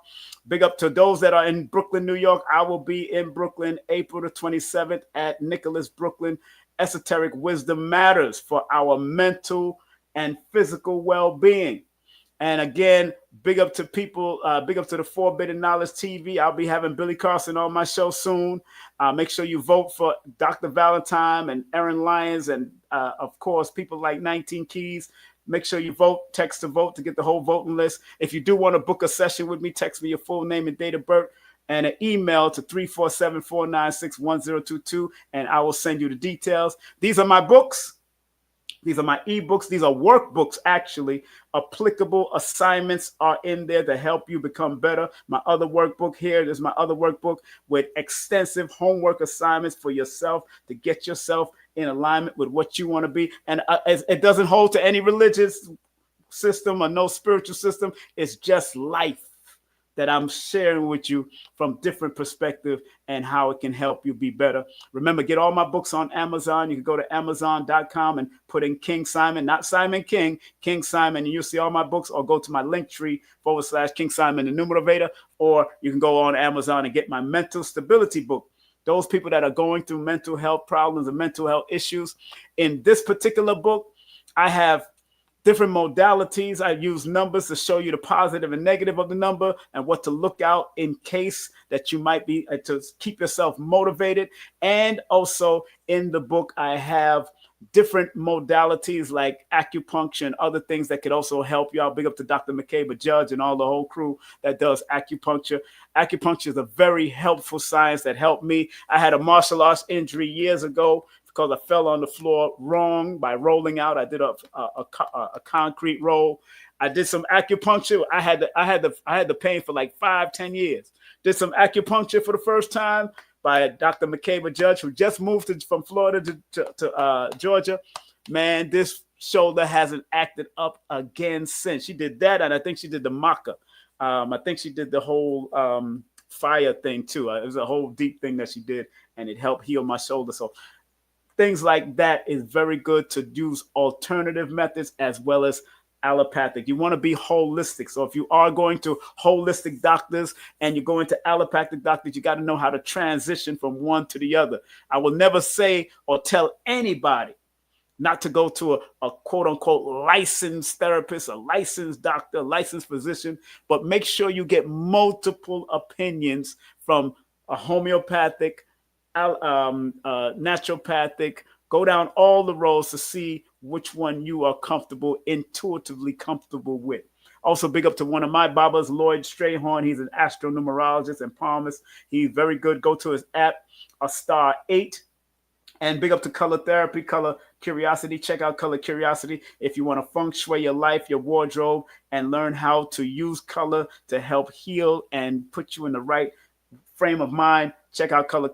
Big up to those that are in Brooklyn, New York. I will be in Brooklyn April the 27th at Nicholas Brooklyn. Esoteric Wisdom Matters for our mental and physical well-being. And again, big up to people, big up to the Forbidden Knowledge TV. I'll be having Billy Carson on my show soon. Make sure you vote for Dr. Valentine and Aaron Lyons and, of course, people like 19 Keys. Make sure you vote, text to vote to get the whole voting list. If you do want to book a session with me, text me your full name and date of birth and an email to 347-496-1022, and I will send you the details. These are my books. These are my ebooks. These are workbooks, actually. Applicable assignments are in there to help you become better. My other workbook here, there's my other workbook with extensive homework assignments for yourself to get yourself in alignment with what you want to be. And it doesn't hold to any religious system or no spiritual system. It's just life that I'm sharing with you from different perspectives and how it can help you be better. Remember, get all my books on Amazon. You can go to Amazon.com and put in King Simon, not Simon King, King Simon, and you'll see all my books, or go to my Linktree / King Simon, the Numerator, or you can go on Amazon and get my mental stability book. Those people that are going through mental health problems and mental health issues. In this particular book, I have different modalities. I use numbers to show you the positive and negative of the number and what to look out in case that you might be, to keep yourself motivated. And also in the book, I have different modalities like acupuncture and other things that could also help you out. Big up to Dr. McCabe Judge and all the whole crew that does acupuncture. Acupuncture is a very helpful science that helped me. I had a martial arts injury years ago because I fell on the floor wrong by rolling out. I did a concrete roll. I did some acupuncture. I had the pain for like 5-10 years. Did some acupuncture for the first time by Dr. McCabe Judge, who just moved from Florida to Georgia. Man, this shoulder hasn't acted up again since. She did that, and I think she did the maca. I think she did the whole fire thing too. It was a whole deep thing that she did, and it helped heal my shoulder. So things like that is very good to use alternative methods as well as allopathic. You want to be holistic. So if you are going to holistic doctors and you're going to allopathic doctors, you got to know how to transition from one to the other. I will never say or tell anybody not to go to a quote unquote licensed therapist, a licensed doctor, a licensed physician, but make sure you get multiple opinions from a homeopathic, naturopathic. Go down all the roads to see which one you are intuitively comfortable with. Also, big up to one of my babas, Lloyd Strayhorn. He's an astronumerologist and palmist. He's very good. Go to his app, a star 8. And big up to Color Therapy, Color Curiosity. Check out Color Curiosity if you want to feng shui your life, your wardrobe, and learn how to use color to help heal and put you in the right frame of mind. Check out Color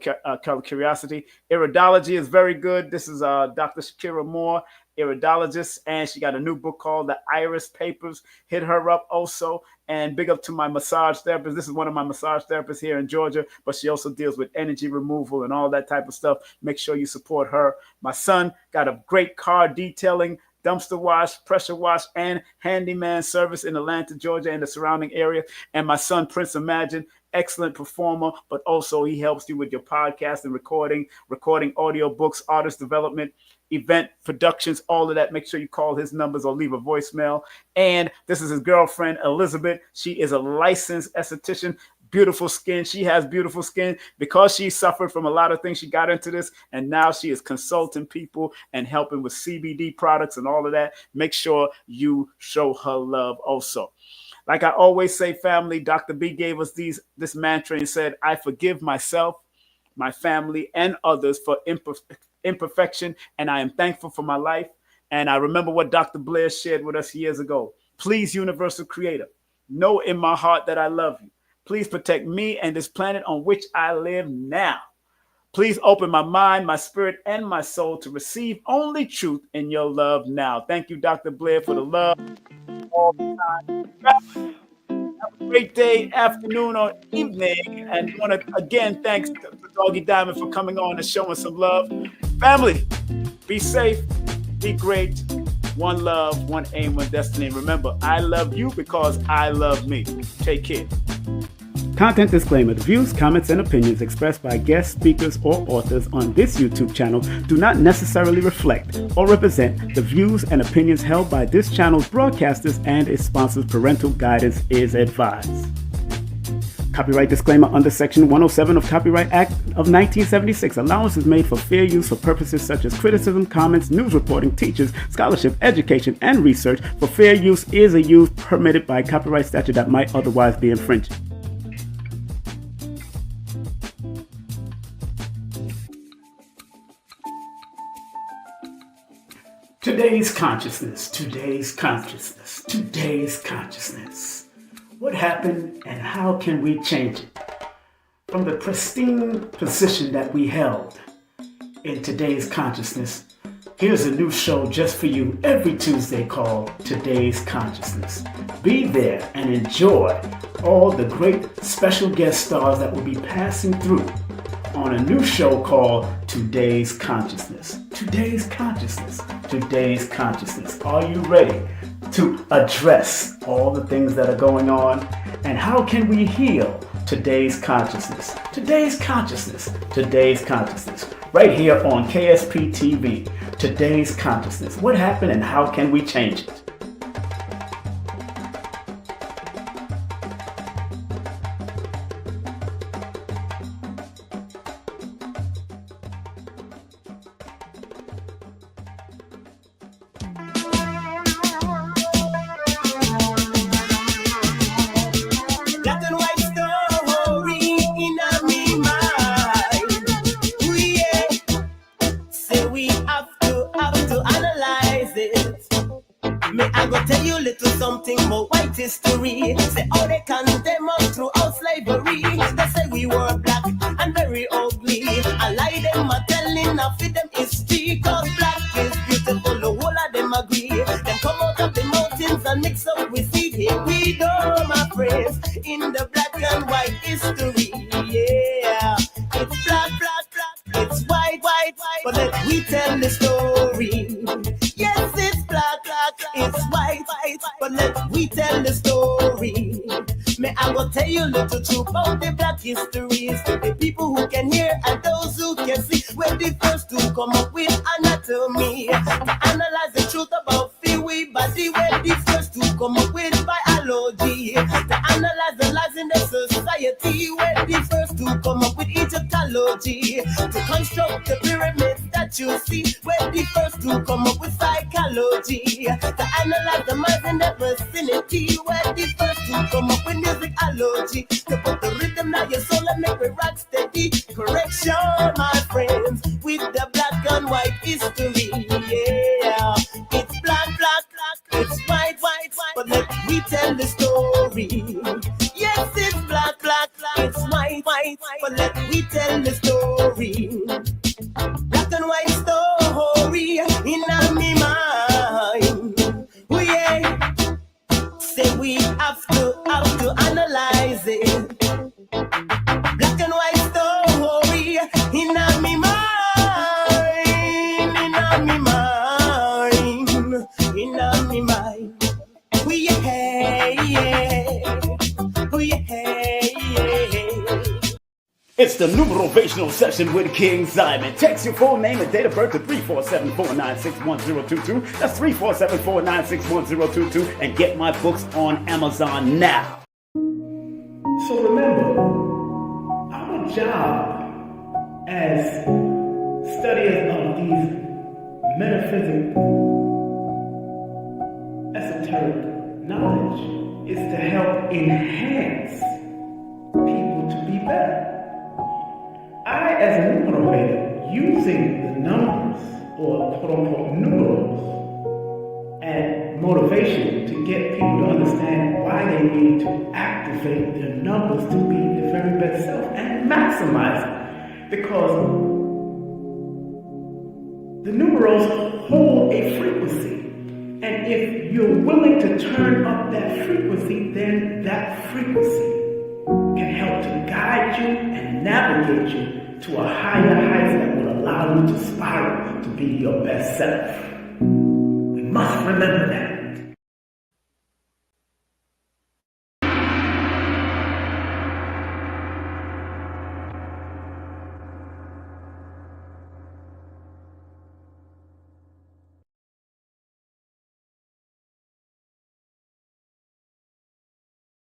Curiosity. Iridology is very good. This is Dr. Shakira Moore, iridologist, and she got a new book called The Iris Papers. Hit her up also. And big up to my massage therapist. This is one of my massage therapists here in Georgia, but she also deals with energy removal and all that type of stuff. Make sure you support her. My son got a great car detailing, dumpster wash, pressure wash, and handyman service in Atlanta, Georgia, and the surrounding area. And my son, Prince Imagine, excellent performer, but also he helps you with your podcast and recording audio books, artist development, event productions, all of that. Make sure you call his numbers or leave a voicemail. And this is his girlfriend, Elizabeth. She is a licensed esthetician. Beautiful skin. She has beautiful skin because she suffered from a lot of things. She got into this, and now she is consulting people and helping with CBD products and all of that. Make sure you show her love also. Like I always say, family, Dr. B gave us this mantra and said, I forgive myself, my family, and others for imperfection, and I am thankful for my life. And I remember what Dr. Blair shared with us years ago. Please, Universal Creator, know in my heart that I love you. Please protect me and this planet on which I live now. Please open my mind, my spirit, and my soul to receive only truth in your love now. Thank you, Dr. Blair, for the love. all the time. Have a great day, afternoon, or evening. And want to again thanks to Doggie Diamond for coming on and showing some love. Family, be safe, be great. One love, one aim, one destiny. Remember, I love you because I love me. Take care. Content disclaimer. The views, comments, and opinions expressed by guest speakers or authors on this YouTube channel do not necessarily reflect or represent the views and opinions held by this channel's broadcasters and its sponsors. Parental guidance is advised. Copyright disclaimer under Section 107 of Copyright Act of 1976. Allowance is made for fair use for purposes such as criticism, comments, news reporting, teachers, scholarship, education, and research. For fair use is a use permitted by copyright statute that might otherwise be infringed. Today's consciousness, today's consciousness, today's consciousness. What happened and how can we change it? From the pristine position that we held in today's consciousness, here's a new show just for you every Tuesday called Today's Consciousness. Be there and enjoy all the great special guest stars that will be passing through on a new show called Today's Consciousness. Today's Consciousness. Today's Consciousness. Are you ready to address all the things that are going on? And how can we heal today's consciousness? Today's consciousness. Today's consciousness. Right here on KSP TV. Today's consciousness. What happened and how can we change it? Histories to the people who can hear and those who can see. We're the first to come up with anatomy to analyze the truth about we body. We're the first to come up with biology to analyze the lies in the society. We're the first to come up with Egyptology to construct the pyramids that you see. We're the first to come up with psychology to analyze the minds in the vicinity. We're the first to come up with musicology to put the rhythm now your soul and make it rock steady. Correction, my friends, with the black and white history. Yeah, it's black, it's white, but let me tell the story. Yes, it's black, it's white, but let me tell the story. Black and white story in my mind. Oh yeah, say we have to analyze it. Black and white story in my mind, in my mind. Oh yeah. It's the Numerology session with King Simon. Text your full name and date of birth to 347-496-1022. That's 347-496-1022. And get my books on Amazon now. So remember, our job as studiers of these metaphysical, esoteric knowledge is to help enhance people to be better. I, as a numerator, using the numbers, or quote-unquote numerals, and motivation to get people to understand why they need to activate their numbers to be their very best self and maximize it. Because the numerals hold a frequency. And if you're willing to turn up that frequency, then that frequency can help to guide you and navigate you to a higher height that will allow you to spiral to be your best self. We must remember that.